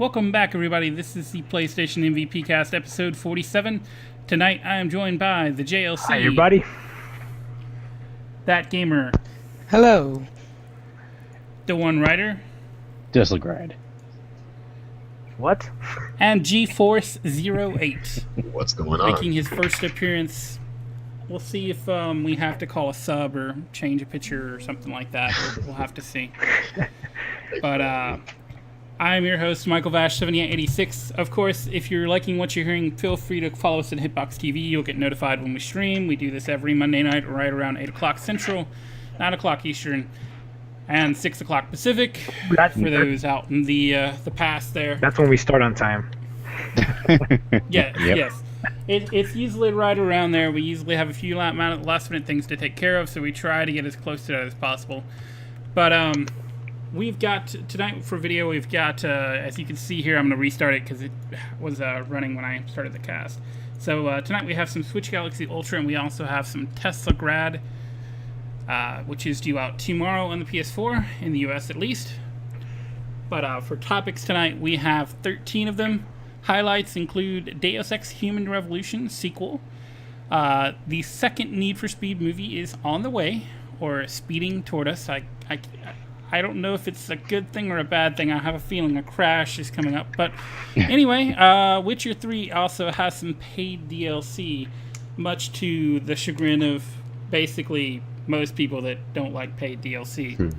Welcome back, everybody. This is the PlayStation MVP Cast, episode 47. Tonight, I am joined by the JLC. Hi, everybody. That Gamer. Hello. The One Writer. Disagree. What? And GeForce 08. What's going on? Making his first appearance. We'll see if we have to call a sub or change a picture or something like that. We'll have to see. But I'm your host, Michael Vash, 7886. Of course, if you're liking what you're hearing, feel free to follow us at Hitbox TV. You'll get notified when we stream. We do this every Monday night right around 8 o'clock Central, 9 o'clock Eastern, and 6 o'clock Pacific. For those out in the past there. That's when we start on time. Yes. It's usually right around there. We usually have a few last minute things to take care of, so we try to get as close to that as possible. But we've got tonight for video. We've got as you can see here, I'm going to restart it because it was running when I started the cast. So tonight we have some Switch Galaxy Ultra, and we also have some Tesla Grad, which is due out tomorrow on the PS4 in the US at least. But for topics tonight, we have 13 of them. Highlights include Deus Ex Human Revolution sequel. The second Need for Speed movie is on the way, or speeding toward us. I don't know if it's a good thing or a bad thing. I have a feeling a crash is coming up. But anyway, Witcher 3 also has some paid DLC, much to the chagrin of basically most people that don't like paid DLC.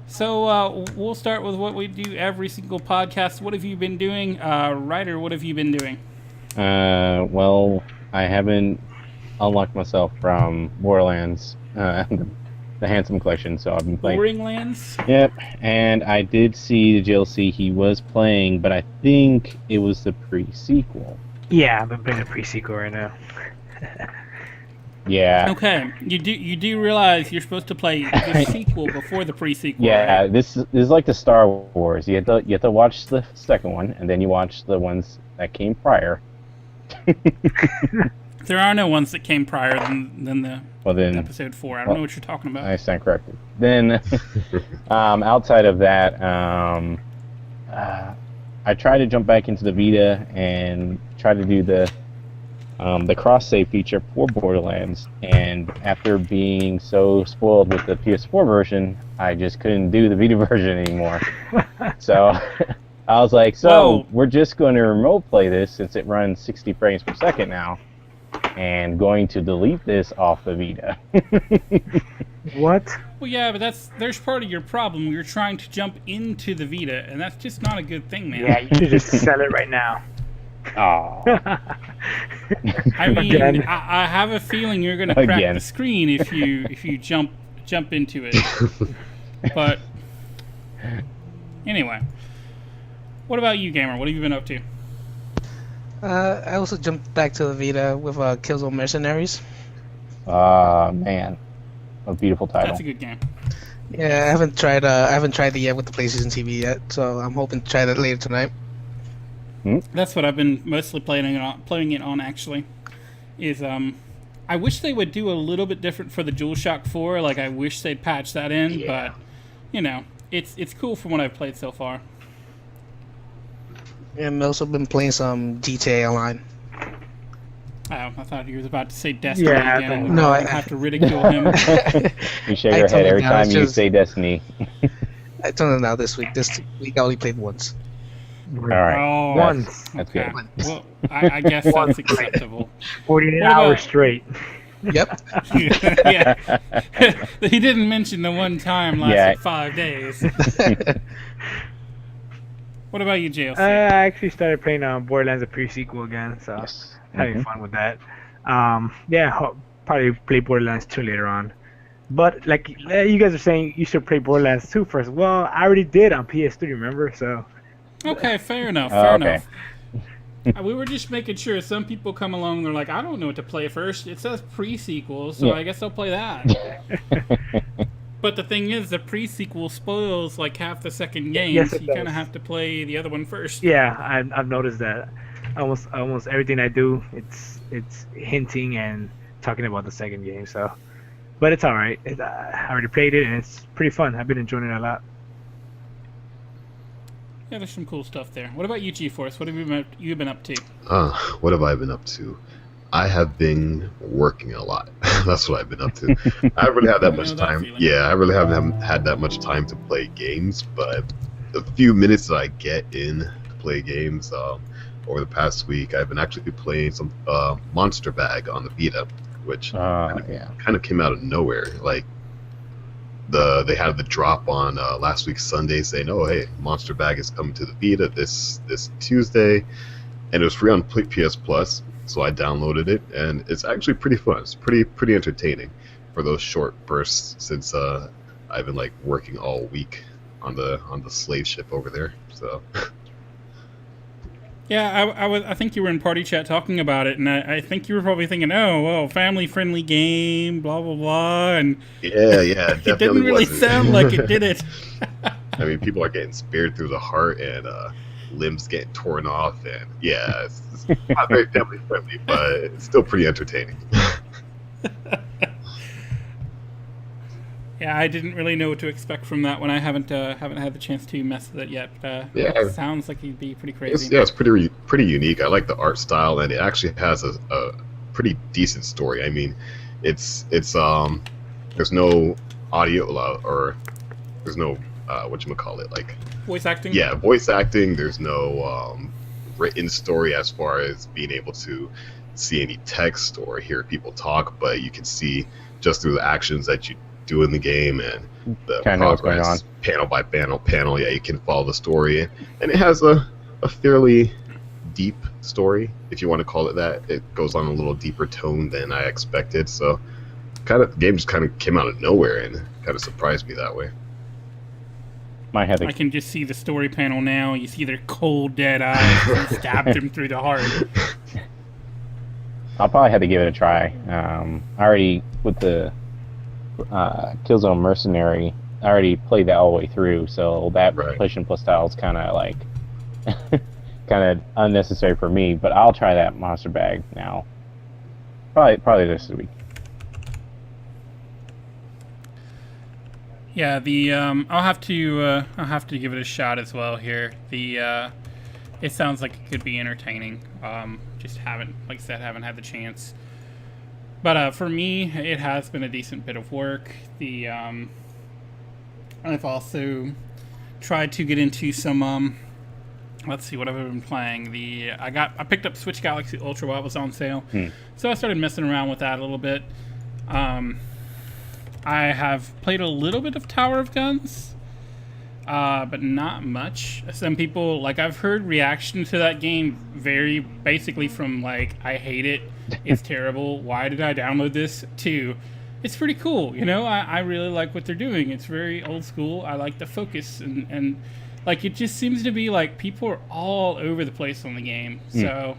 So we'll start with what we do every single podcast. What have you been doing? Ryder, what have you been doing? Well, I haven't unlocked myself from Borderlands, the Handsome Collection, so I've been playing. Boring Lands? Yep, and I did see the JLC he was playing, but I think it was the pre-sequel. Yeah, I've been playing a pre-sequel right now. Yeah. Okay, you do realize you're supposed to play the sequel before the pre-sequel, Yeah, right? this is like the Star Wars. You have to watch the second one, and then you watch the ones that came prior. There are no ones that came prior than the episode 4. I don't know what you're talking about. I stand corrected. Then, outside of that, I tried to jump back into the Vita and try to do the cross-save feature for Borderlands, and after being so spoiled with the PS4 version, I just couldn't do the Vita version anymore. So I was like, we're just going to remote play this since it runs 60 frames per second now, and going to delete this off the Vita. What? Well, yeah, but there's part of your problem. You're trying to jump into the Vita, and that's just not a good thing, man. Yeah, you should just sell it right now. Oh. I mean, I have a feeling you're going to crack the screen if you jump into it. But anyway, what about you, Gamer? What have you been up to? I also jumped back to the Vita with Killzone Mercenaries. Man, a beautiful title. That's a good game. Yeah, I haven't tried it yet with the PlayStation TV yet, so I'm hoping to try that later tonight. That's what I've been mostly playing it on actually. Is I wish they would do a little bit different for the DualShock 4. Like I wish they'd patch that in, but you know, it's cool from what I've played so far. And I've also been playing some GTA Online. Oh, I thought you was about to say Destiny again. No, I have to ridicule him. You shake your head every time you say Destiny. I told him now this week. This week I only played once. All right. Oh, Once. That's okay. good. Well, I guess that's acceptable. 48 hours straight. Yep. Yeah. He didn't mention the one time lasted 5 days. What about you, JLC? I actually started playing Borderlands the pre-sequel again, so having fun with that. Probably play Borderlands 2 later on. But like you guys are saying, you should play Borderlands 2 first. Well, I already did on PS3, remember? So. Okay, fair enough. Fair enough. We were just making sure. Some people come along, they're like, I don't know what to play first. It says pre-sequel, so I guess I'll play that. But the thing is, the pre-sequel spoils like half the second game, Yes, so you kind of have to play the other one first. Yeah, I've noticed that. Almost everything I do, it's hinting and talking about the second game. So, but it's all right. I already played it, and it's pretty fun. I've been enjoying it a lot. Yeah, there's some cool stuff there. What about you, G-Force? What have you been up to? What have I been up to? I have been working a lot. That's what I've been up to. I haven't really had that I much know that time. feeling. Yeah, I really haven't had that much time to play games, but the few minutes that I get in to play games over the past week, I've been actually playing some Monster Bag on the Vita, which Yeah. kind of came out of nowhere. Like they had the drop on last week Sunday saying, "Oh, hey, Monster Bag is coming to the Vita this Tuesday," and it was free on PS Plus. So I downloaded it, and it's actually pretty fun. It's pretty entertaining for those short bursts since I've been like working all week on the slave ship over there. So Yeah, I think you were in party chat talking about it, and I think you were probably thinking, oh, well, family-friendly game, blah, blah, blah, and yeah, it definitely didn't really wasn't. sound like it, did it? I mean, people are getting speared through the heart and limbs getting torn off, and yeah, it's not very family friendly, but it's still pretty entertaining. Yeah, I didn't really know what to expect from that one. I haven't had the chance to mess with it yet. Yeah. It sounds like it'd be pretty crazy. It's pretty unique. I like the art style, and it actually has a pretty decent story. I mean, it's there's no audio or there's no whatchamacallit, like Voice acting? yeah, voice acting. There's no written story as far as being able to see any text or hear people talk, but you can see just through the actions that you do in the game and the Kinda know what's going progress panel by panel. Yeah, you can follow the story, and it has a fairly deep story, if you want to call it that. It goes on a little deeper tone than I expected, so the game just kind of came out of nowhere and kind of surprised me that way. Might have I to, can just see the story panel now. You see their cold, dead eyes and stabbed him through the heart. I'll probably have to give it a try. I already, with the Killzone Mercenary, I already played that all the way through, so that Right. push and pull style is kind of like kind of unnecessary for me. But I'll try that Monster Bag now. Probably this week. Yeah, the I'll have to give it a shot as well here. The it sounds like it could be entertaining. Just haven't, like I said, haven't had the chance. But for me, it has been a decent bit of work. The I've also tried to get into some let's see what I've been playing. I picked up Switch Galaxy Ultra while it was on sale, so I started messing around with that a little bit. I have played a little bit of Tower of Guns, but not much. Some people, like, I've heard reactions to that game very basically from like, I hate it, it's terrible, why did I download this, to it's pretty cool, you know. I really like what they're doing. It's very old school. I like the focus and like, it just seems to be like people are all over the place on the game. So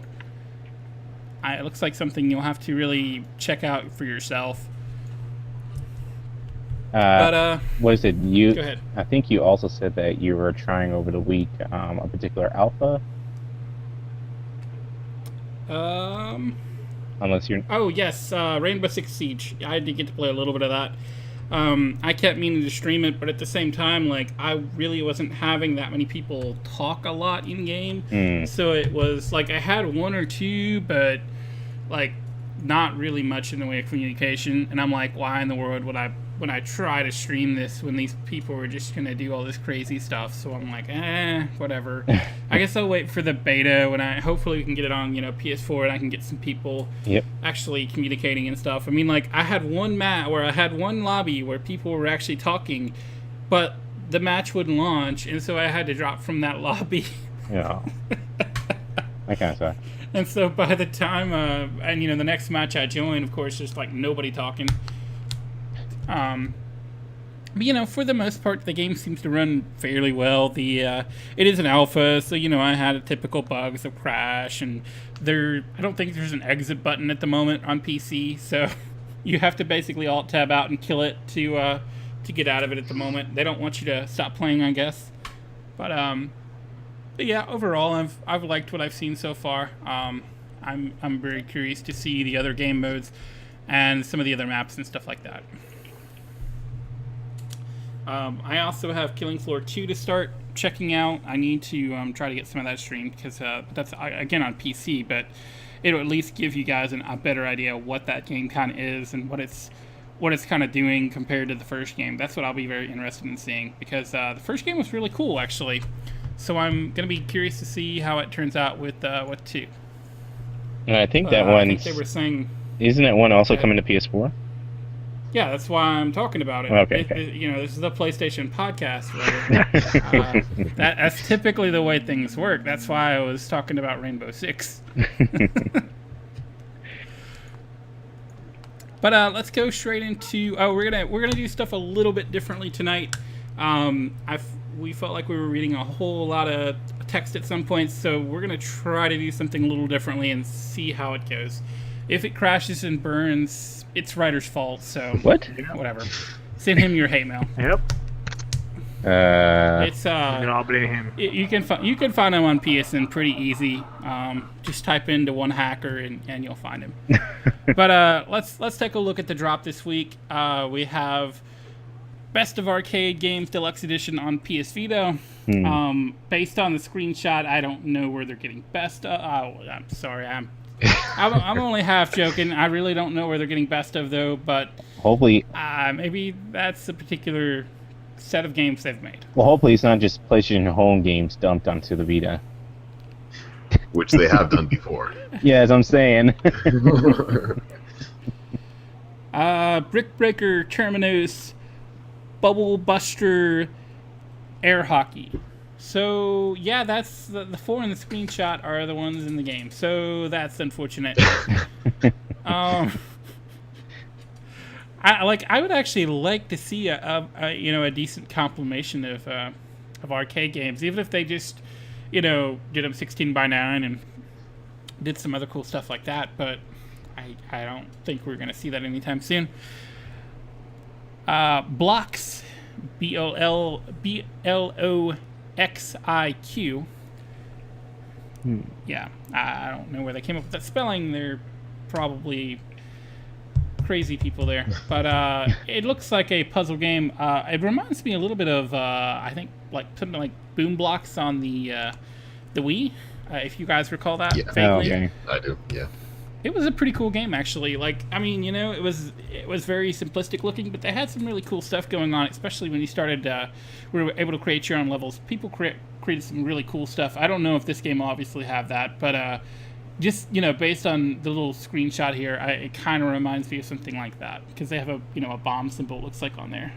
it looks like something you'll have to really check out for yourself. But What is it? You? go ahead. I think you also said that you were trying over the week a particular alpha. Unless you're. Oh yes, Rainbow Six Siege. I did get to play a little bit of that. I kept meaning to stream it, but at the same time, like, I really wasn't having that many people talk a lot in game. So it was like I had one or two, but like not really much in the way of communication. And I'm like, why in the world would I, when I try to stream this, when these people were just gonna do all this crazy stuff? So I'm like, whatever. I guess I'll wait for the beta when hopefully we can get it on, PS4, and I can get some people actually communicating and stuff. I mean, like, I had one lobby where people were actually talking, but the match wouldn't launch, and so I had to drop from that lobby. Yeah. That kind of sucks. And so by the time, the next match I joined, of course, just like nobody talking. But for the most part, the game seems to run fairly well. It is an alpha, so I had a typical bugs of crash, and I don't think there's an exit button at the moment on PC, so you have to basically alt tab out and kill it to get out of it at the moment. They don't want you to stop playing, I guess. But yeah, overall, I've liked what I've seen so far. I'm very curious to see the other game modes and some of the other maps and stuff like that. I also have Killing Floor 2 to start checking out. I need to try to get some of that streamed because that's, again, on PC, but it'll at least give you guys a better idea of what that game kind of is and what it's kind of doing compared to the first game. That's what I'll be very interested in seeing, because the first game was really cool, actually. So I'm going to be curious to see how it turns out with 2. And I think that one. I think they were saying. Isn't that one also coming to PS4? Yeah, that's why I'm talking about it. Okay. This is the PlayStation podcast, right? That's typically the way things work. That's why I was talking about Rainbow Six. But let's go straight into. We're gonna do stuff a little bit differently tonight. We felt like we were reading a whole lot of text at some points, so we're gonna try to do something a little differently and see how it goes. If it crashes and burns, it's Ryder's fault. So What? Whatever. Send him your hate mail. Yep. It's You can all blame him. you can find him on PSN pretty easy. Just type into one hacker and you'll find him. But let's take a look at the drop this week. We have Best of Arcade Games Deluxe Edition on PS Vita. Based on the screenshot, I don't know where they're getting best of. Oh, I'm sorry. I'm only half joking. I really don't know where they're getting best of, though. But Hopefully, maybe that's a particular set of games they've made. well, hopefully it's not just PlayStation Home games dumped onto the Vita. Which they have done before. Yeah, as I'm saying. Brick Breaker, Terminus, Bubble Buster, Air Hockey. So, yeah, that's the 4 in the screenshot are the ones in the game. So, that's unfortunate. I would actually like to see a decent compilation of arcade games, even if they just, did them 16:9 and did some other cool stuff like that. But I don't think we're gonna see that anytime soon. Blocks, BLOXIQ. Yeah, I don't know where they came up with that spelling. They're probably crazy people there, but it looks like a puzzle game. It reminds me a little bit of I think like something like Boom Blocks on the Wii, if you guys recall that. Yeah. Vaguely. Oh, okay. I do, yeah. It was a pretty cool game, actually. Like, I mean, it was very simplistic looking, but they had some really cool stuff going on, especially when you started. We were able to create your own levels. People created some really cool stuff. I don't know if this game will obviously have that, but just based on the little screenshot here, it kind of reminds me of something like that, because they have a bomb symbol, it looks like, on there.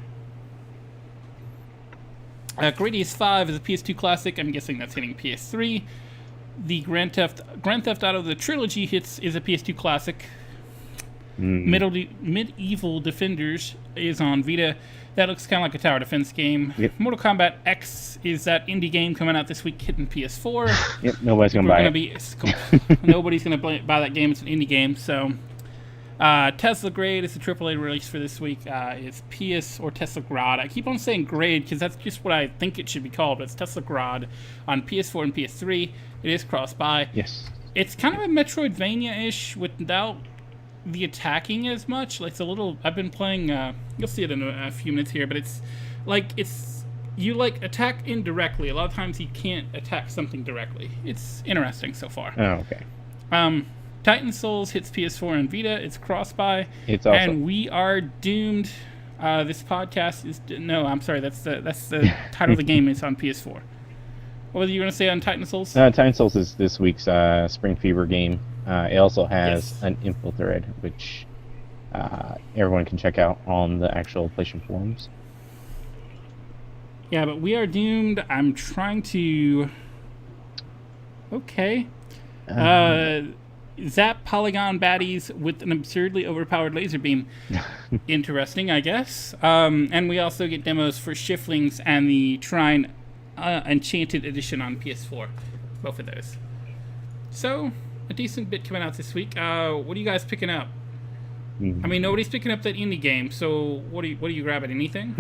Gradius 5 is a PS2 classic. I'm guessing that's hitting PS3. The Grand Theft Auto the Trilogy is a PS2 classic. Medieval Defenders is on Vita. That looks kind of like a tower defense game. Yep. Mortal Kombat X is that indie game coming out this week, hitting PS4. Yep, nobody's going to buy it. Nobody's going to buy that game. It's an indie game. So, Tesla Grade is the AAA release for this week. It's PS or Tesla Grad. I keep on saying Grade because that's just what I think it should be called. But it's Tesla Grad on PS4 and PS3. It is cross-buy. Yes. It's kind of a Metroidvania-ish without the attacking as much. Like, it's a little. I've been playing. You'll see it in a few minutes here, but you attack indirectly. A lot of times you can't attack something directly. It's interesting so far. Oh, okay. Titan Souls hits PS4 and Vita. It's cross-buy. It's also. And We Are Doomed. This podcast is no. I'm sorry. That's the title of the game. It's on PS4. What were you going to say on Titan Souls? Titan Souls is this week's Spring Fever game. It also has an info thread, which everyone can check out on the actual PlayStation forums. Yeah, but We Are Doomed. I'm trying to. Okay. Zap polygon baddies with an absurdly overpowered laser beam. Interesting, I guess. And we also get demos for Shiftlings and the Trine Enchanted Edition on PS4. Both of those. So, a decent bit coming out this week. What are you guys picking up? I mean, nobody's picking up that indie game, so what are you grabbing? Anything?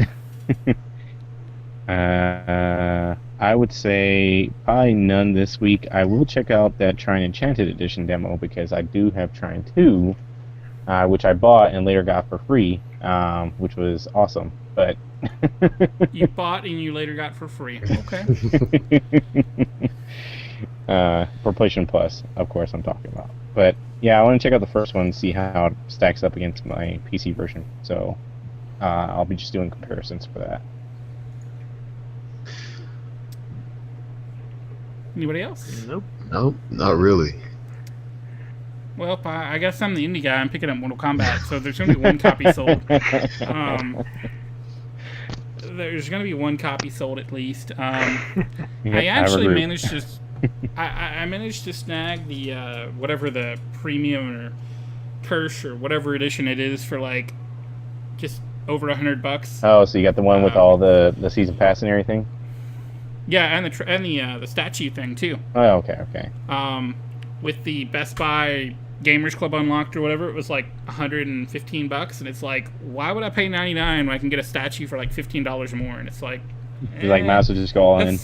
I would say probably none this week. I will check out that Trine Enchanted Edition demo because I do have Trine 2, which I bought and later got for free, which was awesome. But You bought and you later got for free. Okay. For PlayStation Plus, of course, I'm talking about. But yeah, I want to check out the first one and see how it stacks up against my PC version. So I'll be just doing comparisons for that. Anybody else? Nope. No, not really. Well, I guess I'm the indie guy. I'm picking up Mortal Kombat, so there's going to be one copy sold. There's going to be one copy sold at least. I actually managed to... I managed to snag the whatever the premium or curse or whatever edition it is for like just over $100. Oh, so you got the one with all the season pass and everything? Yeah, and the statue thing too. Oh, okay. With the Best Buy Gamers Club Unlocked or whatever, it was like $115, and it's like, why would I pay $99 when I can get a statue for like $15 more? And it's like, You're like, might as well just go all in.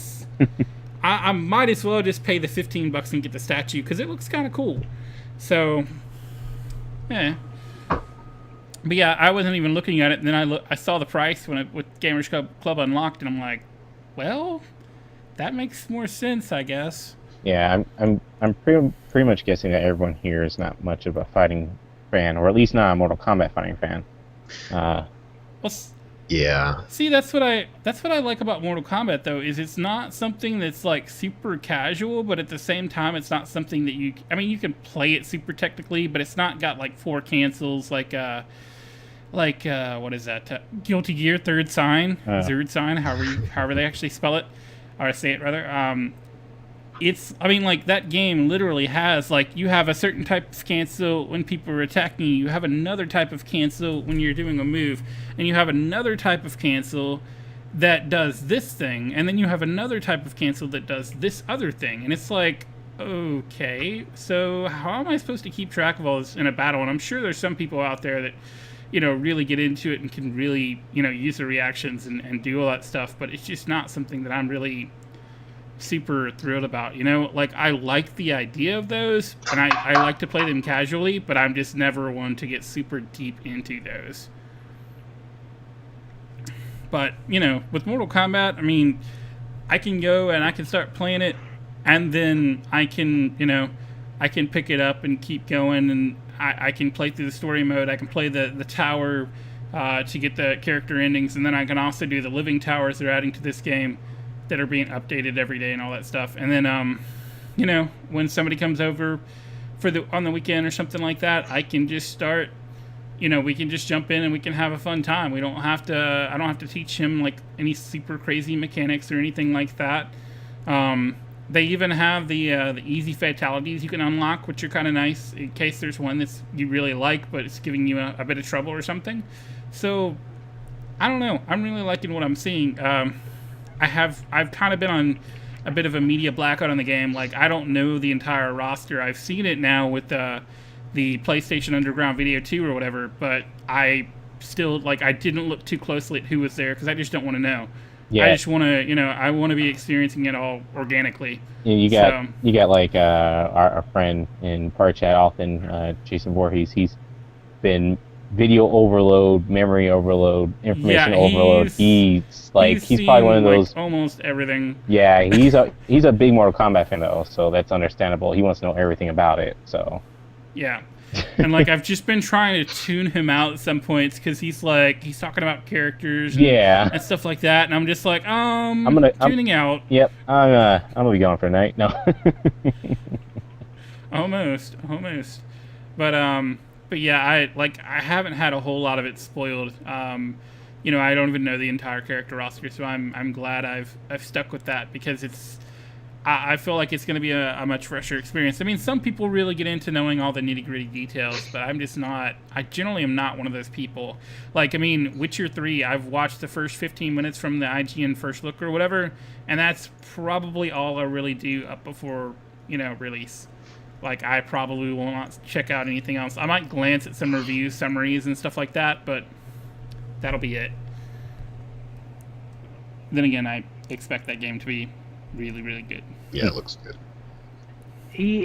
I might as well just pay the $15 and get the statue because it looks kind of cool. So, yeah. But yeah, I wasn't even looking at it. And then I saw the price with Gamers Club Unlocked, and I'm like, well, that makes more sense, I guess. Yeah, I'm pretty much guessing that everyone here is not much of a fighting fan, or at least not a Mortal Kombat fighting fan. Well, Yeah. see, that's what I like about Mortal Kombat though, is it's not something that's like super casual, but at the same time, it's not something that you you can play it super technically, but it's not got like 4 cancels like what is that? Guilty Gear Third Sign, Zerd Sign, however they actually spell it, or say it rather. It's, like, that game literally has, like, you have a certain type of cancel when people are attacking you, you have another type of cancel when you're doing a move, and you have another type of cancel that does this thing, and then you have another type of cancel that does this other thing, and it's like, okay, so how am I supposed to keep track of all this in a battle? And I'm sure there's some people out there that, really get into it and can really, use the reactions and do all that stuff, but it's just not something that I'm really super thrilled about. Like, I like the idea of those, and I like to play them casually, but I'm just never one to get super deep into those. But, with Mortal Kombat, I can go and I can start playing it, and then I can, I can pick it up and keep going, and I can play through the story mode, I can play the tower to get the character endings, and then I can also do the living towers they're adding to this game that are being updated every day and all that stuff. And then, when somebody comes over on the weekend or something like that, I can just start, we can just jump in and we can have a fun time. I don't have to teach him like any super crazy mechanics or anything like that. They even have the easy fatalities you can unlock, which are kind of nice in case there's one that's you really like, but it's giving you a bit of trouble or something. So, I don't know. I'm really liking what I'm seeing. I've kind of been on a bit of a media blackout on the game. Like, I don't know the entire roster. I've seen it now with the PlayStation Underground Video 2 or whatever, but I still, I didn't look too closely at who was there because I just don't want to know. Yeah. I just want to, I want to be experiencing it all organically. Yeah, you got like our friend in Part Chat often, Jason Voorhees. He's been video overload, memory overload, information overload. He's probably one of those almost everything. Yeah, he's a big Mortal Kombat fan though, so that's understandable. He wants to know everything about it. So yeah, and I've just been trying to tune him out at some points because he's talking about characters and stuff like that, and I'm just like, I'm tuning out. Yep, I'm gonna be going for a night. No. almost, but yeah, I haven't had a whole lot of it spoiled. I don't even know the entire character roster, so I'm glad I've stuck with that because I feel like it's going to be a much fresher experience. Some people really get into knowing all the nitty-gritty details, but I'm just not. I generally am not one of those people. Witcher 3, I've watched the first 15 minutes from the IGN first look or whatever, and that's probably all I really do up before, release. I probably will not check out anything else. I might glance at some reviews, summaries, and stuff like that, but that'll be it. Then again, I expect that game to be really, really good. Yeah, it looks good.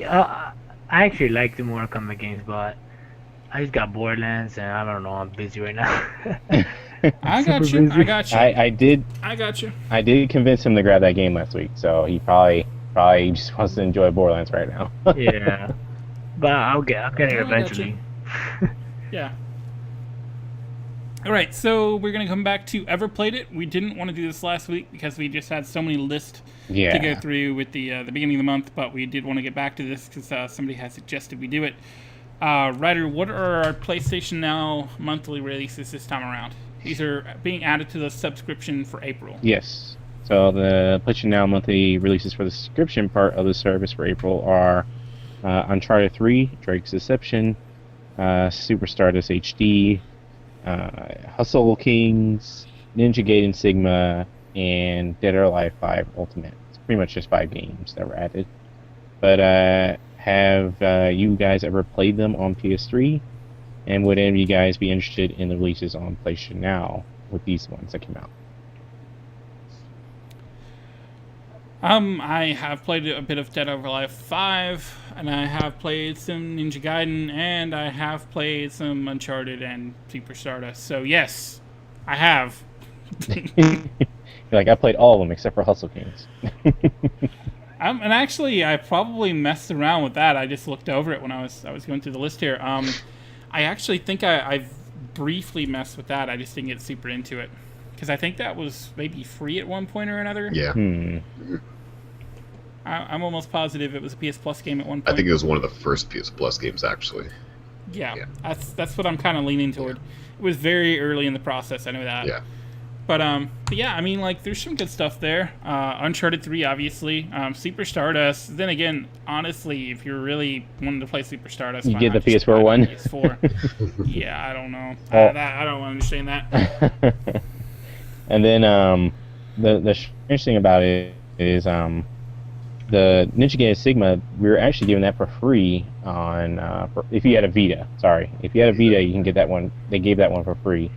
I actually like the Mortal Kombat games, but I just got Borderlands, and I don't know, I'm busy right now. I got Super you. busy. I got you. I got you. did convince him to grab that game last week, so he probably just wants to enjoy Borderlands right now. Yeah, but I'll get it I got you. eventually. Yeah. All right, so we're gonna come back to Ever Played It. We didn't want to do this last week because we just had so many lists to go through with the beginning of the month, but we did want to get back to this because somebody has suggested we do it. Ryder, what are our PlayStation Now monthly releases this time around? These are being added to the subscription for April. Yes. So the PlayStation Now monthly releases for the subscription part of the service for April are Uncharted 3, Drake's Deception, Super Stardust HD, Hustle Kings, Ninja Gaiden Sigma, and Dead or Alive 5 Ultimate. It's pretty much just 5 games that were added. But have you guys ever played them on PS3? And would any of you guys be interested in the releases on PlayStation Now with these ones that came out? I have played a bit of Dead or Alive 5, and I have played some Ninja Gaiden, and I have played some Uncharted and Super Stardust. So yes, I have. You're like, I played all of them except for Hustle Kings. And actually, I probably messed around with that. I just looked over it when I was going through the list here. I actually think I've briefly messed with that. I just didn't get super into it because I think that was maybe free at one point or another. Yeah. I'm almost positive it was a PS Plus game at one point. I think it was one of the first PS Plus games, actually. Yeah. That's what I'm kind of leaning toward. It was very early in the process. I know that. Yeah. But yeah, I mean, like, there's some good stuff there. Uncharted 3, obviously. Super Stardust. Then again, honestly, if you're really wanting to play Super Stardust, you why get the not just PS4 buy one. the PS4. Yeah, I don't know. Oh. I don't understand that. And then the strange thing about it is the Ninja Gaiden Sigma, we were actually giving that for free on if you had a Vita. Sorry, if you had a Vita, you can get that one. They gave that one for free.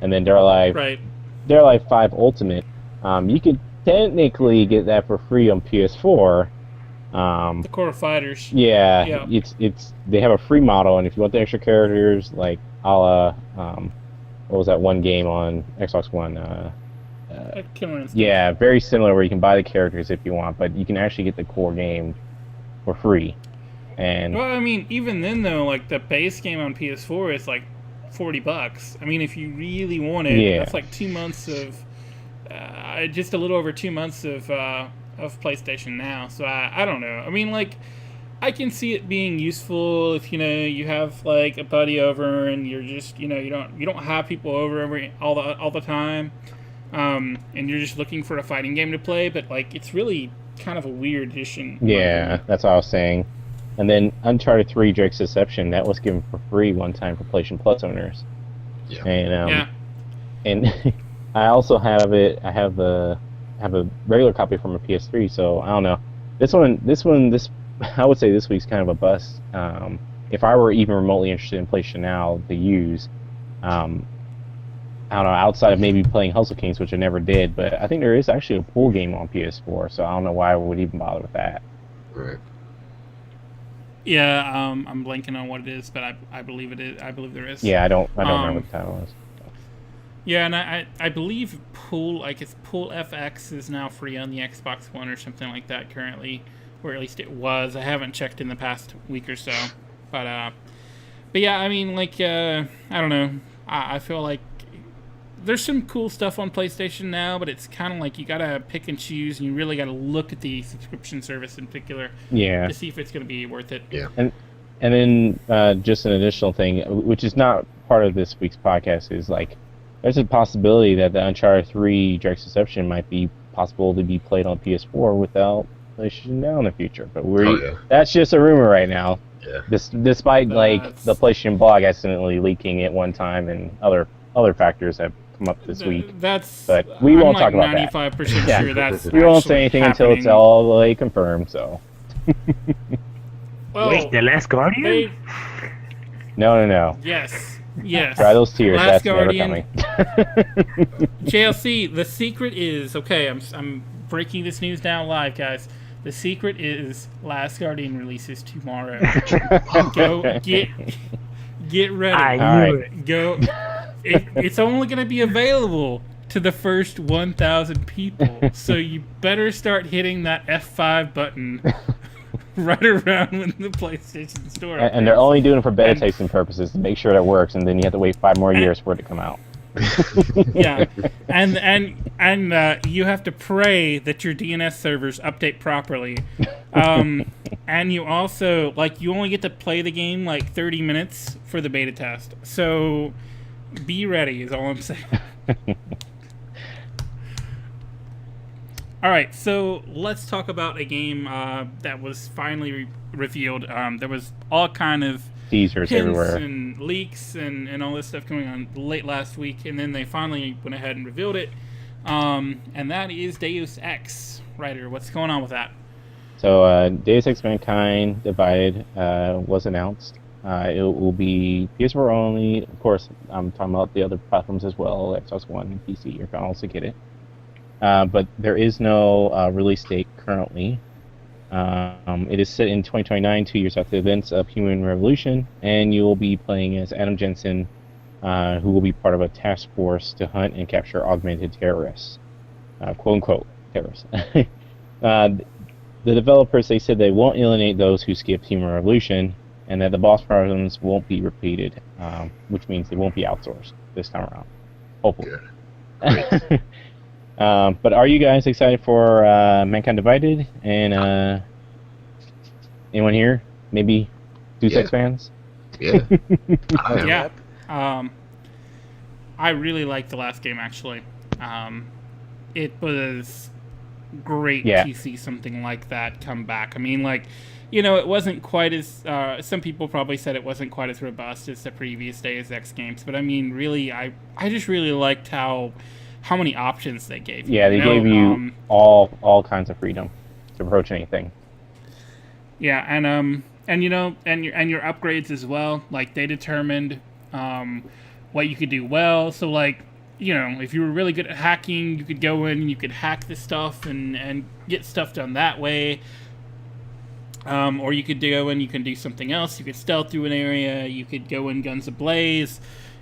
And then Dead or Alive, Right. Dead or Alive 5 Ultimate, you could technically get that for free on PS4. The Core Fighters. Yeah, it's they have a free model, and if you want the extra characters, like a la what was that one game on Xbox One? Yeah, very similar where you can buy the characters if you want, but you can actually get the core game for free. And Well, I mean, even then though, like the base game on PS4 is like $40. I mean, if you really want it, that's like 2 months of just a little over 2 months of PlayStation Now. So I don't know. I mean, like, I can see it being useful if you have like a buddy over and you're just you don't have people over all the time, and you're just looking for a fighting game to play. But like, it's really kind of a weird addition. Yeah, that's what I was saying. And then Uncharted 3 Drake's Deception, that was given for free one time for PlayStation Plus owners. Yeah. And and I also have it. I have a regular copy from a PS3, so I don't know. This I would say this week's kind of a bust. If I were even remotely interested in PlayStation Now to use, I don't know, outside of maybe playing Hustle Kings, which I never did, but I think there is actually a pool game on PS4, so I don't know why I would even bother with that. Right. Yeah, I'm blanking on what it is, but I believe it is. I believe there is. Yeah, I don't remember what the title was. Yeah, and I believe Pool FX is now free on the Xbox One or something like that currently, or at least it was. I haven't checked in the past week or so, but yeah, I mean, like, I don't know. I feel like there's some cool stuff on PlayStation Now, but it's kind of like you gotta pick and choose, and you really gotta look at the subscription service in particular, to see if it's gonna be worth it. Yeah. And then just an additional thing, which is not part of this week's podcast, is like there's a possibility that the Uncharted 3 Drake's Deception might be possible to be played on PS4 without PlayStation Now in the future. But that's just a rumor right now. Yeah. Despite like the PlayStation blog accidentally leaking at one time and other factors have come up this week. But we won't talk about that. 95% sure that's we won't say anything until it's all like confirmed. So. Well, wait, The Last Guardian? No. Yes. Dry those tears. Last That's Guardian. never coming. JLC, the secret is okay. I'm breaking this news down live, guys. The secret is Last Guardian releases tomorrow. Go get ready. I knew it. Go it's only going to be available to the first 1,000 people. So you better start hitting that F5 button right around when the PlayStation Store. And they're only doing it for beta testing purposes to make sure it works, and then you have to wait 5 more years for it to come out. Yeah, and you have to pray that your DNS servers update properly. And you also you only get to play the game 30 minutes for the beta test. So be ready is all I'm saying. All right, so let's talk about a game that was finally revealed. There was all kind of teasers hints everywhere and leaks and all this stuff going on late last week, and then they finally went ahead and revealed it. And that is Deus Ex. Ryder, what's going on with that? So Deus Ex Mankind Divided was announced. It will be PS4 only. Of course, I'm talking about the other platforms as well, Xbox One and PC. You can also get it. But there is no release date currently. It is set in 2029, 2 years after the events of Human Revolution, and you will be playing as Adam Jensen, who will be part of a task force to hunt and capture augmented terrorists, quote-unquote terrorists. The developers, they said they won't alienate those who skipped Human Revolution, and that the boss problems won't be repeated, which means they won't be outsourced this time around. Hopefully. Good. But are you guys excited for Mankind Divided? And anyone here? Maybe Deus Ex fans? Yeah. I am. Yeah. I really liked the last game, actually. It was great to see something like that come back. I mean, it wasn't quite as... some people probably said it wasn't quite as robust as the previous Deus Ex games, but I mean, really, I just really liked how many options they gave you. Yeah, they gave you all kinds of freedom to approach anything. Yeah, and your upgrades as well. They determined what you could do well. So if you were really good at hacking, you could go in and you could hack the stuff and get stuff done that way. Or you could go in, you can do something else. You could stealth through an area. You could go in guns ablaze.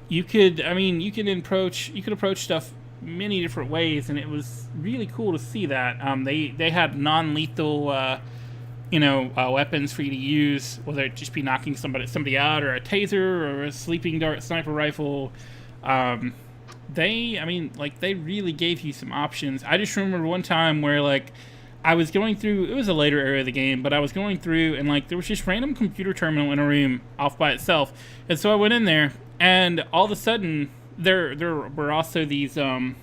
You could approach stuff many different ways, and it was really cool to see that. They had non-lethal weapons for you to use, whether it just be knocking somebody out, or a taser, or a sleeping dart sniper rifle. They really gave you some options. I just remember one time where I was going through, it was a later area of the game, but I was going through and there was just random computer terminal in a room off by itself, and so I went in there, and all of a sudden there were also these I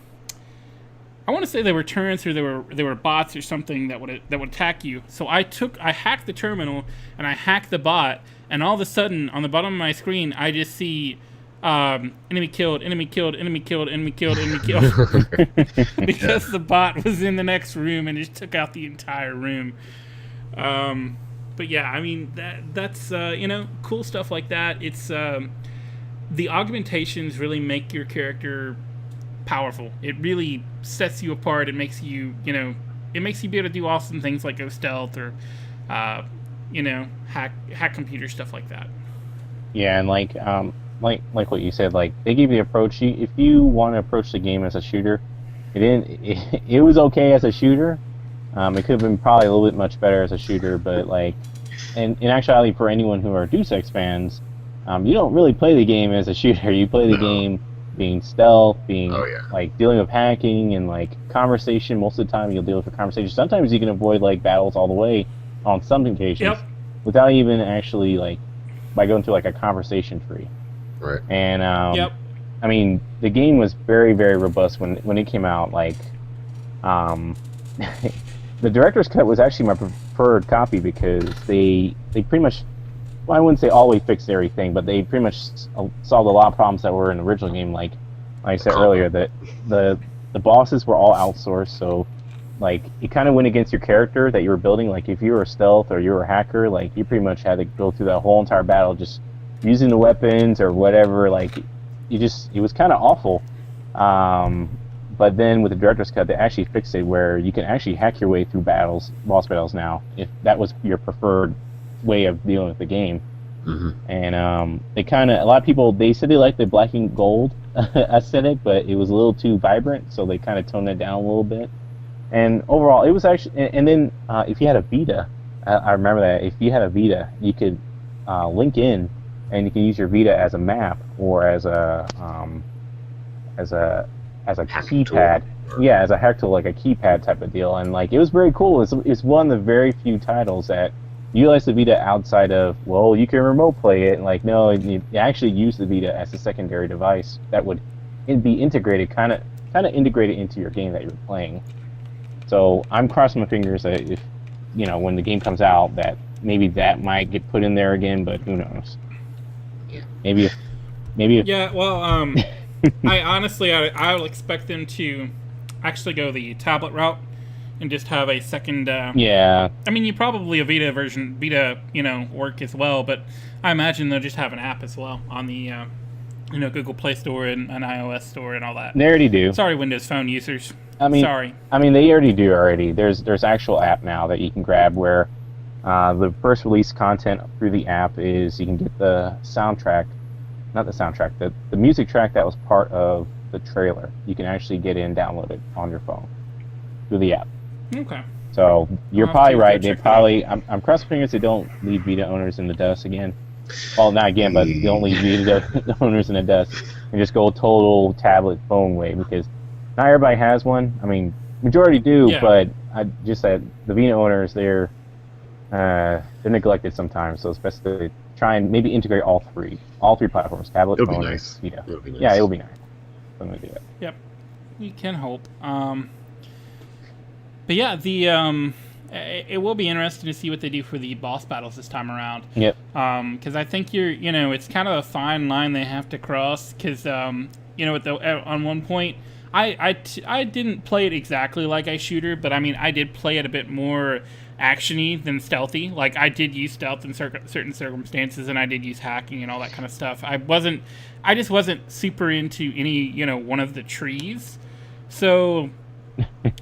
want to say they were turrets, or they were bots or something that would attack you. So I hacked the terminal and I hacked the bot, and all of a sudden on the bottom of my screen I just see enemy killed, enemy killed, enemy killed, enemy killed, enemy killed, because the bot was in the next room and just took out the entire room. But yeah, I mean that's cool stuff like that. It's the augmentations really make your character powerful. It really sets you apart. It makes you, it makes you be able to do awesome things like go stealth or, hack computer stuff like that. Yeah, and like what you said, they give you the approach. If you want to approach the game as a shooter, it was okay as a shooter. It could have been probably a little bit much better as a shooter, but and in actuality, for anyone who are Deus Ex fans, you don't really play the game as a shooter. You play the game being stealth, being dealing with hacking and conversation. Most of the time, you'll deal with the conversation. Sometimes you can avoid battles all the way on some occasions without even actually by going through a conversation tree. Right. And I mean, the game was very, very robust when it came out. The director's cut was actually my preferred copy because they pretty much, well, I wouldn't say always fixed everything, but they pretty much solved a lot of problems that were in the original game. Like I said earlier, that the bosses were all outsourced, so it kind of went against your character that you were building. If you were a stealth or you were a hacker, you pretty much had to go through that whole entire battle just using the weapons or whatever. It was kind of awful. But then with the director's cut, they actually fixed it where you can actually hack your way through boss battles now, if that was your preferred way of dealing with the game. And they kind of, a lot of people, they said they liked the black and gold aesthetic, but it was a little too vibrant, so they kind of toned it down a little bit. And overall, it was actually, and then if you had a Vita, I remember that if you had a Vita, you could link in, and you can use your Vita as a map or as a keypad. Yeah, as a hack tool, like a keypad type of deal. And like, it was very cool. It's one of the very few titles that utilize the Vita outside of, well, you can remote play it. And like, no, you actually use the Vita as a secondary device that would be integrated, kind of integrated into your game that you're playing. So I'm crossing my fingers that if, when the game comes out, that maybe that might get put in there again, but who knows? Maybe if Yeah, well, I honestly, I'll expect them to actually go the tablet route and just have a second. Yeah. I mean, you probably a Vita, work as well, but I imagine they'll just have an app as well on the, Google Play Store and an iOS store and all that. They already do. Sorry, Windows Phone users. Sorry. I mean, they already do already. There's actual app now that you can grab where the first release content through the app is you can get the soundtrack, not the soundtrack, the music track that was part of the trailer. You can actually get in, download it on your phone through the app. Okay. So you're probably right. They probably, I'm crossing fingers they don't leave Vita owners in the dust again. Well, not again, but they don't leave Vita owners in the dust and just go total tablet phone way, because not everybody has one. I mean, majority do, but I just said the Vita owners, they're neglected sometimes. So especially try and maybe integrate all three platforms, tablet, it'll phone, be nice. Vita. It'll be nice. Yeah, it'll be nice. I'm gonna do that. Yep. We can hope. But yeah, the it will be interesting to see what they do for the boss battles this time around. Yep. Because I think it's kind of a fine line they have to cross. Because on one point, I didn't play it exactly like a shooter, but I mean I did play it a bit more actiony than stealthy. Like I did use stealth in certain circumstances, and I did use hacking and all that kind of stuff. I just wasn't super into any one of the trees. So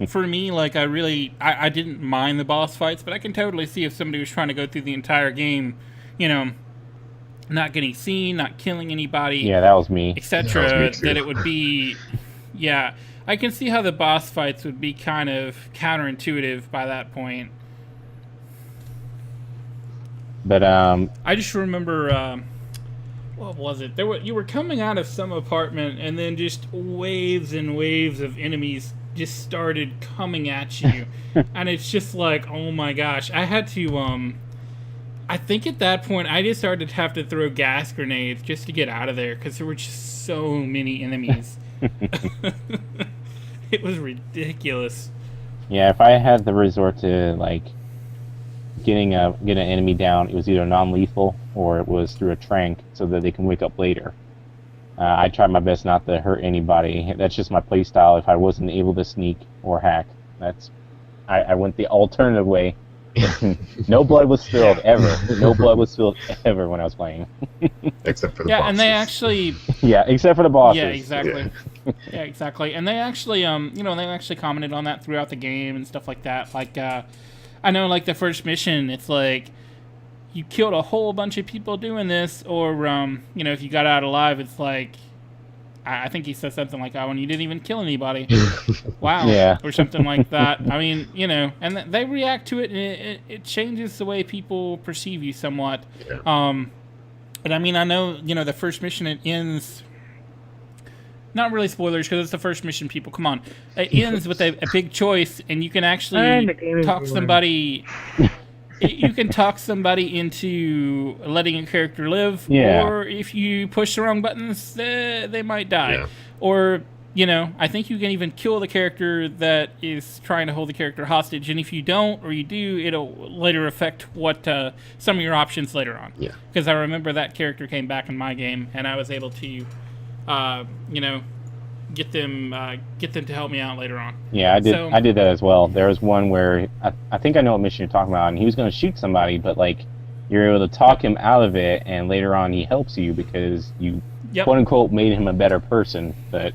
for me, like I didn't mind the boss fights, but I can totally see if somebody was trying to go through the entire game, not getting seen, not killing anybody. Yeah, that was me. Etc. That it would be, yeah. I can see how the boss fights would be kind of counterintuitive by that point. But I just remember, what was it? You were coming out of some apartment, and then just waves and waves of enemies just started coming at you, and it's just like, oh my gosh! I had to, I think at that point I just started to have to throw gas grenades just to get out of there because there were just so many enemies. It was ridiculous. Yeah, if I had the resort to like get an enemy down, it was either non-lethal or it was through a trank so that they can wake up later. I tried my best not to hurt anybody. That's just my play style. If I wasn't able to sneak or hack, I went the alternative way. No blood was spilled ever. No blood was spilled ever when I was playing. Except for the bosses. And they actually. Yeah, except for the bosses. Yeah, exactly. Yeah, exactly. And they actually, they actually commented on that throughout the game and stuff like that. Like, I know, like the first mission, it's like you killed a whole bunch of people doing this, or if you got out alive, it's like I think he said something like, "Oh, and you didn't even kill anybody." Wow. Yeah. Or something like that. I mean, and they react to it, and it changes the way people perceive you somewhat. Yeah. But I mean, I know, the first mission, it ends. Not really spoilers, because it's the first mission, people. Come on. It ends with a big choice, and you can actually talk somebody. You can talk somebody into letting a character live, or if you push the wrong buttons, they might die. Yeah. Or, I think you can even kill the character that is trying to hold the character hostage, and if you don't, or you do, it'll later affect what some of your options later on. Yeah. Because I remember that character came back in my game, and I was able to, get them to help me out later on. Yeah, I did that as well. There was one where I think I know what mission you're talking about, and he was going to shoot somebody, but like you're able to talk him out of it, and later on he helps you because you quote unquote made him a better person. But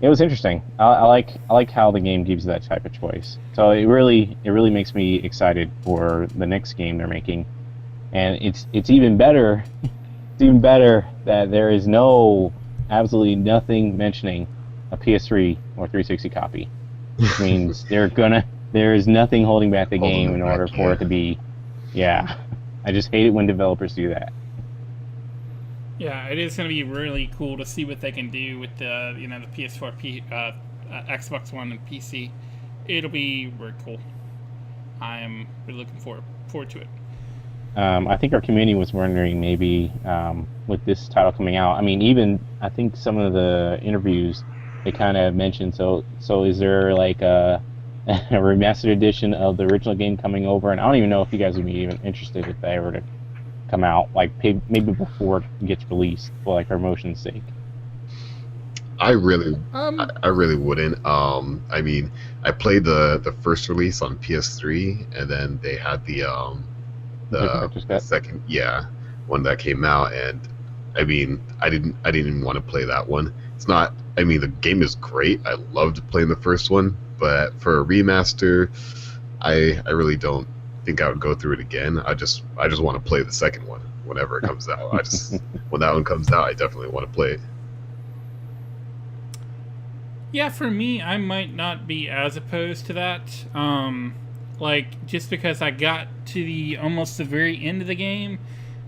it was interesting. I like how the game gives you that type of choice. So it really makes me excited for the next game they're making. and it's even better. It's even better that there is absolutely nothing mentioning a PS3 or 360 copy. Which means there is nothing holding back the game in order for it to be. Yeah, I just hate it when developers do that. Yeah, it is going to be really cool to see what they can do with the the PS4, Xbox One, and PC. It'll be very cool. I am really looking forward to it. I think our community was wondering maybe with this title coming out. I mean, even I think some of the interviews they kind of mentioned. So is there like a remastered edition of the original game coming over? And I don't even know if you guys would be even interested if they were to come out, like maybe before it gets released, for like promotion's sake. I really wouldn't. I mean, I played the first release on PS3, and then they had the second one that came out, and I mean, I didn't even want to play that one. It's not. I mean, the game is great. I loved playing the first one, but for a remaster, I really don't think I would go through it again. I just want to play the second one whenever it comes out. When that one comes out, I definitely want to play it. Yeah, for me, I might not be as opposed to that. Like, just because I got to almost the very end of the game,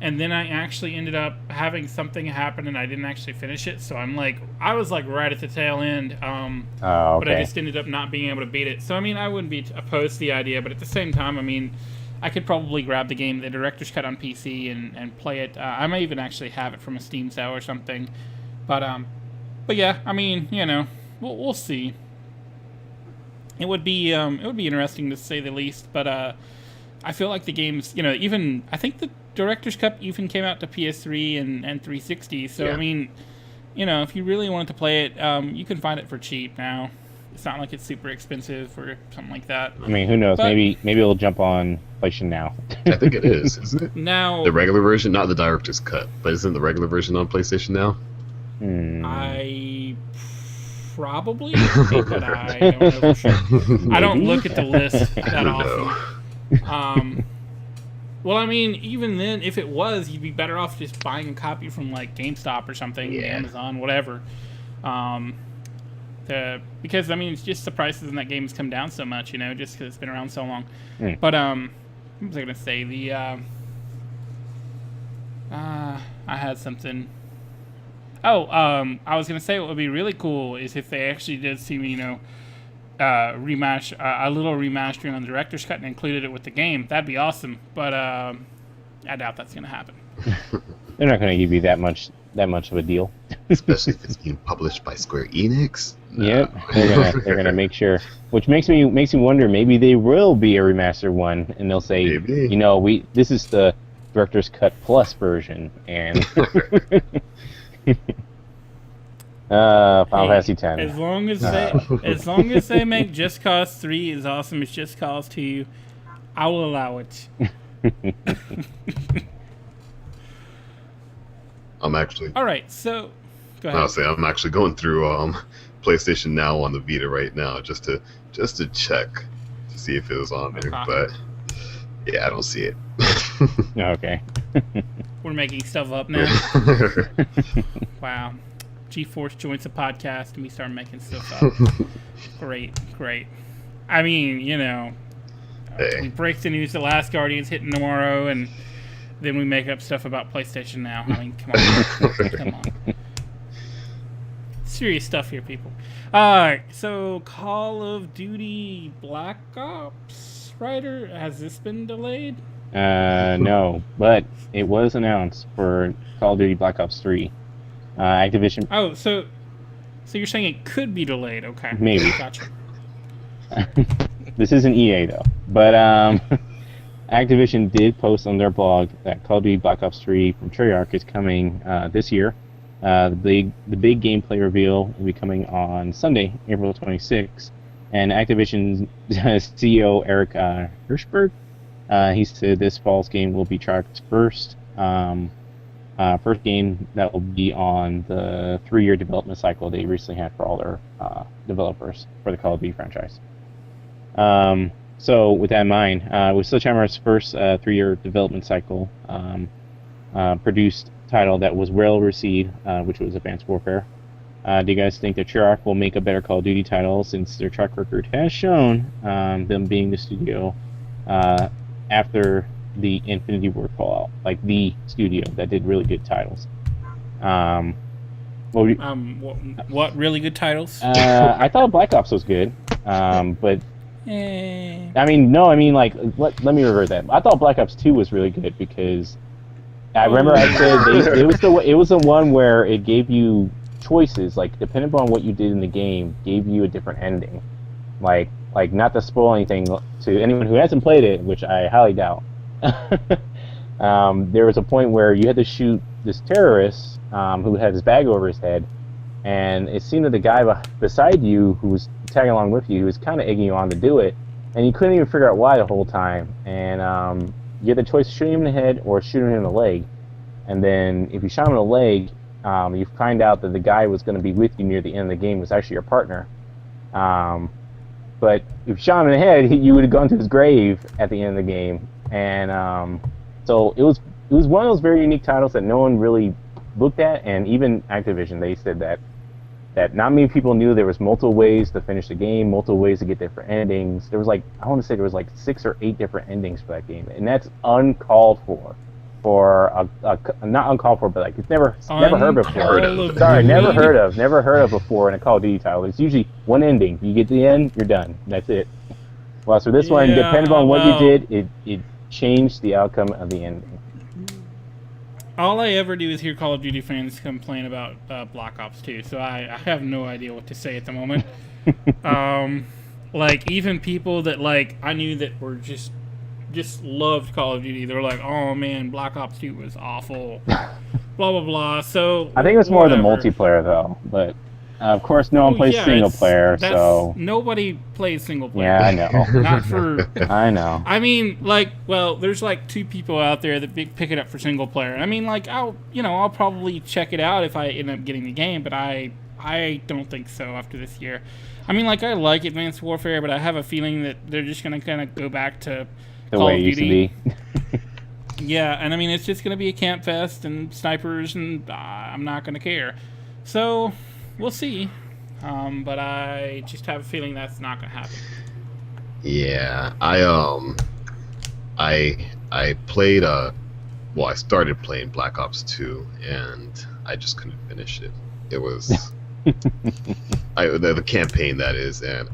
and then I actually ended up having something happen and I didn't actually finish it. So I was right at the tail end. Okay. But I just ended up not being able to beat it. So I mean, I wouldn't be opposed to the idea, but at the same time, I mean, I could probably grab the game, the director's cut on PC, and play it. I may even actually have it from a Steam sale or something. But yeah, I mean, we'll see. It would be interesting to say the least, but I feel like the game's, even I think the Director's Cut even came out to PS3 and 360. So yeah. I mean, if you really wanted to play it, you can find it for cheap now. It's not like it's super expensive or something like that. I mean, who knows? But maybe it'll jump on PlayStation Now. I think it is, isn't it? Now the regular version, not the Director's Cut, but isn't the regular version on PlayStation Now? I probably, but I don't know for sure. I don't look at the list that often. Well, I mean, even then, if it was, you'd be better off just buying a copy from like GameStop or something, Amazon, whatever. Because I mean, it's just the prices in that game has come down so much, just because it's been around so long. But what was I gonna say? I had something. I was gonna say what would be really cool is if they actually did see me, remash a little remastering on the director's cut and included it with the game. That'd be awesome. But I doubt that's gonna happen. They're not gonna give you that much of a deal. Especially if it's being published by Square Enix. Yep, they're gonna make sure. Which makes me wonder. Maybe they will be a remastered one, and they'll say, maybe. This is the director's cut plus version, and. Final Fantasy 10. As long as they make Just Cause 3 as awesome as Just Cause 2, I will allow it. I'm actually. All right, so go ahead. I'll say I'm actually going through PlayStation Now on the Vita right now just to check to see if it was on there, but yeah, I don't see it. Okay. We're making stuff up now. Wow. G-Force joins the podcast and we start making stuff up. Great. I mean, we break the news that Last Guardian's hitting tomorrow, and then we make up stuff about PlayStation Now. I mean, come on. Serious stuff here, people. Alright, so Call of Duty Black Ops, Ryder, has this been delayed? No, but it was announced for Call of Duty Black Ops 3. Activision. Oh, so you're saying it could be delayed? Okay, maybe. Gotcha. This isn't EA though, but Activision did post on their blog that Call of Duty Black Ops 3 from Treyarch is coming this year. The big gameplay reveal will be coming on Sunday, April 26th, and Activision CEO Eric Hirschberg. He said this fall's game will be Treyarch's first game that will be on the 3-year development cycle they recently had for all their developers for the Call of Duty franchise. So with that in mind, with Sledgehammer's first 3-year development cycle, produced title that was well received, which was Advanced Warfare. Do you guys think that Treyarch will make a better Call of Duty title, since their track record has shown them being the studio after the Infinity Ward fallout, like the studio that did really good titles? What really good titles? I thought Black Ops was good, but I mean, no, I mean, like, let me revert that. I thought Black Ops 2 was really good because I remember I said it was the one where it gave you choices, like, depending upon what you did in the game, gave you a different ending. Like not to spoil anything to anyone who hasn't played it, which I highly doubt. There was a point where you had to shoot this terrorist who had his bag over his head, and it seemed that the guy beside you, who was tagging along with you, was kind of egging you on to do it, and you couldn't even figure out why the whole time. And you had the choice of shooting him in the head or shooting him in the leg. And then if you shot him in the leg, you find out that the guy was going to be with you near the end of the game was actually your partner. But if you shot him in the head, you would have gone to his grave at the end of the game. And so it was one of those very unique titles that no one really looked at, and even Activision, they said that not many people knew there was multiple ways to finish the game, multiple ways to get different endings. There was like, I want to say there was like 6 or 8 different endings for that game, and that's uncalled for. Not uncalled for, but like it's never heard before. Sorry, never heard of before in a Call of Duty title. It's usually one ending. You get to the end, you're done. That's it. Well, so this one, depending on what you did, it changed the outcome of the ending. All I ever do is hear Call of Duty fans complain about Black Ops 2, so I have no idea what to say at the moment. Like, even people that, like, I knew that were just loved Call of Duty, they were like, oh man, Black Ops 2 was awful, blah blah blah. So I think it was more the multiplayer though, but of course no one plays single player, so nobody plays single player. Yeah, I know. Not for I know. I mean, like, well, there's like 2 people out there that pick it up for single player. I mean, like, I'll probably check it out if I end up getting the game, but I don't think so after this year. I mean, like, I like Advanced Warfare, but I have a feeling that they're just gonna kind of go back to the Call way of it used Duty. to be. Yeah, and I mean, it's just going to be a camp fest and snipers, and I'm not going to care. So, we'll see. But I just have a feeling that's not going to happen. Yeah, I played I started playing Black Ops 2, and I just couldn't finish it. It was the campaign, that is, and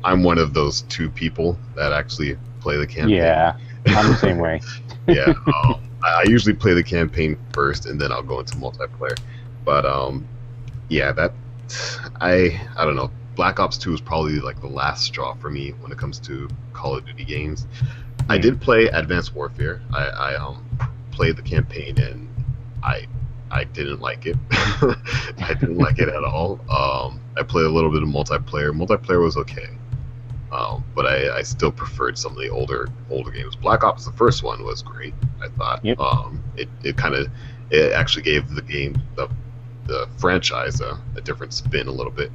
I'm one of those 2 people that actually play the campaign. Yeah, I'm the same way. Yeah, I usually play the campaign first, and then I'll go into multiplayer. But yeah, I don't know. Black Ops 2 is probably like the last straw for me when it comes to Call of Duty games. I did play Advanced Warfare. I played the campaign, and I didn't like it. I didn't like it at all. I played a little bit of multiplayer. Multiplayer was okay. But I still preferred some of the older games. Black Ops, the first one, was great, I thought. Yep. It actually gave the game, the franchise, a different spin a little bit.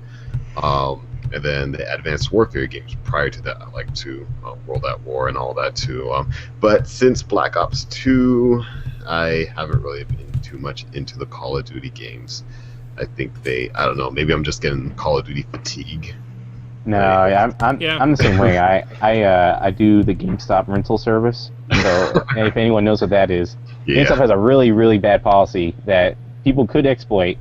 And then the Advanced Warfare games prior to that, I like to World at War and all that too. But since Black Ops 2, I haven't really been too much into the Call of Duty games. I think I don't know, maybe I'm just getting Call of Duty fatigue. No, I'm the same way. I do the GameStop rental service. So if anyone knows what that is, Yeah. GameStop has a really, really bad policy that people could exploit.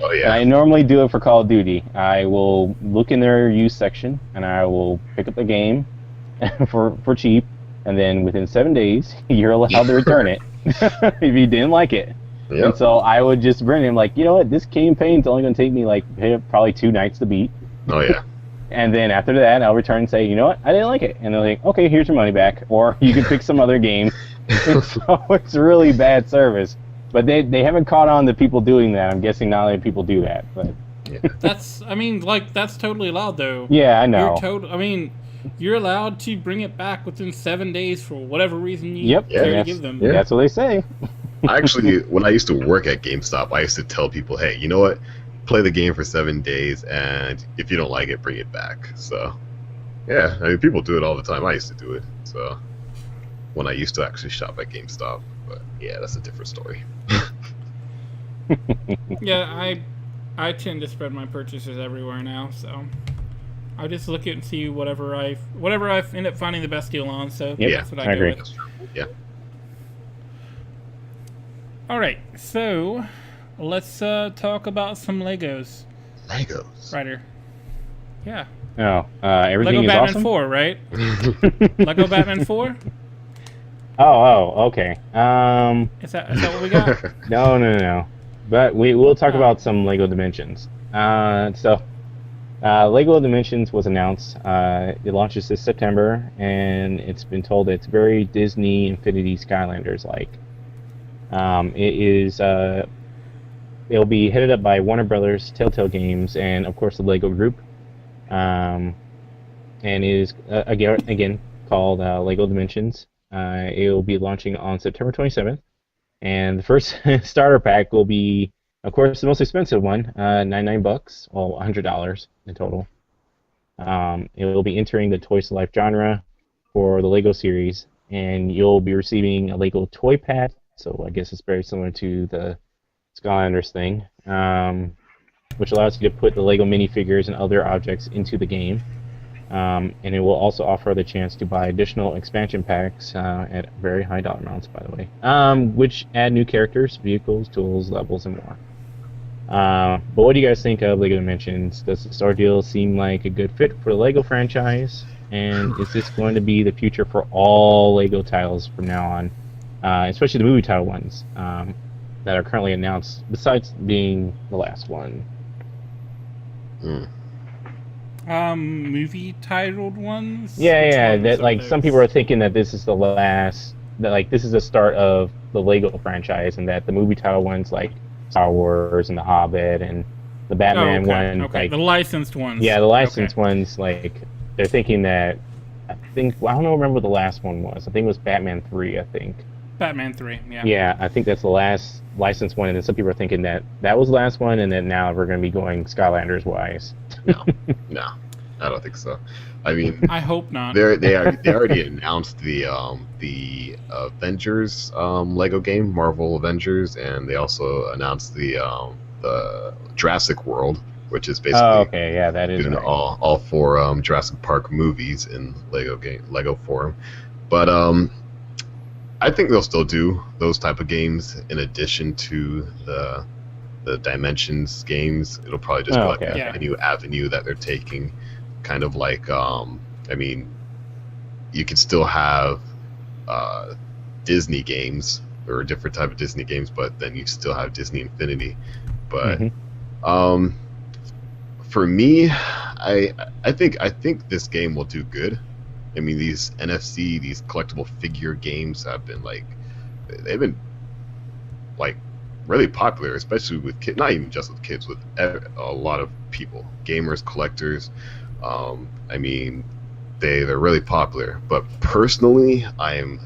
Oh yeah. And I normally do it for Call of Duty. I will look in their used section, and I will pick up the game for cheap, and then within 7 days, you're allowed to return it if you didn't like it. Yep. And so I would just bring him like, you know what, this campaign's only going to take me like probably 2 nights to beat. Oh yeah. And then after that, I'll return and say, you know what, I didn't like it. And they're like, okay, here's your money back. Or you can pick some other game. So it's really bad service. But they haven't caught on to people doing that. I'm guessing not many people do that. But Yeah. That's totally allowed, though. yeah, I know. You're allowed to bring it back within 7 days for whatever reason you care to give them. Yeah. That's what they say. Actually, when I used to work at GameStop, I used to tell people, hey, you know what? Play the game for 7 days, and if you don't like it, bring it back. So Yeah, I mean, people do it all the time. I used to do it. So when I used to actually shop at GameStop, but yeah, that's a different story. Yeah, I tend to spread my purchases everywhere now, so I just look at and see whatever I end up finding the best deal on. So Yep, that's what I I go agree. with. That's true. Yeah. All right, so let's talk about some Legos, Legos. Ryder. Yeah, Oh, everything Lego is Batman awesome. 4, right? Lego Batman 4. Okay. Is that what we got? No. But we'll talk Oh. about some Lego Dimensions. Lego Dimensions was announced. It launches this September, and it's been told it's very Disney Infinity Skylanders like. It'll be headed up by Warner Brothers, Telltale Games, and of course the Lego Group. And it is again called Lego Dimensions. It will be launching on September 27th, and the first starter pack will be, of course, the most expensive one, $99, well, $100 in total. It will be entering the Toys to Life genre for the Lego series, and you'll be receiving a Lego toy pad. So I guess it's very similar to the Skylanders thing, which allows you to put the Lego minifigures and other objects into the game. And it will also offer the chance to buy additional expansion packs at very high dollar amounts, by the way, which add new characters, vehicles, tools, levels, and more. But what do you guys think of Lego Dimensions? Does this ordeal seem like a good fit for the Lego franchise? And is this going to be the future for all Lego titles from now on, especially the movie title ones that are currently announced, besides being the last one? Movie titled ones. Yeah. Which That ones like are some those? people are thinking that this is the last. That like this is the start of the Lego franchise, and that the movie title ones like Star Wars and The Hobbit and the Oh, Batman okay. one, Okay, like the licensed ones. yeah, the licensed Okay. ones, like they're thinking that. I don't remember what the last one was. I think it was Batman 3. I think. Batman 3. Yeah. Yeah, I think that's the last licensed one, and then some people are thinking that that was the last one, and then now we're going to be going Skylanders wise. No, I don't think so. I mean, I hope not. they already announced the Avengers Lego game, Marvel Avengers, and they also announced the Jurassic World, which is basically Oh, okay, yeah, that is doing right. all four Jurassic Park movies in Lego form. But I think they'll still do those type of games in addition to the Dimensions games. It'll probably just be like okay. Yeah. a new avenue that they're taking, kind of like I mean, you could still have Disney games or a different type of Disney games, but then you still have Disney Infinity. But Mhm. for me, I think this game will do good. I mean, these NFC, these collectible figure games have been they've been like really popular, especially with kids. Not even just with kids, with a lot of people, gamers, collectors. I mean, they're really popular. But personally, I'm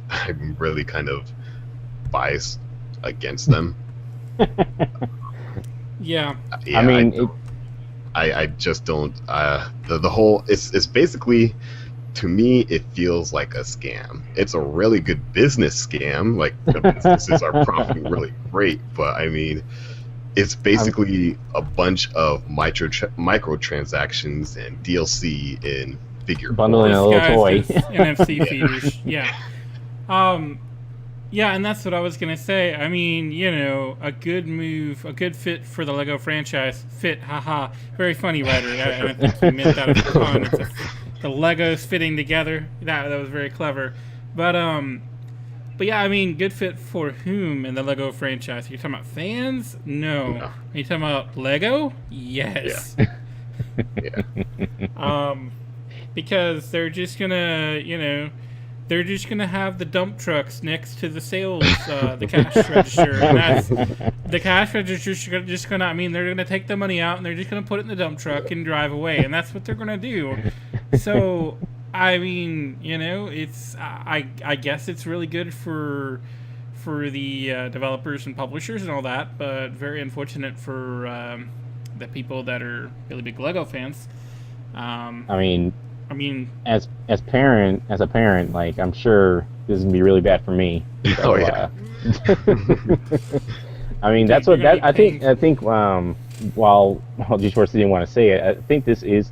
really kind of biased against them. Yeah. Yeah, I mean, I just don't. The whole it's basically, to me, it feels like a scam. It's a really good business scam. Like the businesses are profiting really great, but I mean, it's basically a bunch of microtransactions and DLC in figure Bundling form. a little toy. Disguised as NFC feeders. Yeah. Yeah, and that's what I was gonna say. I mean, you know, a good move, a good fit for the Lego franchise. Fit, haha. Very funny, Ryder. I think you meant that as a pun. The Legos fitting together. That was very clever. But yeah, I mean, good fit for whom in the Lego franchise? Are you talking about fans? No. No. Are you talking about Lego? Yes. Yeah. Because they're just gonna, you know, they're just gonna have the dump trucks next to the sales, the cash register, and that's the cash register's just gonna. I mean, they're gonna take the money out and they're just gonna put it in the dump truck and drive away, and that's what they're gonna do. So, I mean, you know, it's I guess it's really good for the developers and publishers and all that, but very unfortunate for the people that are really big Lego fans. I mean, I mean, as a parent, like I'm sure this is gonna be really bad for me. Oh yeah. I mean, Dude, that's you're what gonna that be I think while G-Force didn't want to say it, I think this is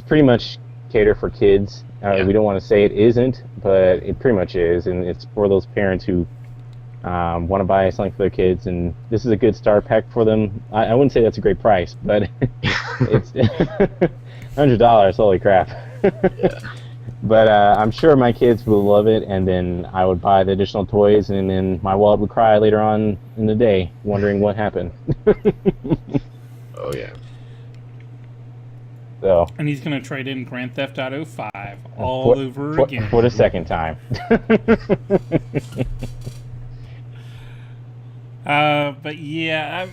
pretty much catered for kids. Yeah. We don't want to say it isn't, but it pretty much is, and it's for those parents who want to buy something for their kids, and this is a good start pack for them. I wouldn't say that's a great price, but it's $100. Holy crap! Yeah. But I'm sure my kids will love it, and then I would buy the additional toys, and then my wallet would cry later on in the day, wondering what happened. Oh yeah. So and he's gonna trade in Grand Theft Auto 5 all over again. for the second time. But yeah,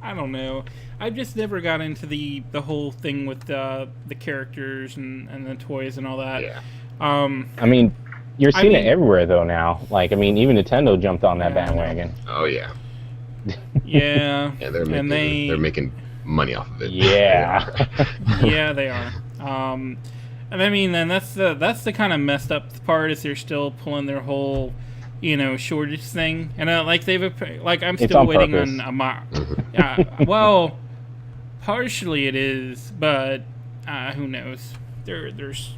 I don't know. I've just never got into the whole thing with the characters and the toys and all that. Yeah. I mean, you're seeing it everywhere though now. Like, I mean, even Nintendo jumped on that bandwagon. Oh yeah. Yeah. Yeah, they're making money off of it. Yeah. Yeah, they are. And I mean, then that's the kind of messed up part is they're still pulling their whole, shortage thing, and I'm still waiting purpose. on well, partially it is, but who knows? There's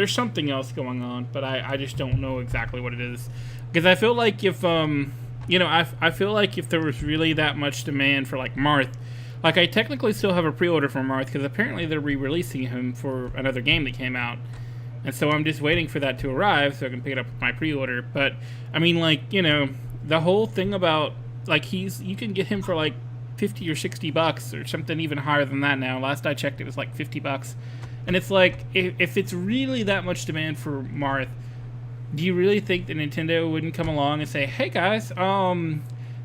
something else going on, but I just don't know exactly what it is, because I feel like if I feel like if there was really that much demand for like Marth. Like, I technically still have a pre-order for Marth, because apparently they're re-releasing him for another game that came out. And so I'm just waiting for that to arrive so I can pick it up with my pre-order. But, I mean, like, the whole thing about, like, you can get him for, like, $50 or $60 or something even higher than that now. Last I checked, it was, like, $50. And it's like, if it's really that much demand for Marth, do you really think that Nintendo wouldn't come along and say, hey, guys,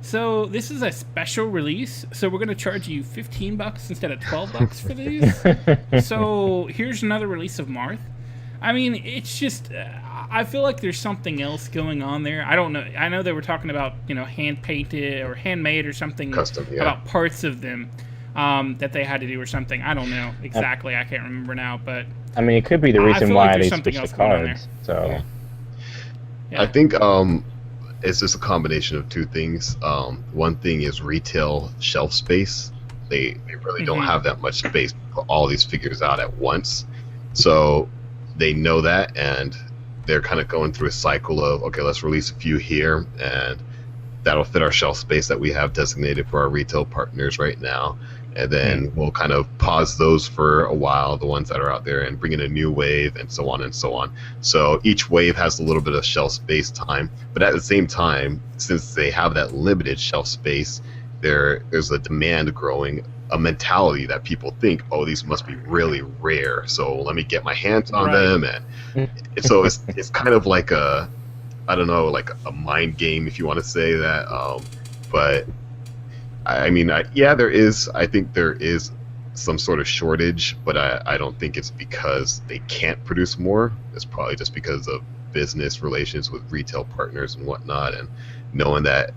so this is a special release, so we're going to charge you $15 instead of $12 for these. So here's another release of Marth. I mean, it's just, I feel like there's something else going on there. I don't know. I know they were talking about, hand-painted or handmade or something. Custom, yeah. About parts of them that they had to do or something. I don't know exactly. I can't remember now, but... I mean, it could be the reason why they switched the cards. So, I think it's just a combination of two things. One thing is retail shelf space. They really don't have that much space to put all these figures out at once. So they know that, and they're kind of going through a cycle of, okay, let's release a few here, and that'll fit our shelf space that we have designated for our retail partners right now. And then we'll kind of pause those for a while, the ones that are out there, and bring in a new wave, and so on and so on. So each wave has a little bit of shelf space time, but at the same time, since they have that limited shelf space, there's a demand growing, a mentality that people think, oh, these must be really rare, so let me get my hands on them. And so it's kind of like a mind game, if you want to say that. But I mean, I think there is some sort of shortage, but I don't think it's because they can't produce more. It's probably just because of business relations with retail partners and whatnot, and knowing that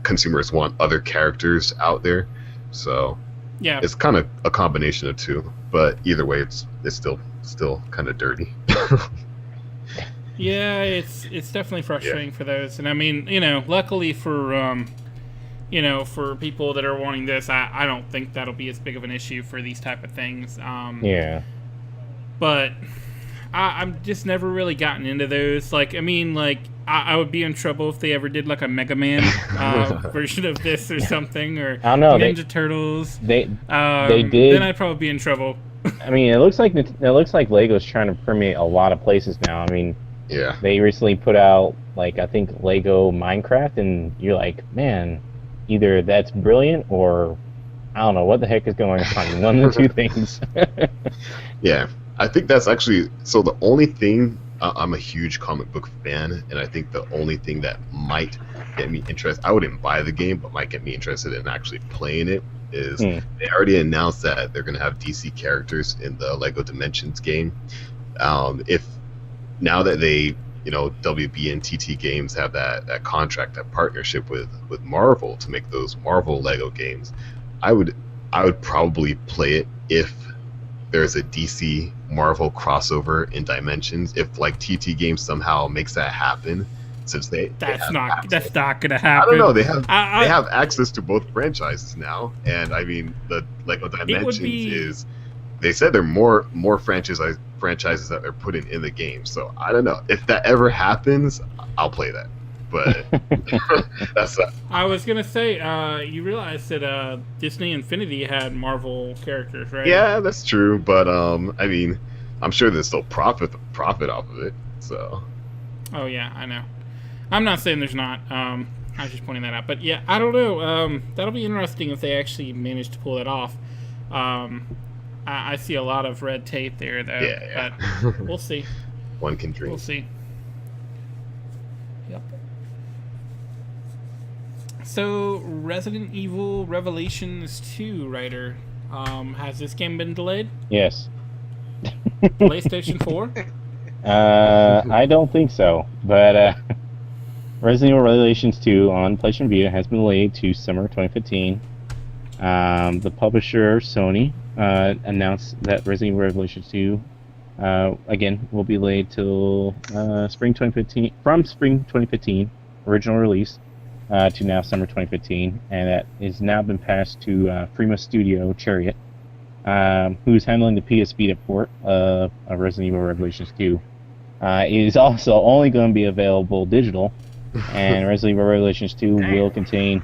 consumers want other characters out there. So yeah, it's kind of a combination of two. But either way, it's still kind of dirty. Yeah, it's definitely frustrating for those. And I mean, luckily for for people that are wanting this, I don't think that'll be as big of an issue for these type of things. But I'm just never really gotten into those. Like, I mean, like, I would be in trouble if they ever did like a Mega Man version of this or something, or I don't know, Ninja Turtles. They did. Then I'd probably be in trouble. I mean, it looks like Lego's trying to permeate a lot of places now. I mean, they recently put out, like, I think Lego Minecraft, and you're like, man, either that's brilliant or I don't know what the heck is going on. One of the two things. Yeah, I think that's actually, so the only thing, I'm a huge comic book fan, and I think the only thing that might get me interested, I wouldn't buy the game, but might get me interested in actually playing it, is they already announced that they're going to have DC characters in the Lego Dimensions game. If now that they, WB and TT Games have that contract, that partnership with Marvel to make those Marvel Lego games, I would probably play it if there's a DC Marvel crossover in Dimensions. If like TT Games somehow makes that happen, since That's not gonna I happen. don't know. They have I- they have access to both franchises now, and I mean the Lego Dimensions be- is. They said there are more franchises that they're putting in the game. So I don't know if that ever happens. I'll play that, but that's that. I was gonna say, you realize that Disney Infinity had Marvel characters, right? Yeah, that's true. But I mean, I'm sure there's still profit off of it. So Oh yeah, I know. I'm not saying there's not. I was just pointing that out. But yeah, I don't know. That'll be interesting if they actually manage to pull it off. I see a lot of red tape there, though. Yeah. But we'll see. one can dream. We'll see. Yep. So, Resident Evil Revelations 2, Ryder. Has this game been delayed? Yes. PlayStation 4? I don't think so, but Resident Evil Revelations 2 on PlayStation Vita has been delayed to summer 2015. The publisher, Sony, announced that Resident Evil Revelations 2 again will be delayed till spring 2015, from spring 2015 original release to now summer 2015, and that is now been passed to Prima Studio Chariot, who's handling the PS Vita port of Resident Evil Revelations 2. It is also only going to be available digital, and Resident Evil Revelations 2 will contain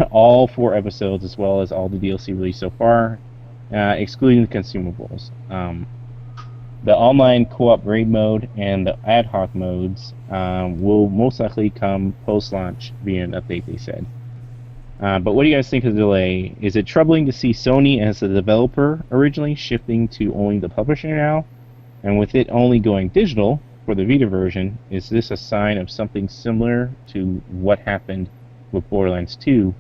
all 4 episodes as well as all the DLC released so far, excluding the consumables. The online co-op raid mode and the ad hoc modes will most likely come post-launch via an update, they said. But what do you guys think of the delay? Is it troubling to see Sony as the developer originally shifting to only the publisher now? And with it only going digital for the Vita version, is this a sign of something similar to what happened with Borderlands 2,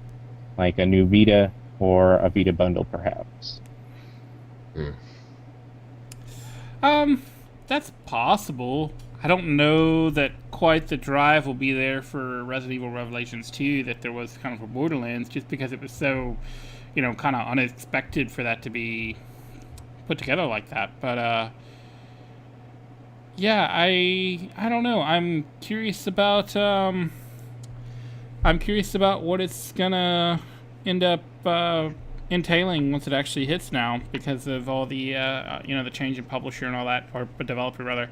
like a new Vita or a Vita bundle perhaps? That's possible. I don't know that quite the drive will be there for Resident Evil Revelations 2 that there was kind of for Borderlands, just because it was so, kind of unexpected for that to be put together like that. But, yeah, I don't know. I'm curious about what it's gonna end up entailing once it actually hits now, because of all the the change in publisher and all that, or developer rather.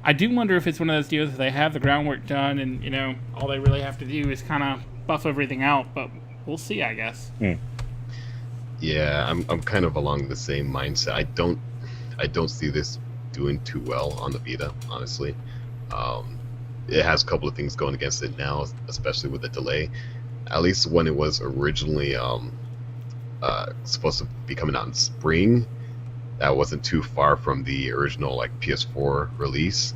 I do wonder if it's one of those deals that they have the groundwork done, and all they really have to do is kind of buff everything out. But we'll see, I guess. Yeah, I'm kind of along the same mindset. I don't see this doing too well on the Vita, honestly. It has a couple of things going against it now, especially with the delay. At least when it was originally supposed to be coming out in spring, that wasn't too far from the original PS4 release.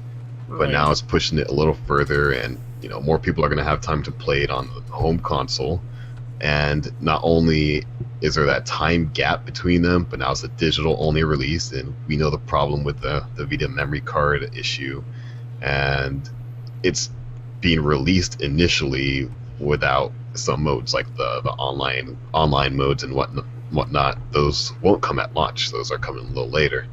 But now it's pushing it a little further, and more people are going to have time to play it on the home console. And not only is there that time gap between them, but now it's a digital only release, and we know the problem with the Vita memory card issue, and it's being released initially without some modes like the online modes and whatnot. Those won't come at launch. Those are coming a little later.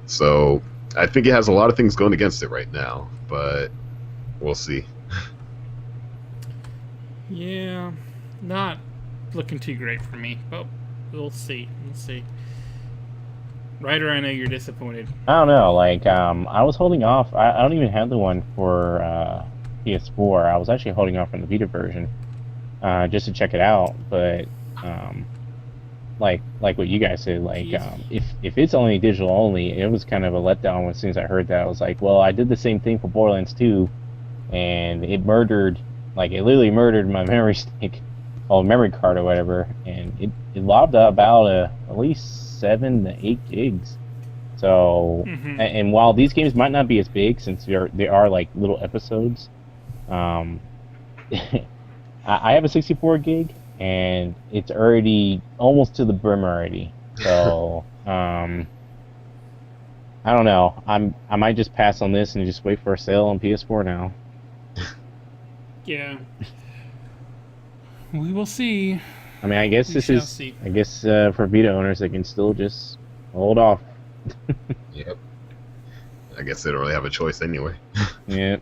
So I think it has a lot of things going against it right now, but we'll see. Yeah, not looking too great for me, but we'll see. Ryder, I know you're disappointed. I don't know. I was holding off. I don't even have the one for PS4. I was actually holding off on the Vita version just to check it out. But like what you guys said, if it's only digital only, it was kind of a letdown as soon as I heard that. I was like, well, I did the same thing for Borderlands 2, and it literally murdered my memory stick, or memory card or whatever, and it lobbed about at least 7 to 8 gigs. So, and while these games might not be as big since they are like little episodes, I have a 64 gig, and it's already almost to the brim already. So, I don't know. I might just pass on this and just wait for a sale on PS4 now. Yeah. We will see. I mean, I guess I guess for Vita owners, they can still just hold off. Yep. I guess they don't really have a choice anyway. Yeah.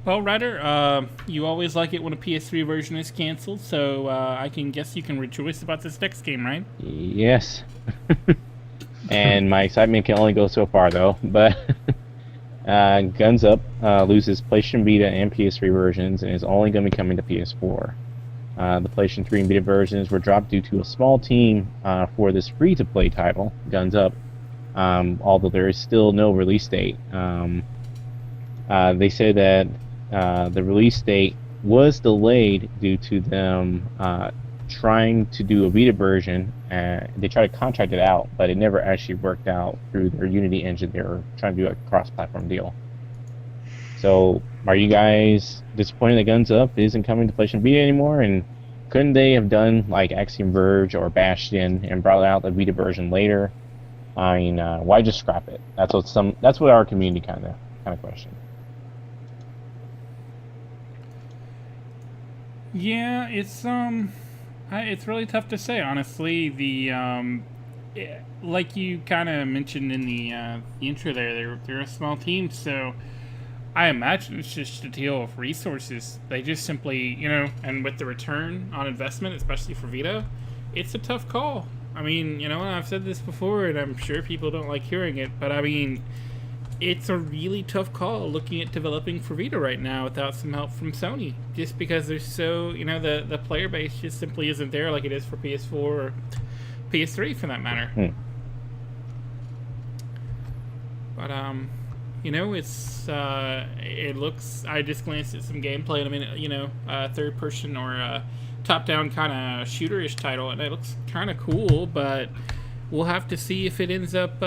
Well, Ryder, you always like it when a PS3 version is canceled, so I can guess you can rejoice about this next game, right? Yes. And my excitement can only go so far, though. But Guns Up loses PlayStation Vita and PS3 versions and is only going to be coming to PS4. The PlayStation 3 and Vita versions were dropped due to a small team for this free-to-play title, Guns Up, although there is still no release date. They say that the release date was delayed due to them trying to do a Vita version. They tried to contract it out, but it never actually worked out through their Unity engine. They were trying to do a cross-platform deal. So, are you guys disappointed that Guns Up isn't coming to PlayStation Vita anymore? And couldn't they have done like Axiom Verge or Bastion and brought out the Vita version later? I mean, why just scrap it? That's what our community kind of questioned. Yeah, it's really tough to say, honestly. Like you kind of mentioned in the intro there, they're a small team, so I imagine it's just a deal of resources. They just simply, and with the return on investment, especially for Vita, it's a tough call. I mean, I've said this before, and I'm sure people don't like hearing it, but I mean, it's a really tough call looking at developing for Vita right now without some help from Sony, just because there's so, the player base just simply isn't there like it is for PS4 or PS3 for that matter. But, it looks, I just glanced at some gameplay in a minute, third person or top-down kind of shooter-ish title, and it looks kind of cool, but we'll have to see if it ends up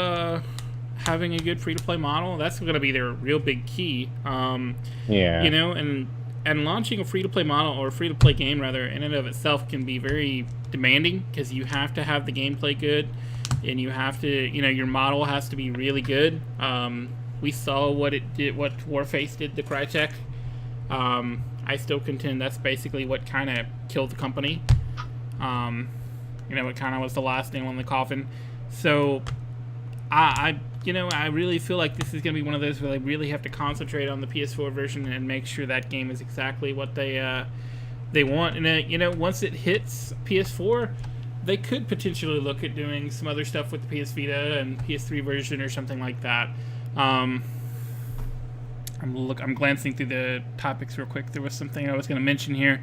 having a good free-to-play model. That's going to be their real big key. Yeah. And launching a free-to-play model, or free-to-play game rather, in and of itself can be very demanding, because you have to have the gameplay good, and you have to, your model has to be really good. We saw what it did, what Warface did to Crytek. I still contend that's basically what kind of killed the company. It kind of was the last nail in the coffin. So, I really feel like this is going to be one of those where they really have to concentrate on the PS4 version and make sure that game is exactly what they want. And once it hits PS4, they could potentially look at doing some other stuff with the PS Vita and PS3 version or something like that. I'm glancing through the topics real quick. There was something I was going to mention here.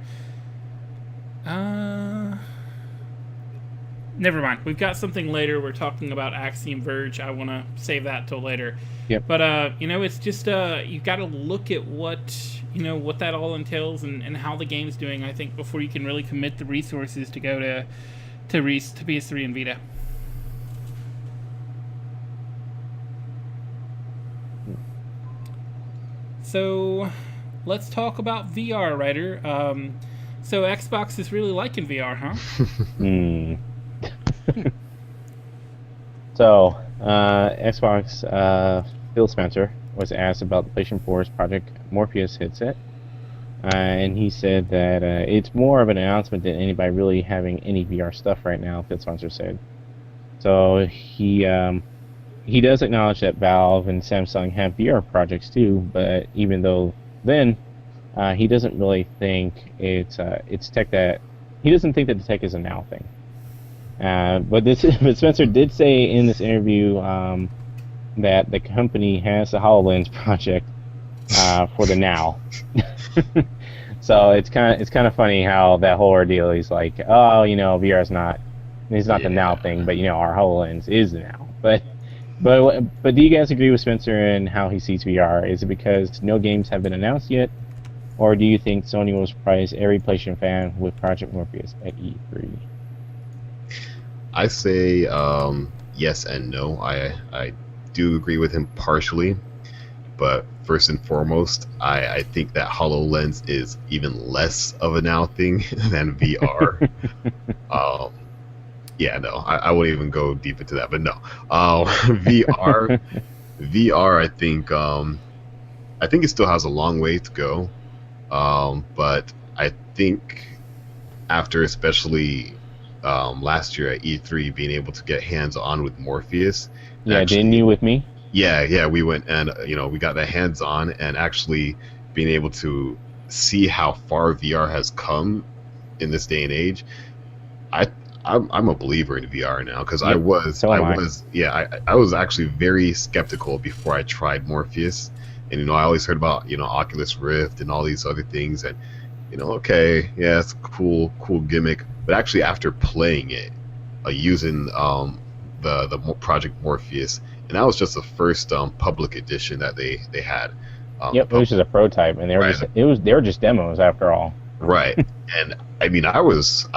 Never mind. We've got something later. We're talking about Axiom Verge. I want to save that till later. Yep. But it's just you've got to look at what that all entails and how the game's doing, I think, before you can really commit the resources to go to PS3 and Vita. So, let's talk about VR, Ryder. So Xbox is really liking VR, huh? So, Xbox Phil Spencer was asked about the PlayStation 4's Project Morpheus headset, and he said that it's more of an announcement than anybody really having any VR stuff right now, Phil Spencer said. So he does acknowledge that Valve and Samsung have VR projects too, but even though then, he doesn't really think it's tech that he doesn't think that the tech is a now thing. But Spencer did say in this interview that the company has the HoloLens project for the now. So it's kind of funny how that whole ordeal is like, oh, VR is not the now thing, but our HoloLens is the now. But do you guys agree with Spencer and how he sees VR? Is it because no games have been announced yet, or do you think Sony will surprise every PlayStation fan with Project Morpheus at E3? I say yes and no. I do agree with him partially, but first and foremost, I think that HoloLens is even less of a now thing than VR. Yeah, no, I wouldn't even go deep into that, but no. VR, I think it still has a long way to go, but I think after especially last year at E3 being able to get hands on with Morpheus. Yeah, Actually, didn't you with me? yeah, we went and we got that hands on and actually being able to see how far VR has come in this day and age. I'm a believer in VR now because Yep, so am I. I was actually very skeptical before I tried Morpheus, and I always heard about Oculus Rift and all these other things, and okay, yeah, it's a cool gimmick, but actually after playing it, using the Project Morpheus, and that was just the first public edition that they had. Yep, it was just a prototype, and they were just demos after all. Right. And I mean, I was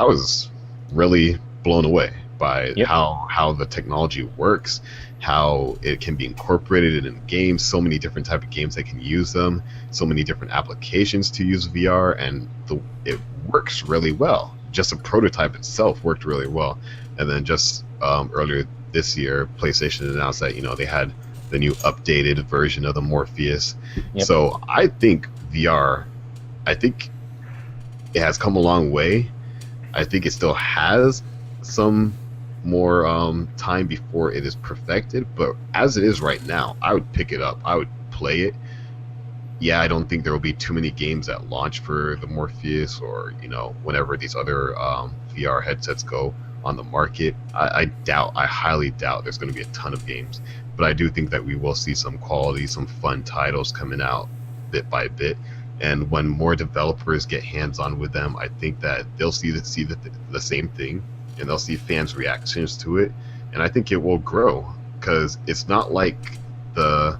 really blown away by how the technology works, how it can be incorporated in games, so many different type of games that can use them, so many different applications to use VR, and it works really well. Just a prototype itself worked really well. And then just earlier this year, PlayStation announced that they had the new updated version of the Morpheus. Yep. So I think VR, it has come a long way. I think it still has some more time before it is perfected, but as it is right now, I would pick it up. I would play it. Yeah, I don't think there will be too many games that launch for the Morpheus or whenever these other VR headsets go on the market. I highly doubt there's going to be a ton of games, but I do think that we will see some quality, some fun titles coming out bit by bit. And when more developers get hands-on with them, I think that they'll see the same thing, and they'll see fans' reactions to it, and I think it will grow because it's not like the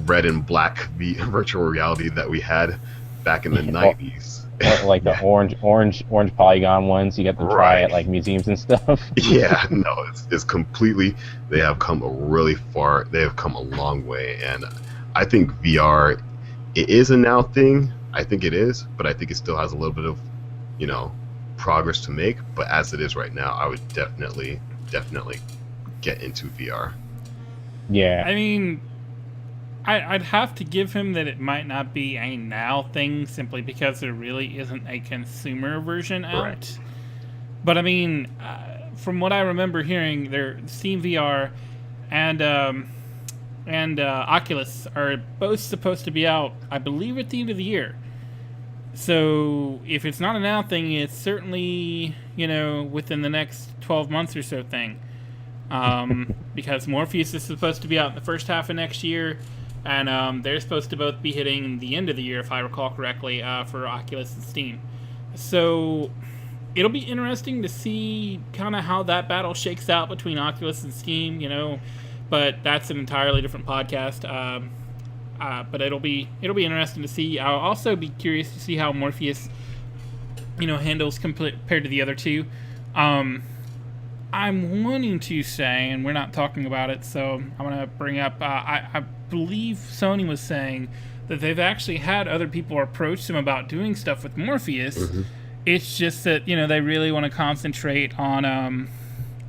red and black virtual reality that we had back in the 90s. Like the orange polygon ones you get to try at like museums and stuff. Yeah, no, it's completely. They have come They have come a long way, and I think VR. It is a now thing. I think it is, but I think it still has a little bit of, progress to make. But as it is right now, I would definitely get into VR. Yeah. I mean, I'd have to give him that it might not be a now thing simply because there really isn't a consumer version out. Right. But I mean, from what I remember hearing, Steam VR and Oculus are both supposed to be out, I believe, at the end of the year. So if it's not a now thing, it's certainly, within the next 12 months or so thing. Because Morpheus is supposed to be out in the first half of next year, and they're supposed to both be hitting the end of the year, if I recall correctly, for Oculus and Steam. So it'll be interesting to see kind of how that battle shakes out between Oculus and Steam, but that's an entirely different podcast. But it'll be interesting to see. I'll also be curious to see how Morpheus, handles compared to the other two. I'm wanting to say, and we're not talking about it, so I'm going to bring up, I believe Sony was saying that they've actually had other people approach them about doing stuff with Morpheus. Mm-hmm. It's just that, they really want to concentrate on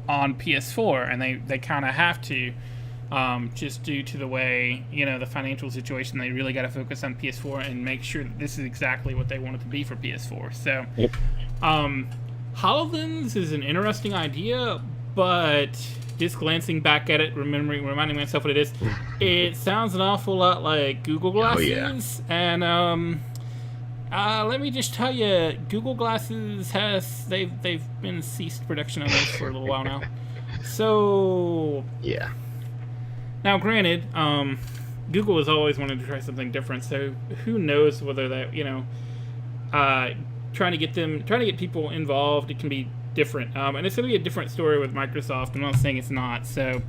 PS4, and they kind of have to. Just due to the way, the financial situation, they really got to focus on PS4 and make sure that this is exactly what they want it to be for PS4. So, yep. HoloLens is an interesting idea, but just glancing back at it, reminding myself what it is, it sounds an awful lot like Google Glasses. Oh, yeah. And let me just tell you, Google Glasses they've been ceased production on those for a little while now. So yeah. Now, granted, Google has always wanted to try something different, so who knows whether that, trying to get people involved, it can be different. And it's going to be a different story with Microsoft. I'm not saying it's not. So,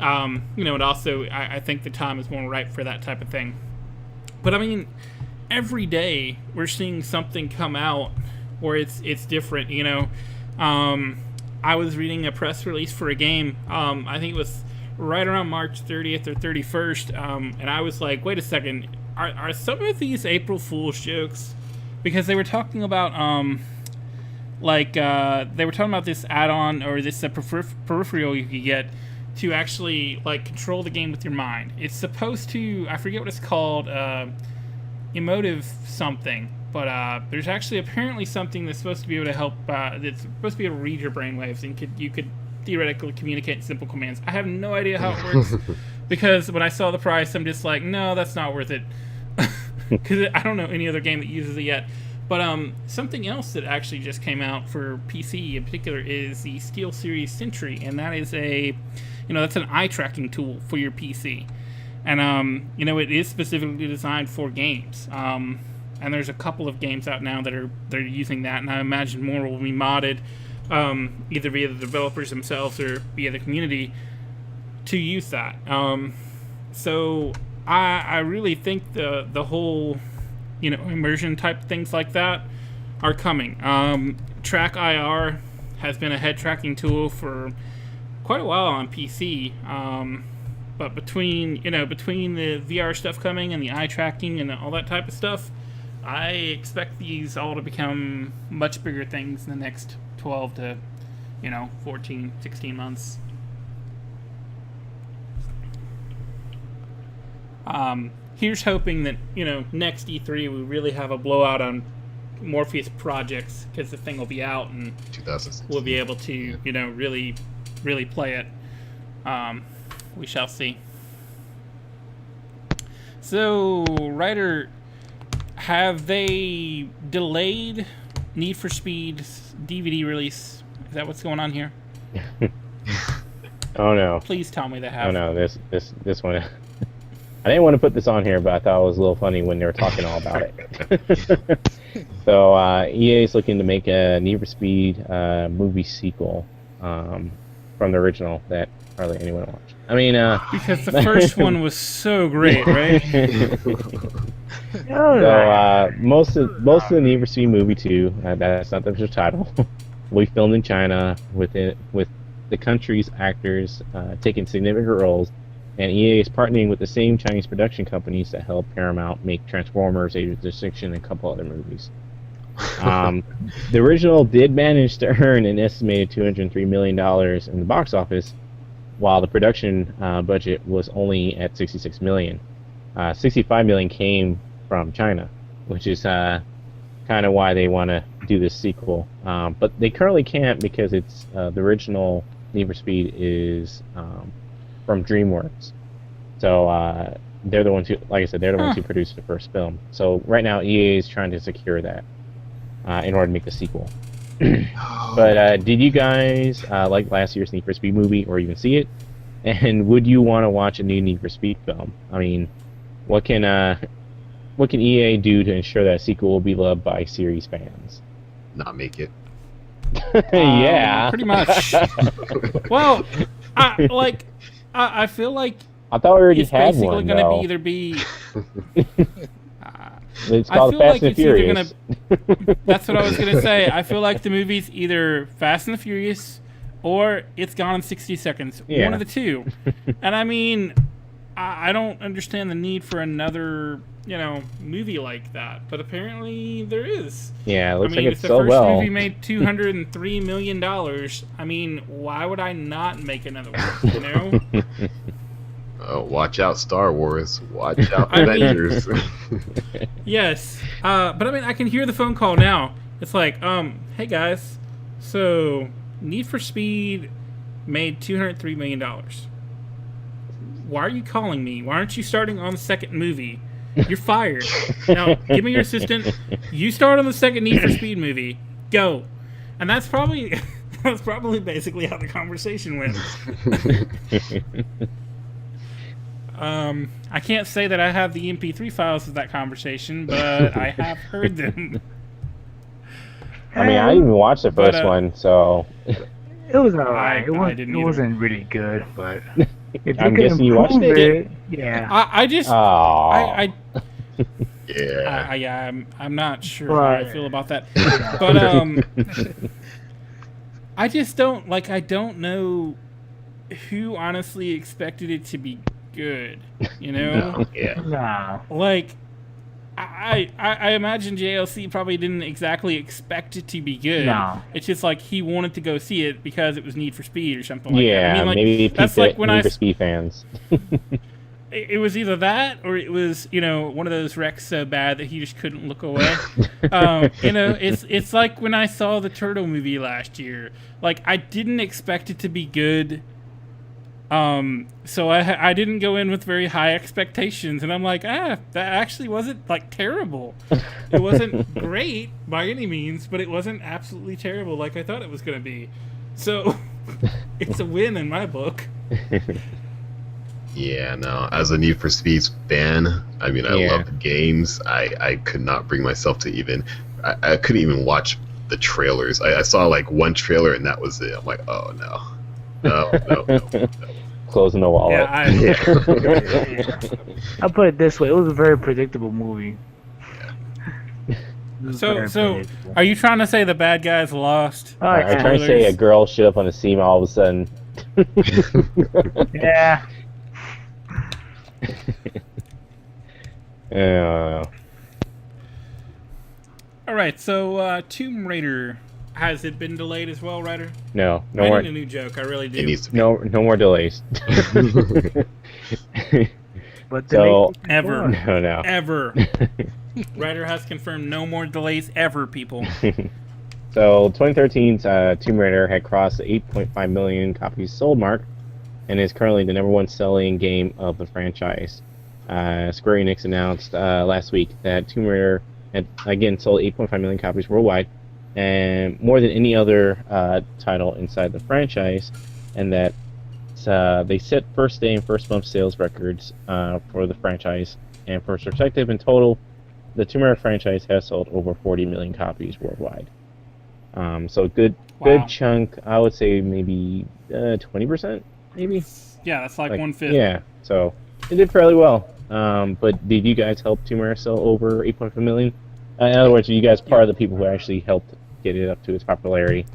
it also, I think the time is more ripe for that type of thing. But, I mean, every day we're seeing something come out where it's different, I was reading a press release for a game, I think it was right around March 30th or 31st, and I was like, wait a second, are some of these April Fool's jokes? Because they were talking about, they were talking about this add-on, or this peripheral you could get to actually, control the game with your mind. It's supposed to, I forget what it's called, emotive something, But there's actually apparently something that's supposed to be able to help. That's supposed to be able to read your brainwaves, and you could theoretically communicate simple commands. I have no idea how it works because when I saw the price, I'm just like, no, that's not worth it. Because I don't know any other game that uses it yet. But something else that actually just came out for PC in particular is the SteelSeries Sentry, and that is that's an eye tracking tool for your PC, and it is specifically designed for games. And there's a couple of games out now that they're using that, and I imagine more will be modded, either via the developers themselves or via the community to use that. So I really think the whole immersion type things like that are coming. Track IR has been a head tracking tool for quite a while on PC, but between the VR stuff coming and the eye tracking and all that type of stuff, I expect these all to become much bigger things in the next 12 to 14, 16 months. Here's hoping that next E3 we really have a blowout on Morpheus projects, because the thing will be out and 2016. we'll be able to really play it. We shall see. So, Ryder, have they delayed Need for Speed's DVD release? Is that what's going on here? Oh no! Please tell me they have. Oh no! This one. I didn't want to put this on here, but I thought it was a little funny when they were talking all about it. So EA is looking to make a Need for Speed movie sequel from the original that hardly anyone watched. I mean, because the first one was so great, right? So most of the Need for Speed movie 2, that's not the official title, will be filmed in China with the country's actors taking significant roles. And EA is partnering with the same Chinese production companies that helped Paramount make Transformers, Age of Extinction, and a couple other movies. The original did manage to earn an estimated $203 million in the box office, while the production budget was only at $66 million. $65 million came from China, which is kind of why they want to do this sequel. But they currently can't because it's the original Need for Speed is from DreamWorks. So they're the ones who, like I said, they're the ones who produced the first film. So right now EA is trying to secure that in order to make the sequel. But did you guys like last year's Need for Speed movie or even see it? And would you want to watch a new Need for Speed film? I mean, what can EA do to ensure that a sequel will be loved by series fans? Not make it. Yeah. Pretty much. Well, I feel like I thought we already it's had basically one. going Though. to either be. It's I called feel Fast like and it's either Furious. That's what I was gonna say. I feel like the movie's either Fast and the Furious, or it's Gone in 60 Seconds. Yeah. One of the two. And I mean, I don't understand the need for another, movie like that. But apparently there is. Yeah, it looks like if it's the so first well. movie made $203 million, I mean, why would I not make another one? Watch out, Star Wars. Watch out, I mean- Avengers. Yes, but I mean, I can hear the phone call now. It's like, hey guys, so Need for Speed made $203 million. Why are you calling me? Why aren't you starting on the second movie? You're fired. Now, give me your assistant. You start on the second Need for Speed movie. Go. And that's probably basically how the conversation went. I can't say that I have the MP3 files of that conversation, but I have heard them. I mean, I didn't even watch the first one, so It was alright. I didn't either. Wasn't really good, but if I'm could guessing you watched improve it. yeah. I just, Aww. Yeah. I'm not sure how I feel about that, but I just don't I don't know who honestly expected it to be good, No, yeah. Nah. I imagine JLC probably didn't exactly expect it to be good. No. It's just like he wanted to go see it because it was Need for Speed or something like that. yeah, I mean, maybe that's people like when Need for Speed fans. it was either that or it was, one of those wrecks so bad that he just couldn't look away. It's like when I saw the Turtle movie last year. Like, I didn't expect it to be good. So I didn't go in with very high expectations, and I'm like, that actually wasn't like terrible. It wasn't great by any means, but it wasn't absolutely terrible like I thought it was going to be. So it's a win in my book. Yeah, no. As a Need for Speed fan, I mean, I love the games. I could not bring myself to even. I couldn't even watch the trailers. I saw like one trailer, and that was it. I'm like, oh no. Closing the wallet. I'll put it this way: it was a very predictable movie. So, are you trying to say the bad guys lost? I'm trying to say a girl showed up on the scene all of a sudden. Yeah. All right, so Tomb Raider, has it been delayed as well, Ryder? No I more. need a new joke. I really do. It needs to be. No more delays. But So Ever. no. Ever. Ryder has confirmed no more delays ever, people. So 2013's Tomb Raider had crossed the 8.5 million copies sold mark, and is currently the #1 selling game of the franchise. Square Enix announced last week that Tomb Raider had again sold 8.5 million copies worldwide, and more than any other title inside the franchise, and that they set first day and first month sales records for the franchise. And for perspective, in total, the Tomb Raider franchise has sold over 40 million copies worldwide. So good chunk. I would say maybe 20%, maybe. Yeah, that's like 1/5. Yeah, so it did fairly well. But did you guys help Tomb Raider sell over 8.5 million? In other words, are you guys part of the people who actually helped get it up to its popularity?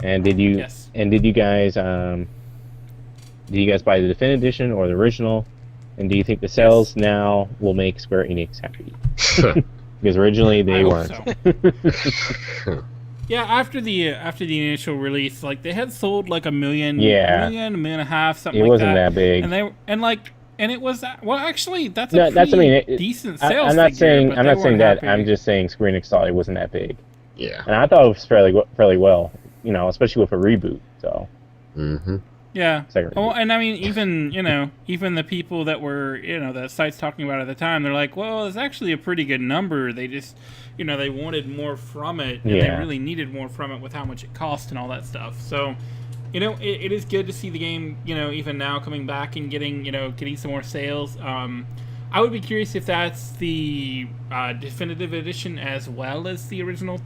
And did you? Yes. And did you guys? Did you guys buy the definitive edition or the original? And do you think the sales now will make Square Enix happy? Because originally they weren't. So. Yeah, after the initial release, like they had sold like 1 million, Yeah. a million and a half, something It like wasn't that. that big. And it was well, actually, that's decent I'm sales. not figure, saying but I'm they not saying weren't that. happy. I'm just saying Square Enix thought it wasn't that big, Yeah. and I thought it was fairly well. Especially with a reboot. So. Mm-hmm. Yeah. Second Well, reboot. and I mean, even the people that were, the sites talking about it at the time, they're like, well, it's actually a pretty good number. They just, they wanted more from it, and they really needed more from it with how much it cost and all that stuff. So, it is good to see the game, even now coming back and getting some more sales. I would be curious if that's the definitive edition as well as the original,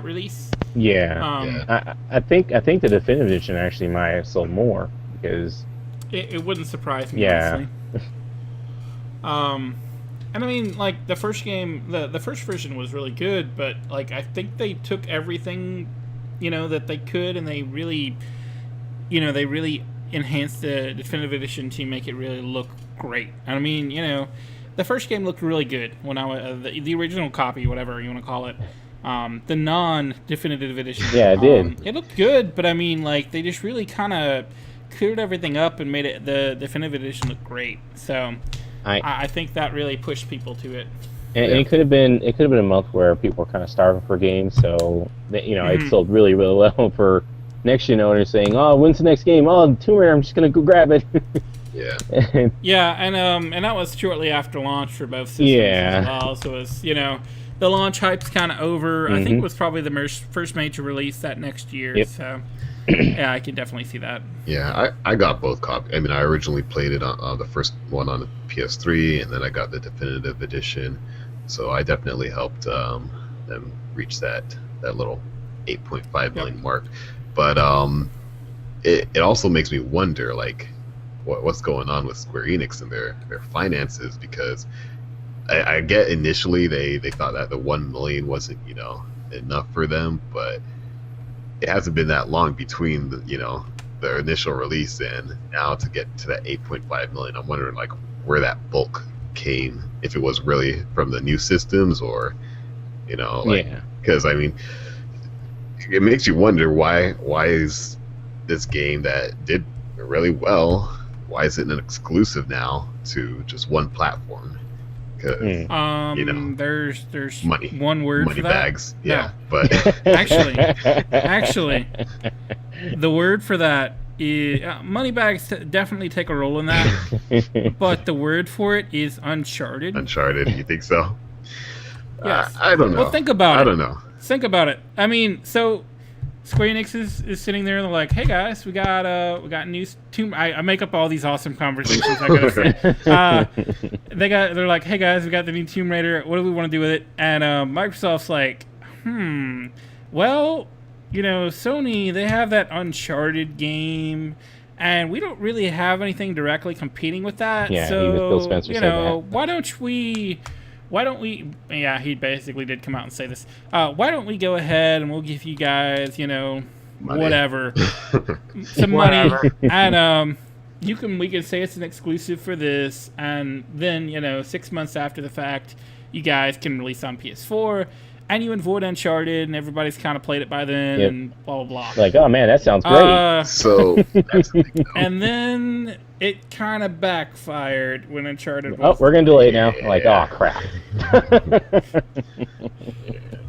release. Yeah. I think the definitive edition actually might have sold more because it wouldn't surprise me. Yeah. Honestly. And I mean, like the first game, the first version was really good, but like I think they took everything, that they could, and they really enhanced the definitive edition to make it really look great. I mean, the first game looked really good when I was the original copy, whatever you want to call it. The non-definitive edition. Yeah, it did. It looked good, but I mean, like they just really kind of cleared everything up and made it the definitive edition look great. So I think that really pushed people to it. And it could have been a month where people were kind of starving for games, so it sold really well for next gen owners saying, "Oh, when's the next game? Oh, Tomb Raider, I'm just gonna go grab it." Yeah. Yeah, and that was shortly after launch for both systems as well. So it was, the launch hype's kind of over. I think it was probably the first major release that next year. Yep. So yeah, I can definitely see that. Yeah, I got both copies. I mean, I originally played it on the first one on the PS3, and then I got the definitive edition. So I definitely helped them reach that little 8.5 million mark. But it also makes me wonder, like, what's going on with Square Enix and their finances, because I get initially they thought that the 1 million wasn't enough for them, but it hasn't been that long between their initial release and now to get to that 8.5 million. I'm wondering like where that bulk came, if it was really from the new systems or because I mean it makes you wonder why is this game that did really well, why is it an exclusive now to just one platform. Because there's money, one word money for that. bags. Yeah, but actually, the word for that is money bags. Definitely take a role in that, but the word for it is Uncharted. Uncharted. You think so? Yes. I don't know. Well, think about it. I don't know. Think about it. I mean, so Square Enix is sitting there and they're like, "Hey guys, we got new Tomb." I make up all these awesome conversations. I gotta say, they're like, "Hey guys, we got the new Tomb Raider. What do we want to do with it?" And Microsoft's like, well, Sony, they have that Uncharted game, and we don't really have anything directly competing with that. Yeah, so even Phil Spencer said that. why don't we? Yeah, he basically did come out and say this. Why don't we go ahead and we'll give you guys, Money. whatever, some money, and we can say it's an exclusive for this, and then 6 months after the fact, you guys can release on PS4, and you avoid Uncharted, and everybody's kind of played it by then, and blah blah blah. Like, oh man, that sounds great. So that's the thing, though. And then it kind of backfired when Uncharted Oh, was. we're gonna delay it now. Like, oh crap.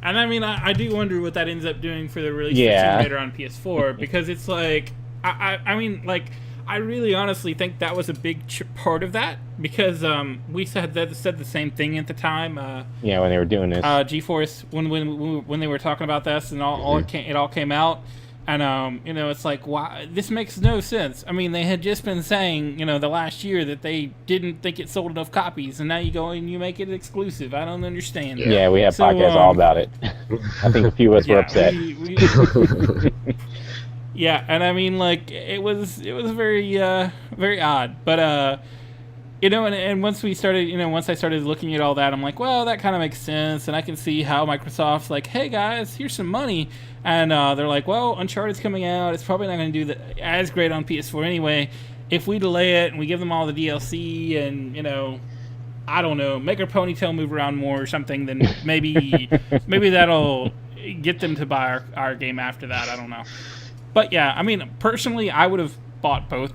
And I mean, I do wonder what that ends up doing for the release Yeah. of Tomb Raider on PS4, because it's like, I mean, like, I really honestly think that was a big part of that, because we said the same thing at the time. Yeah, when they were doing this. GeForce, when they were talking about this, and it all came out, and it's like, wow, this makes no sense. I mean, they had just been saying, the last year that they didn't think it sold enough copies, and now you go and you make it exclusive. I don't understand. Yeah, we have podcasts all about it. I think a few of us were upset. Yeah, and I mean, like, it was very very odd, but and once we started, once I started looking at all that, I'm like, well, that kind of makes sense, and I can see how Microsoft's like, hey guys, here's some money, and they're like, well, Uncharted's coming out, it's probably not going to do as great on PS4 anyway. If we delay it and we give them all the DLC and I don't know, make our ponytail move around more or something, then maybe that'll get them to buy our game after that. I don't know. But yeah, I mean, personally, I would have bought both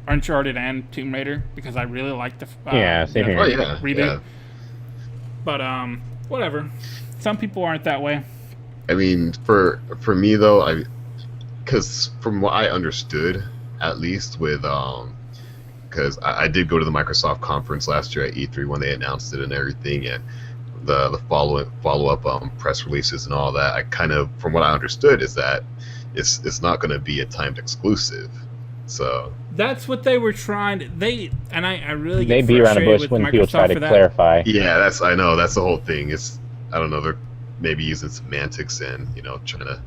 Uncharted and Tomb Raider because I really like the same here. reboot. Yeah. But whatever. Some people aren't that way. I mean, for me though, because from what I understood, at least with because I did go to the Microsoft conference last year at E3 when they announced it and everything, and the follow up press releases and all that. I kind of, from what I understood, is that it's not going to be a timed exclusive. So that's what they were trying to. I really They get beat around the bush frustrated when with people Microsoft try to for that. clarify. yeah, I know that's the whole thing. It's, I don't know, they're maybe using semantics and trying to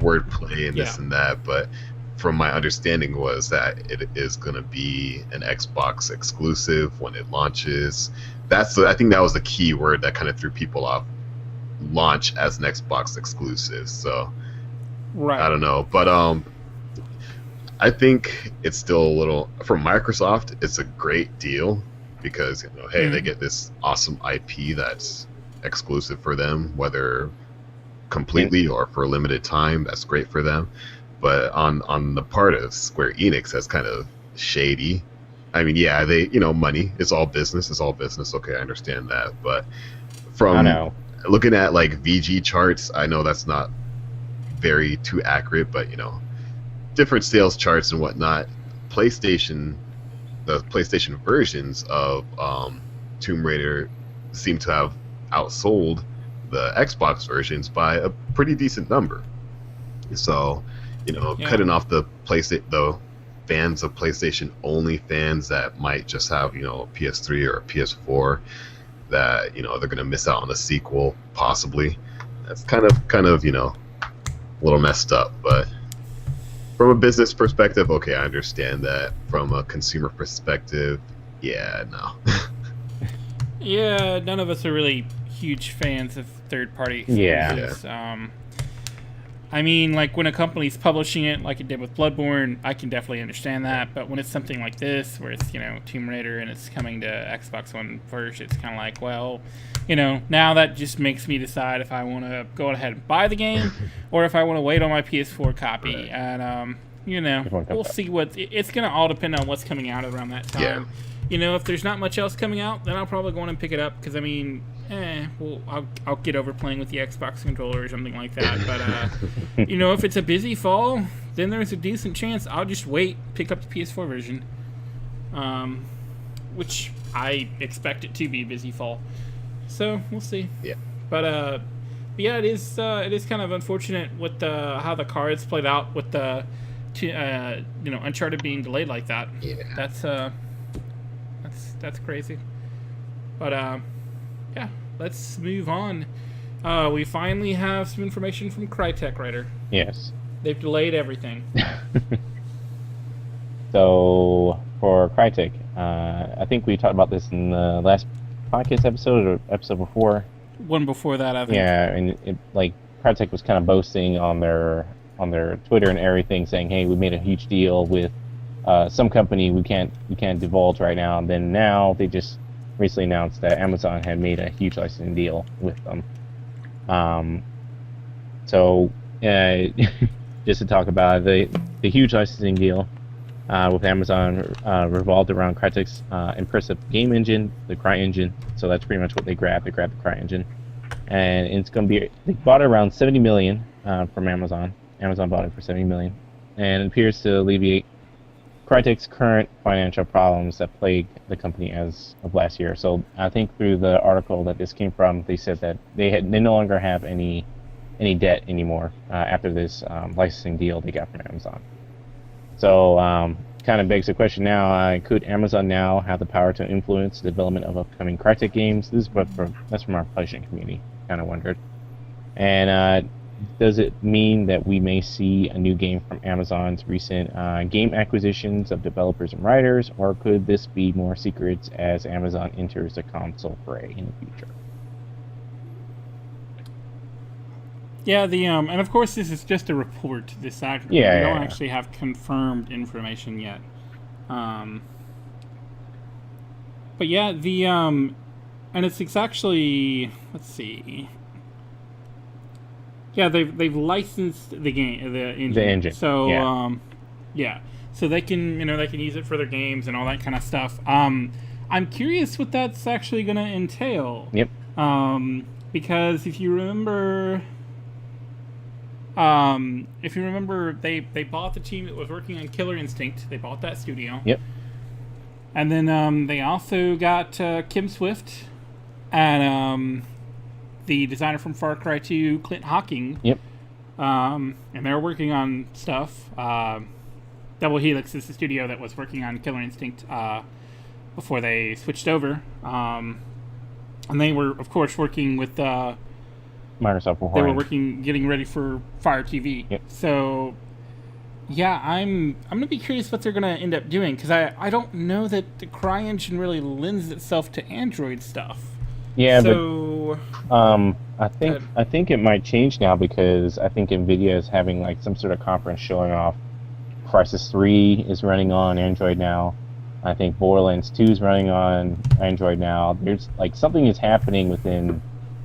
wordplay and this and that, but from my understanding was that it is going to be an Xbox exclusive when it launches. I think that was the key word that kind of threw people off. Launch as an Xbox exclusive. So Right. I don't know, but I think it's still a little, for Microsoft, it's a great deal because hey, they get this awesome IP that's exclusive for them, whether completely or for a limited time. That's great for them. But on the part of Square Enix, that's kind of shady. I mean, yeah, they money. It's all business. Okay, I understand that. But from looking at like VG charts, I know that's not very too accurate, but different sales charts and whatnot. The PlayStation versions of Tomb Raider seem to have outsold the Xbox versions by a pretty decent number. So, cutting off the fans of PlayStation only fans that might just have a PS3 or a PS4, that they're going to miss out on the sequel possibly. That's kind of a little messed up, but from a business perspective, okay, I understand that. From a consumer perspective, yeah, no. Yeah, none of us are really huge fans of third-party exclusives. I mean, like, when a company's publishing it, like it did with Bloodborne, I can definitely understand that. But when it's something like this, where it's, Tomb Raider and it's coming to Xbox One first, it's kind of like, well, now that just makes me decide if I want to go ahead and buy the game or if I want to wait on my PS4 copy. Right. And, we'll see it's going to all depend on what's coming out around that time. you know, if there's not much else coming out, then I'll probably go on and pick it up, because I mean, well, I'll get over playing with the Xbox controller or something like that. But you know, if it's a busy fall, then there's a decent chance I'll just wait, pick up the PS4 version, which I expect it to be a busy fall. So we'll see. Yeah. But yeah, it is kind of unfortunate with how the cards played out with the you know, Uncharted being delayed like that. Yeah. That's crazy. But yeah, let's move on. We finally have some information from Crytek, Ryder. Yes. They've delayed everything. So for Crytek, I think we talked about this in the last podcast episode or episode before. One before that, I think. Yeah, and like Crytek was kind of boasting on their Twitter and everything, saying, "Hey, we made a huge deal with some company we can't divulge right now." And then now they just recently announced that Amazon had made a huge licensing deal with them. So just to talk about it, the huge licensing deal with Amazon revolved around Crytek's impressive game engine, the CryEngine. So that's pretty much what they grabbed. They grabbed the CryEngine, and it's going to be, they bought it around $70 million from Amazon. Amazon bought it for $70 million, and it appears to alleviate Crytek's current financial problems that plague the company as of last year. So I think through the article that this came from, they said that they no longer have any debt anymore after this licensing deal they got from Amazon. So kind of begs the question now, could Amazon now have the power to influence the development of upcoming Crytek games? This is that's from our publishing community, kind of wondered. And does it mean that we may see a new game from Amazon's recent game acquisitions of developers and writers, or could this be more secrets as Amazon enters the console fray in the future? Yeah, and of course this is just a report. We don't actually have confirmed information yet. But yeah, and it's actually, let's see. Yeah, they've licensed the game, the engine. The engine. So yeah. Yeah, so they can use it for their games and all that kind of stuff. I'm curious what that's actually going to entail. Yep. Because if you remember, they bought the team that was working on Killer Instinct. They bought that studio. Yep. And then they also got Kim Swift and the designer from Far Cry 2, Clint Hocking. Yep. And they're working on stuff. Double Helix is the studio that was working on Killer Instinct before they switched over. And they were, of course, working with Microsoft beforehand. They were getting ready for Fire TV. Yep. So, yeah, I'm gonna be curious what they're gonna end up doing, because I don't know that the CryEngine really lends itself to Android stuff. Yeah, so, but I think it might change now, because I think Nvidia is having like some sort of conference showing off Crysis 3 is running on Android now. I think Borderlands 2 is running on Android now. There's like something is happening within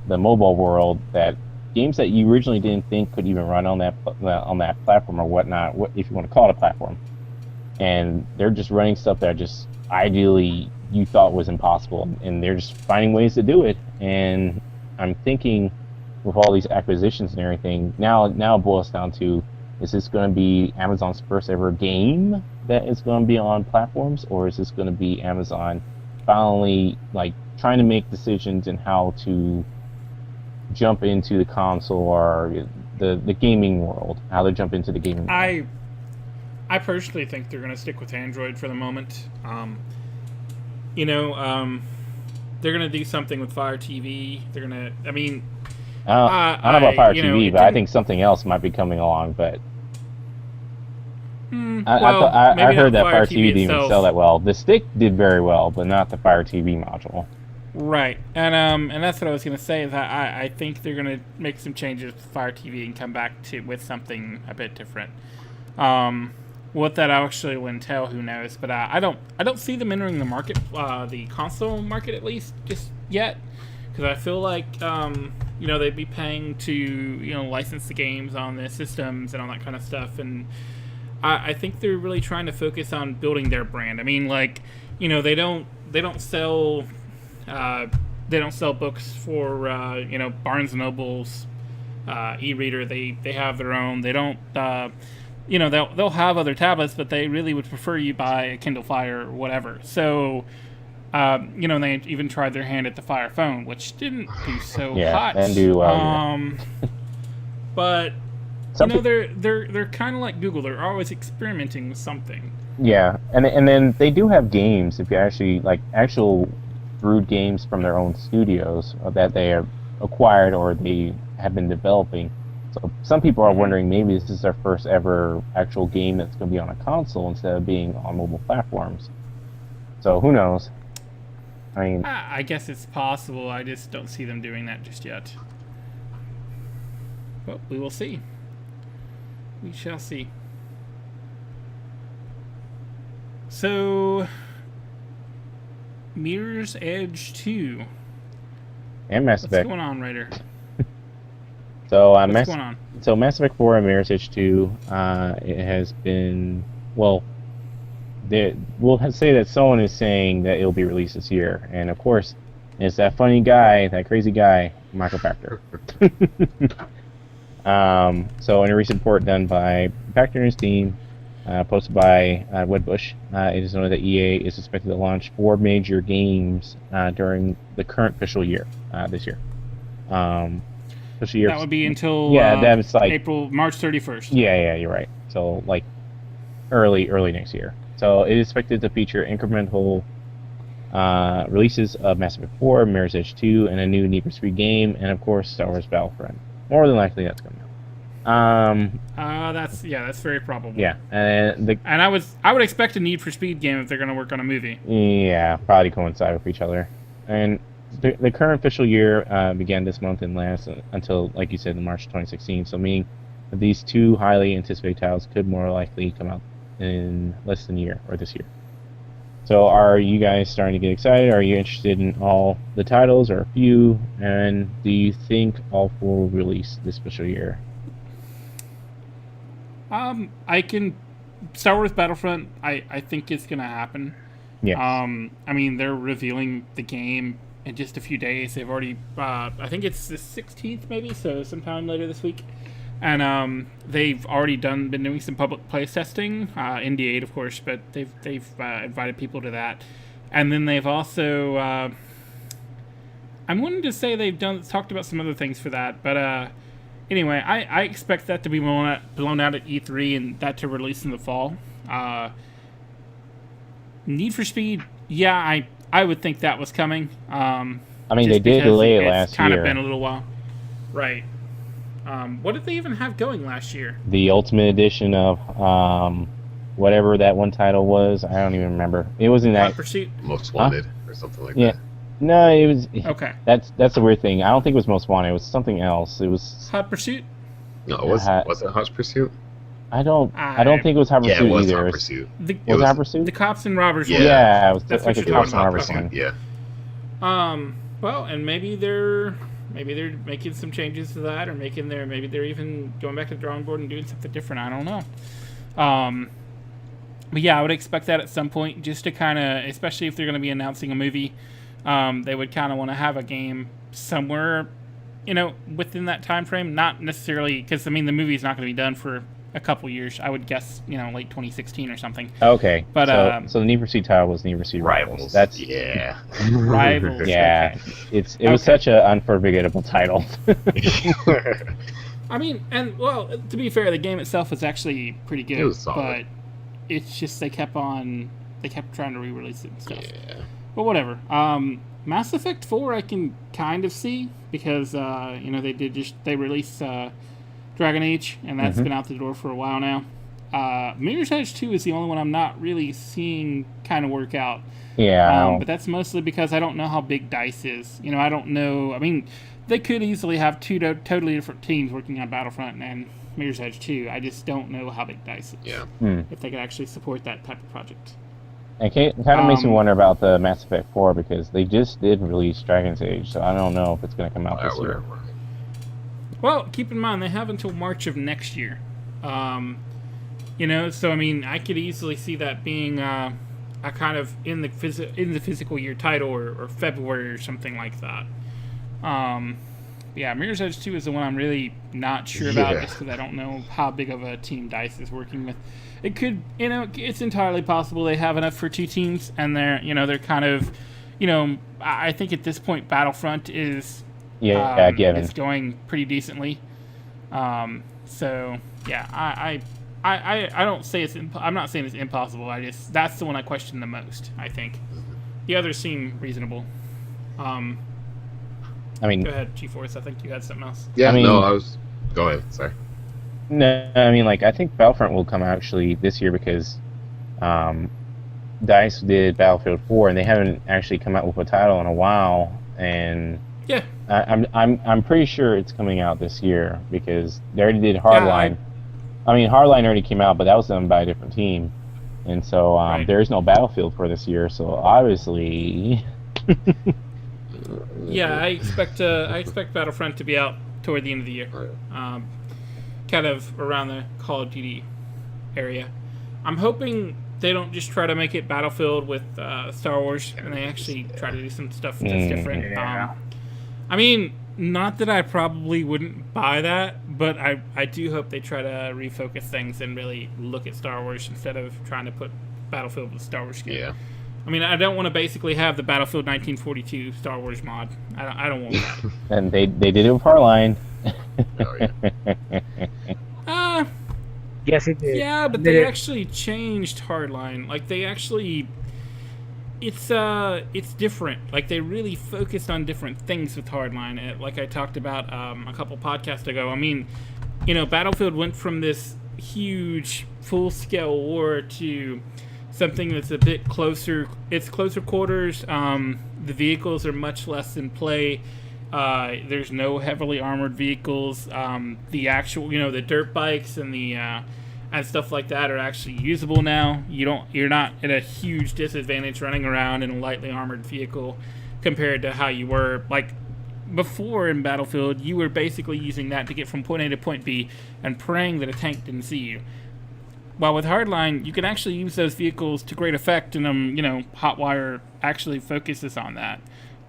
the mobile world that games that you originally didn't think could even run on that platform or whatnot, if you want to call it a platform, and they're just running stuff that just ideally you thought was impossible, and they're just finding ways to do it. And I'm thinking, with all these acquisitions and everything, now it boils down to, is this going to be Amazon's first ever game that is going to be on platforms, or is this going to be Amazon finally like trying to make decisions in how to jump into the console or the gaming world, how to jump into the gaming world? I personally think they're going to stick with Android for the moment. They're going to do something with Fire TV. They're going to, I don't know about Fire TV, but I think something else might be coming along. But I heard that Fire TV didn't even sell that well. The stick did very well, but not the Fire TV module. Right, and that's what I was going to say, is that I think they're going to make some changes to Fire TV and come back with something a bit different. What that actually will entail, who knows? But I don't see them entering the market, the console market at least, just yet, because I feel like they'd be paying to license the games on the systems and all that kind of stuff, and I think they're really trying to focus on building their brand. I mean, like, they don't sell books for Barnes and Noble's e-reader. They have their own. They don't they'll have other tablets, but they really would prefer you buy a Kindle Fire or whatever. So they even tried their hand at the Fire Phone, which didn't do so hot. And do well. But they're kind of like Google. They're always experimenting with something. Yeah, and then they do have games. If you actually like actual brewed games from their own studios that they have acquired or they have been developing. So some people are wondering maybe this is their first ever actual game that's going to be on a console instead of being on mobile platforms. So who knows? I mean, I guess it's possible. I just don't see them doing that just yet. But we will see. We shall see. So, Mirror's Edge 2. and Mass What's Effect. going on, Raider? So What's going on? So Mass Effect 4 and Mirror's Edge 2, it has been, well, we'll say that someone is saying that it'll be released this year, and of course, it's that funny guy, that crazy guy, Michael Pachter. So in a recent report done by Pachter and his team, posted by Wedbush, it is noted that EA is expected to launch 4 major games during the current fiscal year, this year. Fiscal year. That would be until that's like March 31st. Yeah, you're right. So like early next year. So it is expected to feature incremental releases of Mass Effect 4, Mirror's Edge 2, and a new Need for Speed game, and of course Star Wars Battlefront. More than likely, that's coming out. That's very probable. Yeah, and I would expect a Need for Speed game if they're going to work on a movie. Yeah, probably coincide with each other. And the current official year began this month and lasts until, like you said, in March 2016. So meaning that these 2 highly anticipated titles could more likely come out in less than a year or this year. So are you guys starting to get excited? Are you interested in all the titles or a few? And do you think all 4 will release this fiscal year? Star Wars Battlefront, I think it's going to happen. Yes. I mean, they're revealing the game in just a few days. They've already, I think it's the 16th maybe, so sometime later this week. And they've already been doing some public play testing, NDA'd of course, but they've invited people to that. And then they've also, I'm wanting to say they've talked about some other things for that, but anyway, I expect that to be blown out at E3 and that to release in the fall. Need for Speed, yeah, I would think that was coming. I mean, they did delay it last year. It's kind of been a little while. Right. What did they even have going last year? The Ultimate Edition of whatever that one title was. I don't even remember. It was in that Hot Pursuit? Most Wanted or something like yeah. that. No, it was. Okay. That's the weird thing. I don't think it was Most Wanted. It was something else. It was. Hot Pursuit? No, was it Hot Pursuit? I don't think it was Hot Pursuit Yeah, it was either. Hot Pursuit. The Was it Hot Pursuit? the cops and robbers one. Yeah, it was That's like what a you're cops talking and about. robbers Hot one. Pursuit, yeah. Well, and maybe they're making some changes to that, or maybe they're even going back to the drawing board and doing something different. I don't know. But yeah, I would expect that at some point, just to kind of, especially if they're going to be announcing a movie, they would kind of want to have a game somewhere, within that time frame. Not necessarily because the movie's not going to be done for a couple years. I would guess, late 2016 or something. Okay, But so the Need for Speed title was Need for Speed Rivals. That's yeah. Rivals. yeah. Okay. It was such an unforgettable title. I mean, and well, to be fair, the game itself was actually pretty good. It was solid. But it's just they kept trying to re-release it and stuff. Yeah. But whatever. Mass Effect 4 I can kind of see because they released Dragon Age, and that's been out the door for a while now. Mirror's Edge 2 is the only one I'm not really seeing kind of work out. Yeah. But that's mostly because I don't know how big DICE is. I don't know. I mean, they could easily have 2 totally different teams working on Battlefront and Mirror's Edge 2. I just don't know how big DICE is. Yeah. If they could actually support that type of project. It kind of makes me wonder about the Mass Effect 4 because they just did release Dragon's Age, so I don't know if it's going to come out this year. Well, keep in mind, they have until March of next year. So, I mean, I could easily see that being kind of in the physical year title or February or something like that. Yeah, Mirror's Edge 2 is the one I'm really not sure about, just because I don't know how big of a team DICE is working with. It could, it's entirely possible they have enough for 2 teams, and they're kind of, I think at this point Battlefront is it's going pretty decently. So yeah, I don't say I'm not saying it's impossible. That's the one I question the most. I think the others seem reasonable. I mean, go ahead, G-Force. I think you had something else. Yeah, I mean, Go ahead. Sorry. No, I mean, I think Battlefront will come actually this year because DICE did Battlefield 4, and they haven't actually come out with a title in a while. And yeah, I'm pretty sure it's coming out this year because they already did Hardline. I mean, Hardline already came out, but that was done by a different team, and so there is no Battlefield for this year. So obviously. Yeah, I expect Battlefront to be out toward the end of the year, kind of around the Call of Duty area. I'm hoping they don't just try to make it Battlefield with Star Wars, and they actually try to do some stuff that's different. Yeah. I mean, not that I probably wouldn't buy that, but I do hope they try to refocus things and really look at Star Wars instead of trying to put Battlefield with Star Wars skin. Yeah. I mean, I don't want to basically have the Battlefield 1942 Star Wars mod. I don't want that. And they did it with Hardline. Oh, yeah. Yes, it did. Yeah, but they actually changed Hardline. Like, they actually... It's different. Like, they really focused on different things with Hardline. Like I talked about a couple podcasts ago. I mean, Battlefield went from this huge, full-scale war to something that's a bit closer. It's closer quarters. The vehicles are much less in play. There's no heavily armored vehicles. The actual, the dirt bikes and the and stuff like that are actually usable now. You're not at a huge disadvantage running around in a lightly armored vehicle compared to how you were like before in Battlefield. You were basically using that to get from point A to point B and praying that a tank didn't see you. While with Hardline, you can actually use those vehicles to great effect, and Hotwire actually focuses on that.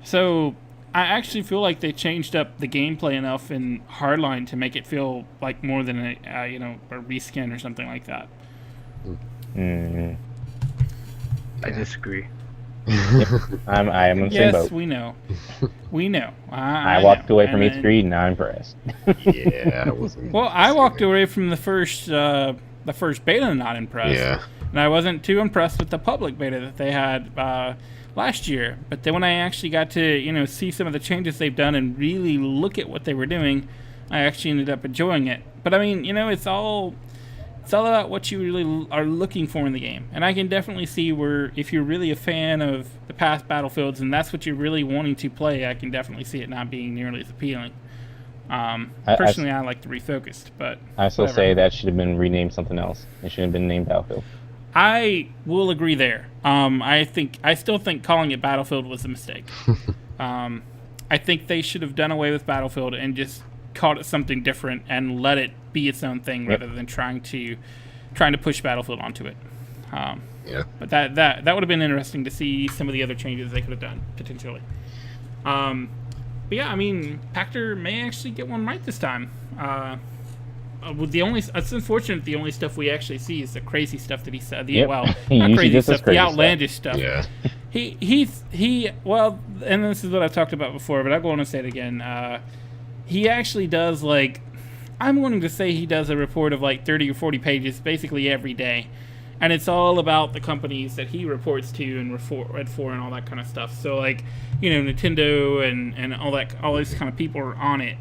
So I actually feel like they changed up the gameplay enough in Hardline to make it feel like more than a reskin or something like that. Mm. I disagree. I am on the same boat. Yes, we know. We know. I walked away from E3 and not impressed. Yeah, I wasn't. Well, I walked away from the first beta not impressed. Yeah. And I wasn't too impressed with the public beta that they had last year. But then when I actually got to see some of the changes they've done and really look at what they were doing, I actually ended up enjoying it. But I mean, it's all about what you really are looking for in the game. And I can definitely see where if you're really a fan of the past Battlefields and that's what you're really wanting to play, I can definitely see it not being nearly as appealing. Personally, I like the refocused, but I still whatever. say that should have been renamed something else. It should have been named Battlefield. I will agree there. I still think calling it Battlefield was a mistake. I think they should have done away with Battlefield and just called it something different and let it be its own thing rather than trying to push Battlefield onto it. Yeah. But that would have been interesting to see some of the other changes they could have done potentially. But yeah, I mean, Pactor may actually get one right this time. It's unfortunate the only stuff we actually see is the crazy stuff that he said. Yep. Well, He not usually crazy just says stuff, crazy the stuff. outlandish stuff. Yeah. Well, and this is what I've talked about before, but I'm going to say it again. He actually does, like, I'm wanting to say he does a report of like 30 or 40 pages basically every day. And it's all about the companies that he reports to and read for and all that kind of stuff. So, like, Nintendo and all these kind of people are on it.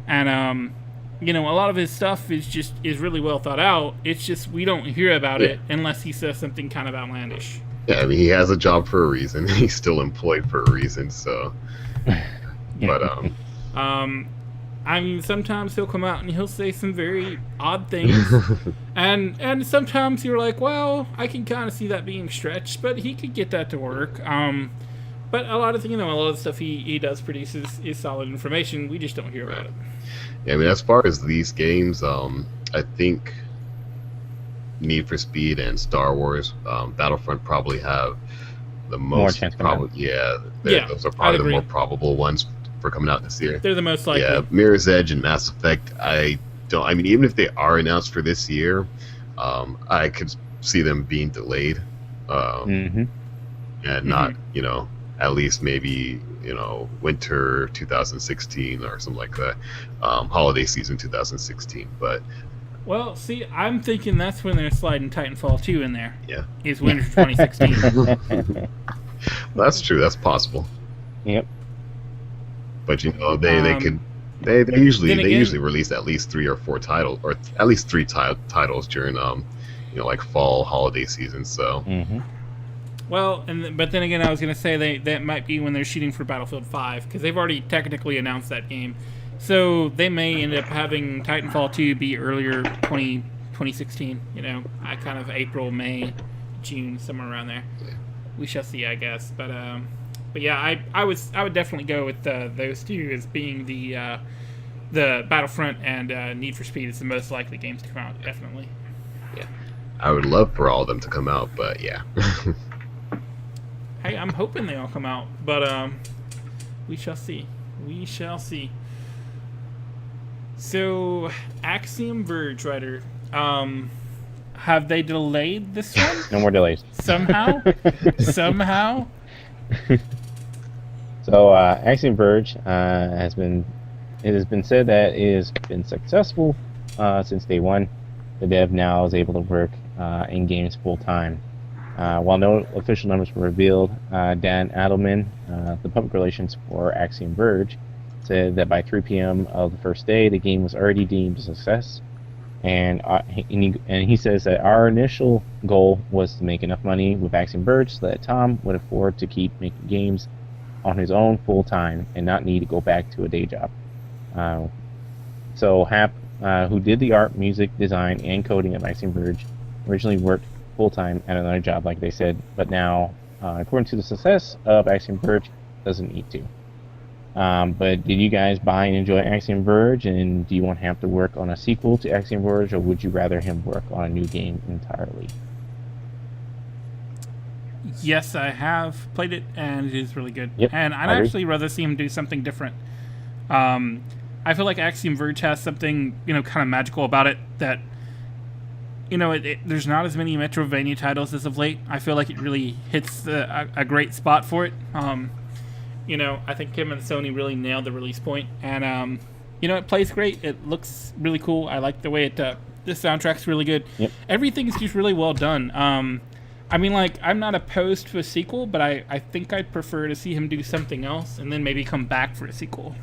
And, a lot of his stuff is really well thought out. It's just we don't hear about it unless he says something kind of outlandish. Yeah, I mean, he has a job for a reason. He's still employed for a reason, so. But, I mean, sometimes he'll come out and he'll say some very odd things, and sometimes you're like, well, I can kind of see that being stretched, but he could get that to work. But a lot of the stuff he does produce is solid information. We just don't hear about it. Yeah, I mean, as far as these games, I think Need for Speed and Star Wars. Battlefront probably have the More most chance coming out. yeah, Yeah, those are I'd probably the agree. more probable ones for coming out this year. They're the most likely. Yeah, Mirror's Edge and Mass Effect. I mean, even if they are announced for this year, I could see them being delayed, Mm-hmm. and not, at least maybe, winter 2016 or something like that, holiday season 2016. But Well, see, I'm thinking that's when they're sliding Titanfall 2 in there. yeah, Is winter 2016. that's true. That's possible. Yep. But they could. They usually then again- usually release at least 3 or 4 titles, or at least 3 titles during like fall holiday season. So Mm-hmm. Well, but then again, I was going to say that might be when they're shooting for Battlefield 5, because they've already technically announced that game. So they may end up having Titanfall 2 be earlier 2016, I kind of April, May, June, somewhere around there. We shall see, I guess. But yeah, I would definitely go with those two as being the Battlefront and Need for Speed is the most likely games to come out, definitely. I would love for all of them to come out, but yeah. Hey, I'm hoping they all come out, but we shall see. We shall see. So, Axiom Verge, Ryder, have they delayed this one No more delays. somehow? Somehow? So, Axiom Verge it has been said that it has been successful since day one. The dev now is able to work in games full time. While no official numbers were revealed, Dan Adelman, the public relations for Axiom Verge, said that by 3 p.m. of the first day, the game was already deemed a success. And he says that our initial goal was to make enough money with Axiom Verge so that Tom would afford to keep making games on his own full time and not need to go back to a day job. So Hap, who did the art, music, design, and coding of Axiom Verge, originally worked full-time at another job, like they said, but now, according to the success of Axiom Verge, doesn't need to. But did you guys buy and enjoy Axiom Verge, and do you want him to work on a sequel to Axiom Verge, or would you rather him work on a new game entirely? Yes, I have played it, and it is really good. Yep, and I'd I agree. actually rather see him do something different. I feel like Axiom Verge has something, kind of magical about it that, there's not as many Metrovania titles as of late. I feel like it really hits a great spot for it. I think Kim and Sony really nailed the release point, and it plays great. It looks really cool. I like the way the soundtrack's really good. Yep. Everything's just really well done. I'm not opposed to a sequel, but I think I'd prefer to see him do something else and then maybe come back for a sequel.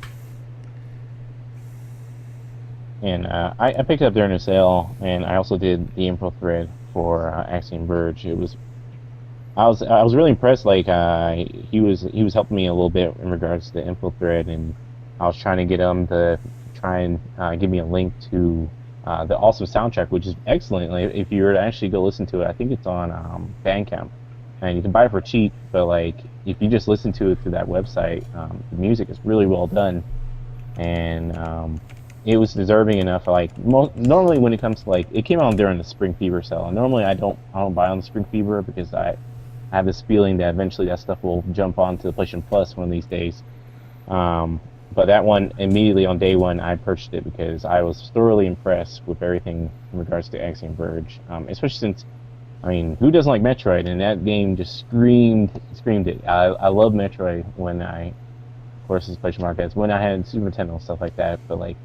And I picked it up during a sale, and I also did the info thread for Axiom Verge. I was really impressed. Like he was helping me a little bit in regards to the info thread, and I was trying to get him to try and give me a link to the awesome soundtrack, which is excellent. Like, if you were to actually go listen to it, I think it's on Bandcamp, and you can buy it for cheap. But like if you just listen to it through that website, the music is really well done, and it was deserving enough. Like normally when it comes to it came out during the Spring Fever sale, and normally I don't buy on the Spring Fever because I have this feeling that eventually that stuff will jump onto the PlayStation Plus one of these days. But that one, immediately on day one, I purchased it because I was thoroughly impressed with everything in regards to Axiom Verge, especially since, who doesn't like Metroid? And that game just screamed it. I love Metroid when of course, it's PlayStation Markets, when I had Super Nintendo and stuff like that, but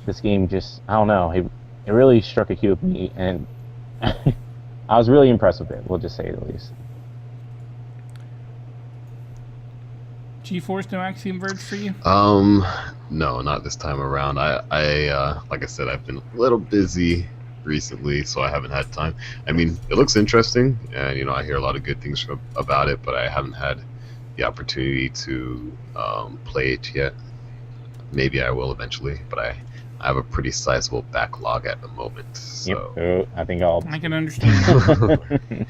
this game just, I don't know, it really struck a key with me, and I was really impressed with it, we'll just say the least. GeForce, no Axiom Verge for you? No, not this time around. I like I said, I've been a little busy recently, so I haven't had time. It looks interesting, and I hear a lot of good things about it, but I haven't had the opportunity to play it yet. Maybe I will eventually, but I have a pretty sizable backlog at the moment. So. Yep, I think I can understand.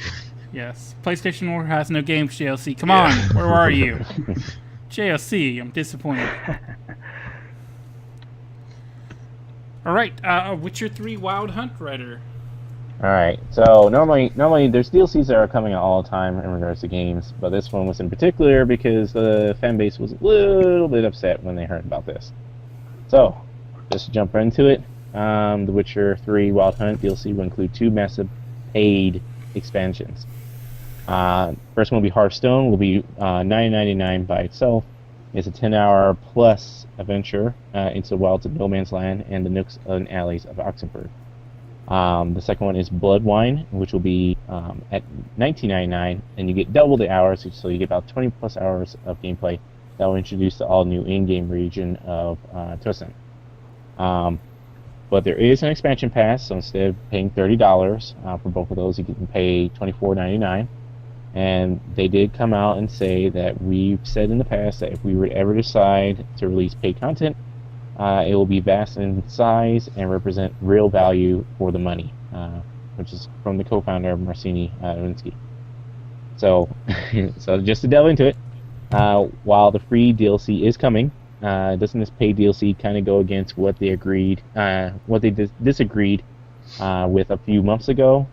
Yes. PlayStation 4 has no games, JLC. Come on, where are you? JLC, I'm disappointed. All right, Witcher 3 Wild Hunt, Ryder. All right. So normally there's DLCs that are coming out all the time in regards to games, but this one was in particular because the fan base was a little bit upset when they heard about this. So, just to jump right into it, The Witcher 3 Wild Hunt DLC will include 2 massive paid expansions. First one will be Hearthstone, will be $9.99 by itself. It's a 10-hour plus adventure into the wilds of No Man's Land and the nooks and alleys of Oxenford. The second one is Blood Wine, which will be at $19.99, and you get double the hours, so you get about 20 plus hours of gameplay. That will introduce the all-new in-game region of Toussaint. But there is an expansion pass, so instead of paying $30 for both of those, you can pay $24.99. And they did come out and say that we've said in the past that if we were to ever decide to release paid content, it will be vast in size and represent real value for the money, which is from the co-founder of Marcini Lewinsky. So, so just to delve into it, while the free DLC is coming, doesn't this paid DLC kind of go against what they agreed, what they disagreed with a few months ago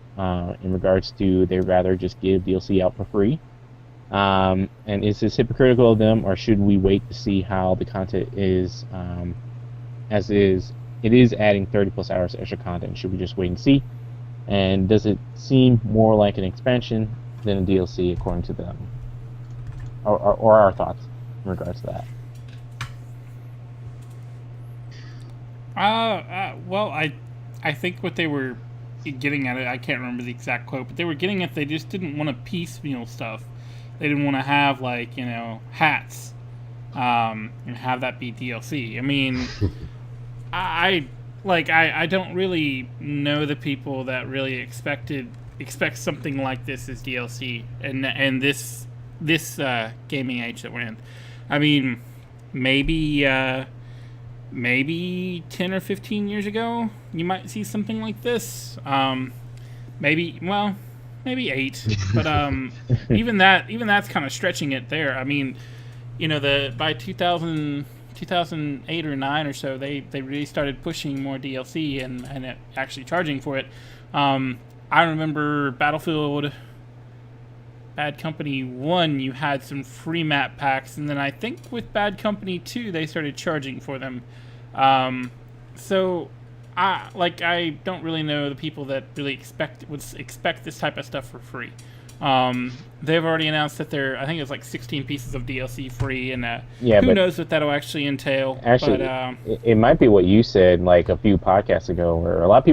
in regards to they'd rather just give DLC out for free? And is this hypocritical of them, or should we wait to see how the content is? As is, it is adding 30 plus hours of extra content. Should we just wait and see? And does it seem more like an expansion than a DLC according to them? Or our thoughts in regards to that? Well, I think what they were getting at it, I can't remember the exact quote, but they were getting at they just didn't want to piecemeal stuff. They didn't want to have, like, hats and have that be DLC. I mean, I don't really know the people that really expect something like this as DLC and this gaming age that we're in. I mean, maybe 10 or 15 years ago you might see something like this. Maybe 8, but even that's kind of stretching it there. I mean, by 2008 or 9 or so, they really started pushing more DLC and actually charging for it. I remember Battlefield Bad Company 1, you had some free map packs, and then I think with Bad Company 2, they started charging for them. So I don't really know the people that really expect this type of stuff for free. They've already announced that I think it's like 16 pieces of DLC free, and who knows what that'll actually entail. Actually, but, it might be what you said like a few podcasts ago, where a lot of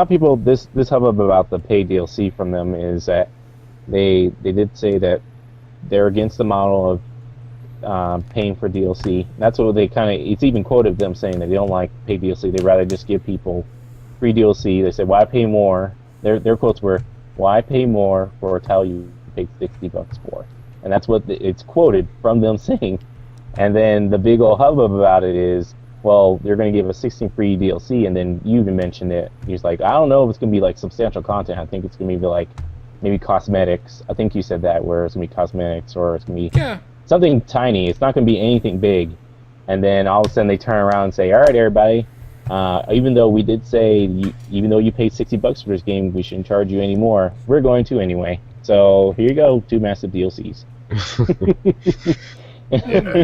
people this hubbub about the paid DLC from them is that they did say that they're against the model of paying for DLC. That's what they it's even quoted them saying that they don't like paid DLC. They'd rather just give people free DLC. They said, why pay more? Their quotes were, why pay more for a title you paid $60 for? And that's what it's quoted from them saying. And then the big old hubbub about it is, well, they're going to give us 16 free DLC, and then you even mentioned it. He's like, I don't know if it's going to be like substantial content. I think it's going to be like maybe cosmetics. I think you said that, where it's going to be cosmetics, or it's going to be something tiny. It's not going to be anything big. And then all of a sudden they turn around and say, all right, everybody, even though we did say, even though you paid $60 for this game, we shouldn't charge you anymore. We're going to anyway. So here you go, 2 massive DLCs.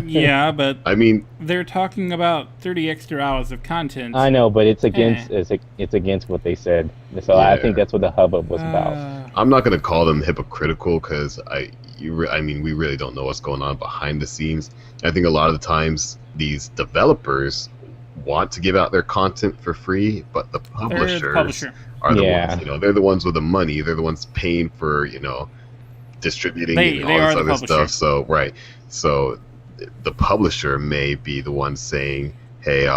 Yeah, but I mean, they're talking about 30 extra hours of content. I know, but it's against it's against what they said. So I think that's what the hubbub was about. I'm not going to call them hypocritical, because I mean, we really don't know what's going on behind the scenes. I think a lot of the times these developers want to give out their content for free, but the publishers are the ones, they're the ones with the money. They're the ones paying for, distributing and all this other stuff. So, right. So the publisher may be the one saying, hey,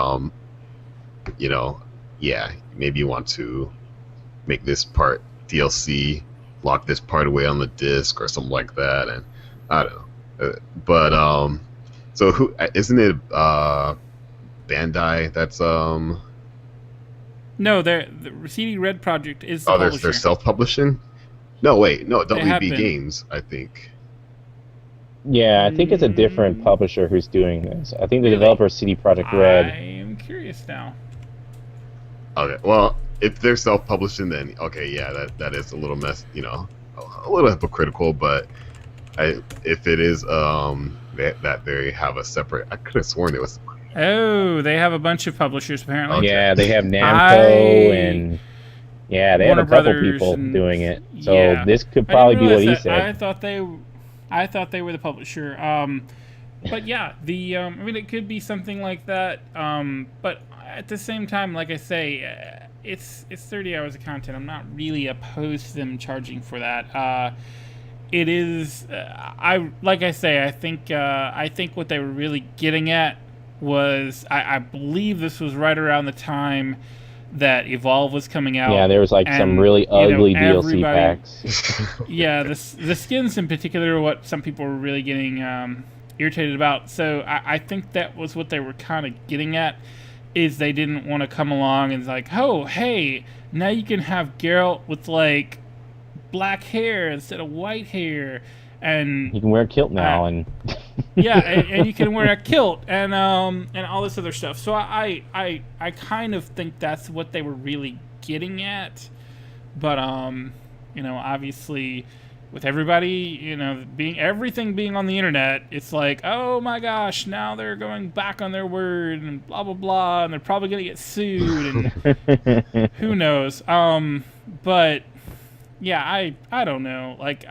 maybe you want to make this part DLC, lock this part away on the disc or something like that. And I don't know. But so who isn't it Bandai that's No, the CD Red Project is the publisher. They're self-publishing? No, wait, no, WB Games, I think. Yeah, I think it's a different publisher who's doing this. I think the developer is CD Projekt Red. I am curious now. Okay, well, if they're self-publishing, then okay, yeah, that is a little a little hypocritical. But if it is that they have a separate, I could have sworn it was. Oh, they have a bunch of publishers apparently. Okay. Yeah, they have Namco and they have Warner a couple Brothers people and- doing it. So yeah. this could I probably didn't be what he realize that. said. I thought they were the publisher. But yeah, I mean, it could be something like that. But at the same time, like I say, it's 30 hours of content. I'm not really opposed to them charging for that. It is. I think what they were really getting at was I believe this was right around the time that Evolve was coming out. Yeah, there was like some really ugly DLC everybody- packs. Yeah, the skins in particular are what some people were really getting irritated about. So I think that was what they were kind of getting at, is they didn't want to come along and like, oh, hey, now you can have Geralt with like black hair instead of white hair, and You can wear a kilt now, and yeah, and you can wear a kilt and all this other stuff. So I kind of think that's what they were really getting at, but obviously with everybody, everything being on the internet, it's like, oh my gosh, now they're going back on their word and blah blah blah, and they're probably gonna get sued and who knows. But yeah, I don't know. Like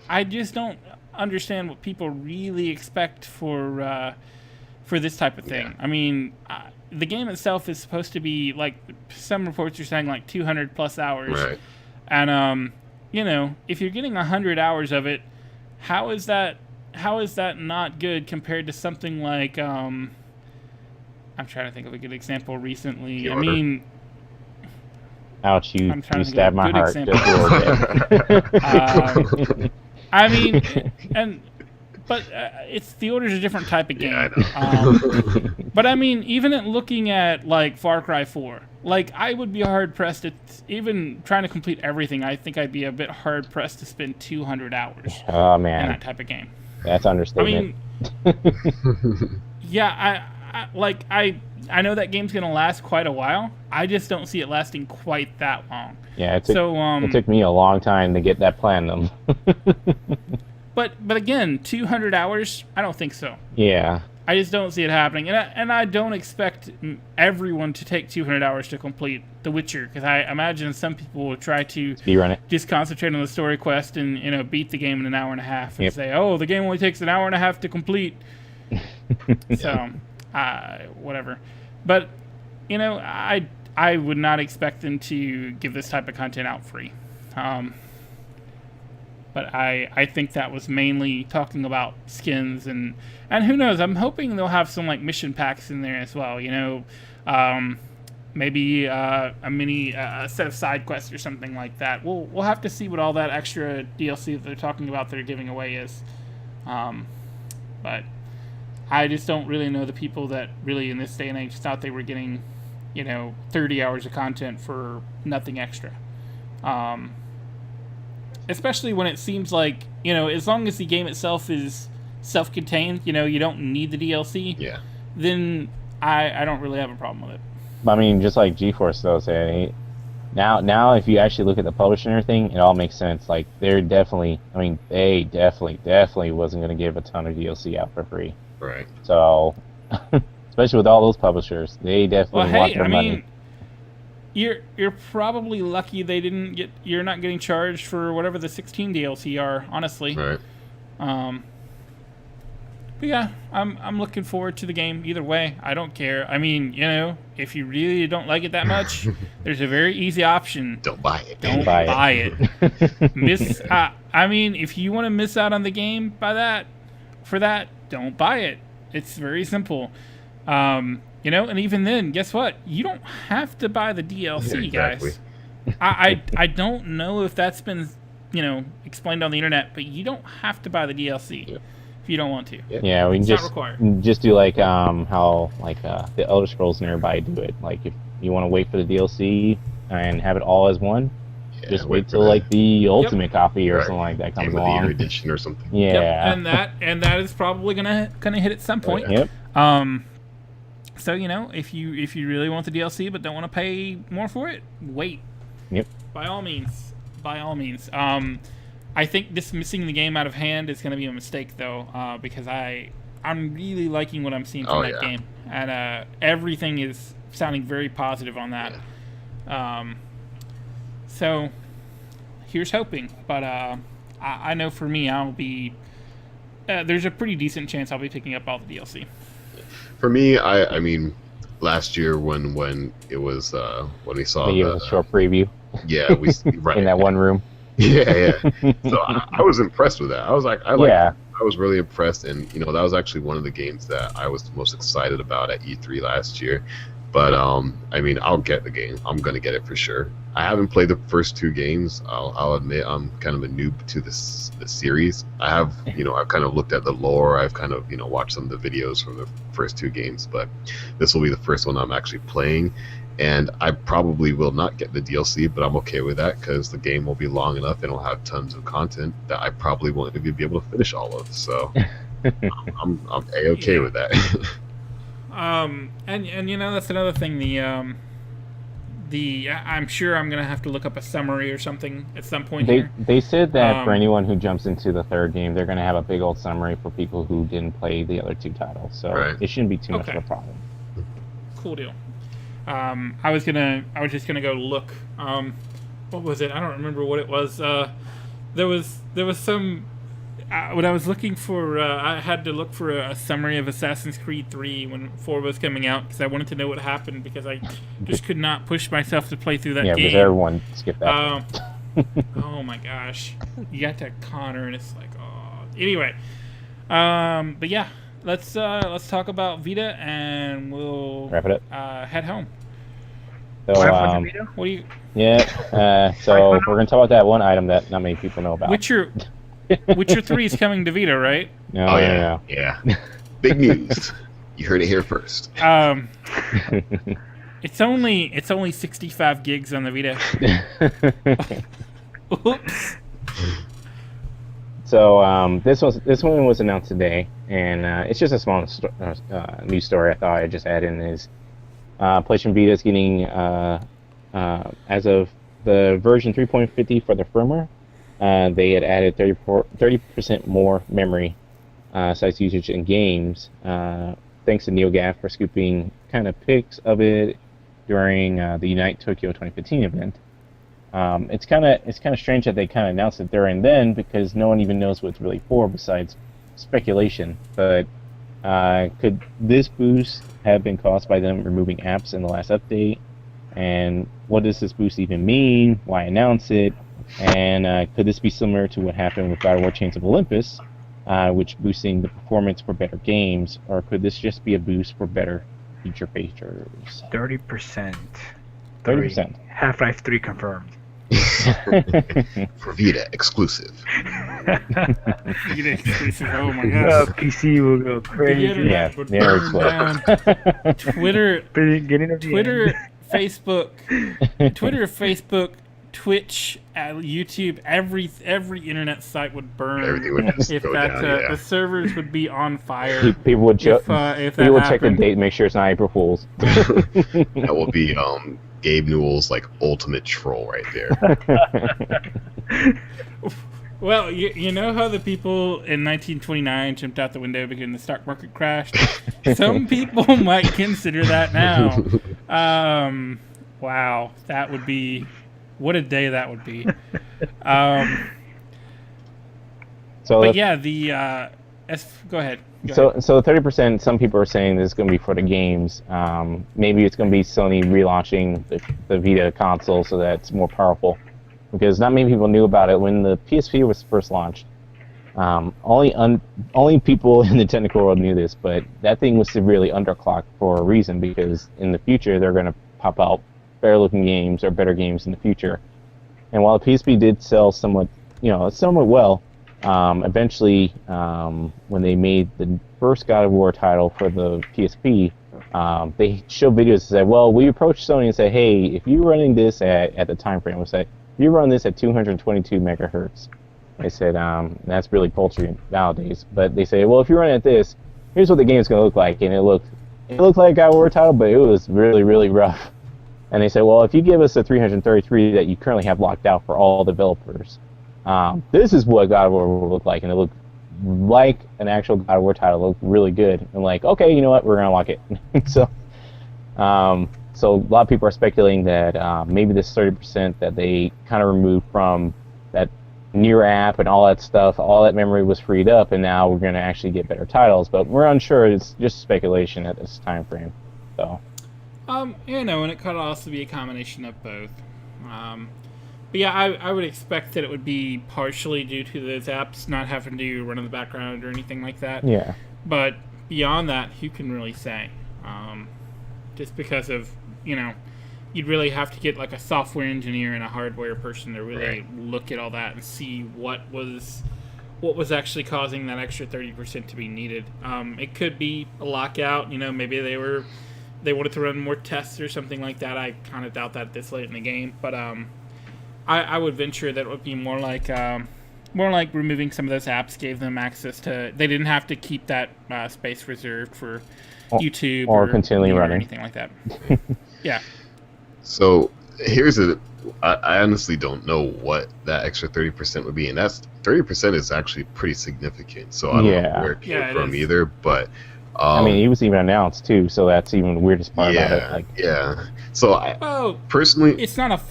I just don't understand what people really expect for this type of thing. Yeah. I mean, the game itself is supposed to be like, some reports are saying like 200 plus hours, Right. and if you're getting 100 hours of it, how is that not good compared to something like I'm trying to think of a good example recently. The I Order. mean, ouch, you I'm trying to think stabbed of a my good heart example. just a little bit. I mean, but it's The Order's a different type of game. Yeah, I know. But I mean, even at looking at like Far Cry 4, like I would be hard pressed to even trying to complete everything. I think I'd be a bit hard pressed to spend 200 hours Oh in man, that type of game. that's I understatement. mean, yeah, I know that game's gonna last quite a while. I just don't see it lasting quite that long. Yeah, it took me a long time to get that platinum. But again, 200 hours? I don't think so. Yeah, I just don't see it happening, and I don't expect everyone to take 200 hours to complete The Witcher, because I imagine some people will try to speedrun it. just concentrate on the story quest and beat the game in an hour and a half and Yep. say, oh, the game only takes an hour and a half to complete. So, whatever. But I would not expect them to give this type of content out free. But I think that was mainly talking about skins and who knows, I'm hoping they'll have some like mission packs in there as well, maybe a mini set of side quests or something like that. We'll have to see what all that extra DLC that they're talking about they're giving away is. But I just don't really know the people that really in this day and age thought they were getting 30 hours of content for nothing extra. Especially when it seems like, as long as the game itself is self-contained, you don't need the DLC, Yeah. then I don't really have a problem with it. I mean, just like GeForce though said, now if you actually look at the publisher and everything, it all makes sense. Like they definitely wasn't going to give a ton of DLC out for free. Right. So, especially with all those publishers, they definitely Well, want hey, their I money. mean, you're probably lucky you're not getting charged for whatever the 16 DLC are, honestly. Right. But yeah, I'm looking forward to the game either way. I don't care. I mean, if you really don't like it that much, there's a very easy option. Don't buy it. Don't buy buy it. it. I mean, if you want to miss out on the game for that, don't buy it. It's very simple. And even then, guess what? You don't have to buy the DLC, Yeah, exactly. guys. I don't know if that's been, explained on the internet, but you don't have to buy the DLC Yep. if you don't want to. Yeah, we can It's not just required. do like how like the Elder Scrolls and everybody do it. Like if you want to wait for the DLC and have it all as one, Yeah, just wait for till the like the ultimate copy or Right. something like that comes Game of the Year along. edition or something. Yeah. Yep, and that is probably gonna hit at some point. Yep. So if you really want the DLC but don't want to pay more for it, wait. Yep. By all means. I think dismissing the game out of hand is going to be a mistake, though, because I'm really liking what I'm seeing from that game, and everything is sounding very positive on that. So here's hoping, but I know for me, I'll be. There's a pretty decent chance I'll be picking up all the DLC. For me, I mean, last year when it was when we saw the short preview. Yeah, we right in that one room. Yeah. So I was impressed with that. I was like, I was really impressed, and that was actually one of the games that I was the most excited about at E3 last year. But I mean, I'll get the game. I'm gonna get it for sure. I haven't played the first 2 games. I'll admit I'm kind of a noob to the series. I have, I've kind of looked at the lore. I've kind of, watched some of the videos from the first 2 games. But this will be the first one I'm actually playing, and I probably will not get the DLC. But I'm okay with that because the game will be long enough and it'll have tons of content that I probably won't even be able to finish all of. So I'm a-okay with that. And that's another thing. I'm sure I'm gonna have to look up a summary or something at some point here. They said that for anyone who jumps into the 3rd game, they're gonna have a big old summary for people who didn't play the other 2 titles. So it shouldn't be too much of a problem. Cool deal. I was just gonna go look. What was it? I don't remember what it was. There was some. When I was looking for, I had to look for a summary of Assassin's Creed 3 when 4 was coming out because I wanted to know what happened because I just could not push myself to play through that game. Yeah, because everyone skipped that. Oh my gosh, you got to Connor and it's like, oh. Anyway, but yeah, let's talk about Vita and we'll wrap it up. Head home. So, what do you? Yeah. So we're gonna talk about that one item that not many people know about. Witcher 3 is coming to Vita, right? No. Yeah. Big news. You heard it here first. It's only 65 gigs on the Vita. Oops. So this one was announced today, and it's just a small news story. I thought I'd just add in is PlayStation Vita is getting as of the version 3.50 for the firmware. They had added 30% more memory size usage in games, thanks to NeoGAF for scooping kind of pics of it during the Unite Tokyo 2015 event. It's kind of strange that they kind of announced it there and then because no one even knows what it's really for besides speculation. But could this boost have been caused by them removing apps in the last update? And what does this boost even mean? Why announce it? And could this be similar to what happened with God of War Chains of Olympus, which boosting the performance for better games, or could this just be a boost for better features? 30%. 30%. Half-Life 3 confirmed. For Vita exclusive. Vita exclusive. Oh my gosh. PC will go crazy. Yeah, they're down. Twitter, Facebook, Twitch, YouTube, every internet site would burn. Everything would just if go that down, yeah. the servers would be on fire. People would check the happened. date, make sure it's not April Fool's. That will be Gabe Newell's ultimate troll right there. Well, you know how the people in 1929 jumped out the window because the stock market crashed? Some people might consider that now. Wow, that would be... What a day that would be. Go ahead. So 30%, some people are saying this is going to be for the games. Maybe it's going to be Sony relaunching the Vita console so that it's more powerful. Because not many people knew about it when the PSP was first launched. Only people in the technical world knew this, but that thing was severely underclocked for a reason, because in the future they're going to pop out better looking games or better games in the future. And while the PSP did sell somewhat well, eventually when they made the first God of War title for the PSP, they showed videos and said, well, we approached Sony and said, hey, if you're running this at the time frame, we'll say, if you run this at 222 megahertz, they said, that's really paltry nowadays, but they say, well, if you run at this, here's what the game's going to look like, and it looked it looked like a God of War title, but it was really, really rough. And they said, well, if you give us a 333 that you currently have locked out for all developers, this is what God of War will look like. And it looked like an actual God of War title. It looked really good. And like, okay, you know what? We're going to lock it. So a lot of people are speculating that maybe this 30% that they kind of removed from that Nier app and all that stuff, all that memory was freed up, and now we're going to actually get better titles. But we're unsure. It's just speculation at this time frame. So. You know, and it could also be a combination of both. But yeah, I would expect that it would be partially due to those apps not having to run in the background or anything like that. Yeah. But beyond that, who can really say? Just because of, you know, you'd really have to get like a software engineer and a hardware person to really look at all that and see what was actually causing that extra 30% to be needed. It could be a lockout. You know, maybe they wanted to run more tests or something like that. I kind of doubt that this late in the game, but I would venture that it would be more like removing some of those apps gave them access to. They didn't have to keep that space reserved for YouTube or continually running or anything like that. Yeah. So I honestly don't know what that extra 30% would be, and that's 30% is actually pretty significant. So I don't know where it came from either, but. I mean, it was even announced too, so that's even the weirdest part about it. Like, So personally, it's not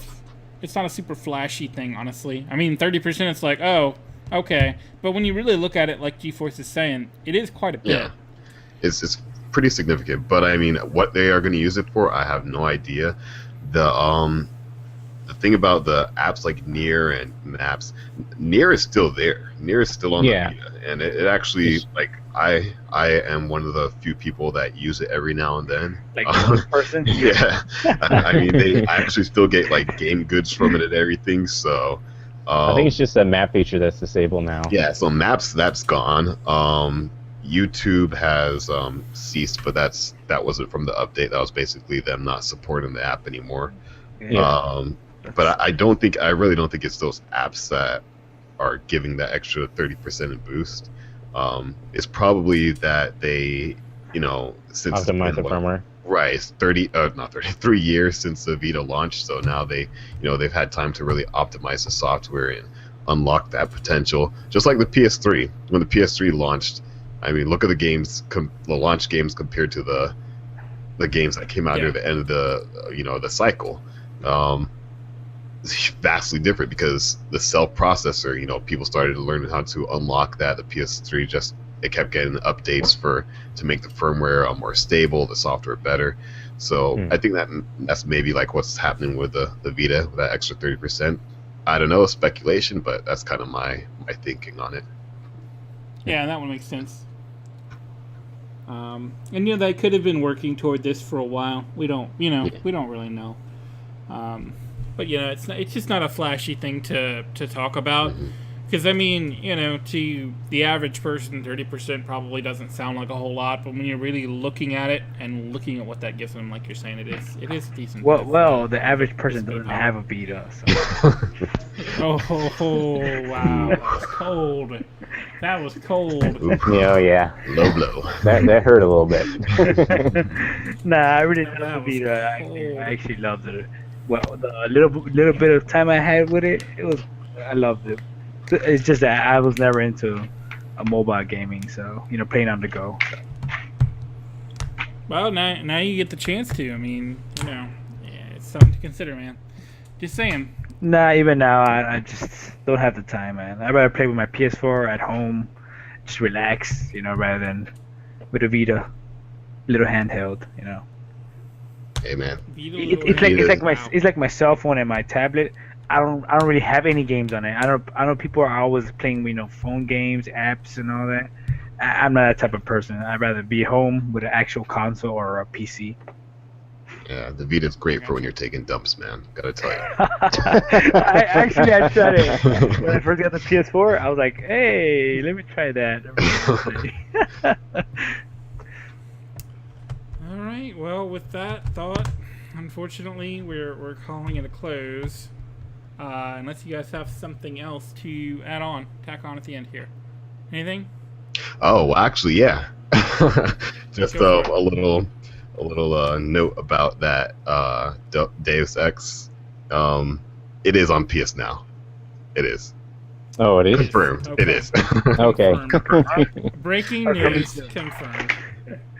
a super flashy thing, honestly. I mean, 30%, it's like, oh, okay, but when you really look at it, like GeForce is saying, it is quite a bit. Yeah, it's pretty significant. But I mean, what they are going to use it for, I have no idea. The thing about the apps like Nier and Maps, Nier is still there. Nier is still on the Vita, and it actually like. I am one of the few people that use it every now and then. Like one person? Yeah. I mean, I actually still get like game goods from it and everything. So I think it's just a map feature that's disabled now. Yeah. So maps, that's gone. YouTube has ceased, but that wasn't from the update. That was basically them not supporting the app anymore. Yeah. But I really don't think it's those apps that are giving that extra 30% in boost. It's probably that they, you know, since optimize the firmware. Right, it's 3 years since the Vita launched, so now they've had time to really optimize the software and unlock that potential. Just like the PS3, when the PS3 launched, I mean, look at the launch games compared to the games that came out near the end of the cycle. It's vastly different because the cell processor, you know, people started to learn how to unlock that. The PS3 it kept getting updates to make the firmware more stable, the software better. So I think that's maybe like what's happening with the Vita, with that extra 30%. I don't know, speculation, but that's kind of my thinking on it. Yeah, that one makes sense. And you know, they could have been working toward this for a while. We don't really know. But you know, it's just not a flashy thing to talk about, because I mean, you know, to the average person, 30% probably doesn't sound like a whole lot, but when you're really looking at it and looking at what that gives them, like you're saying, it is decent. Well, the average person doesn't have a Vita. So. Oh wow, that was cold. That was cold. Oh yeah, low blow. That hurt a little bit. Nah, I really love the Vita. I actually loved it. Well, the little bit of time I had with it, I loved it. It's just that I was never into a mobile gaming, so you know, playing on the go. So. Well, now you get the chance to. I mean, you know, it's something to consider, man. Just saying. Nah, even now I just don't have the time, man. I'd rather play with my PS4 at home, just relax, you know, rather than with a Vita, little handheld, you know. Hey man, it's like my cell phone and my tablet. I don't really have any games on it. I know people are always playing, you know, phone games, apps, and all that. I'm not that type of person. I'd rather be home with an actual console or a PC. Yeah, the Vita's great for when you're taking dumps, man. Gotta tell you. I tried it when I first got the PS4. I was like, hey, let me try that. All right. Well, with that thought, unfortunately, we're calling it a close. Unless you guys have something else to tack on at the end here. Anything? Oh, well, actually, yeah. Just a little note about that Deus Ex. It is on PS Now. It is Oh, it is? confirmed. Okay. It is. Okay. Breaking news confirmed.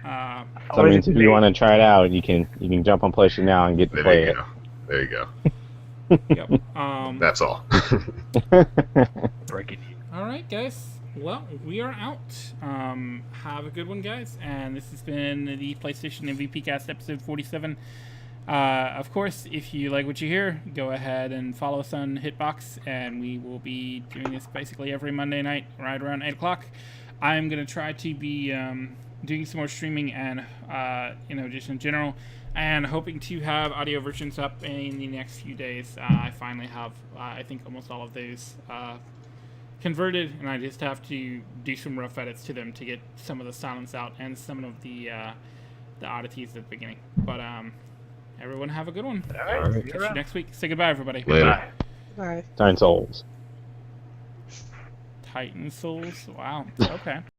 So that means if you want to try it out, you can jump on PlayStation Now and get to play There you it. go. There you go. Yep. That's all. Breaking news. All right, guys. Well, we are out. Have a good one, guys. And this has been the PlayStation MVP Cast episode 47. Of course, if you like what you hear, go ahead and follow us on Hitbox, and we will be doing this basically every Monday night, right around 8 o'clock. I'm going to try to be doing some more streaming and, just in general, and hoping to have audio versions up in the next few days. I finally have, I think, almost all of those converted, and I just have to do some rough edits to them to get some of the silence out and some of the oddities at the beginning. But everyone have a good one. All right. All right. Catch you next week. Say goodbye, everybody. Later. Bye. Titan Souls. Titan Souls. Wow. Okay.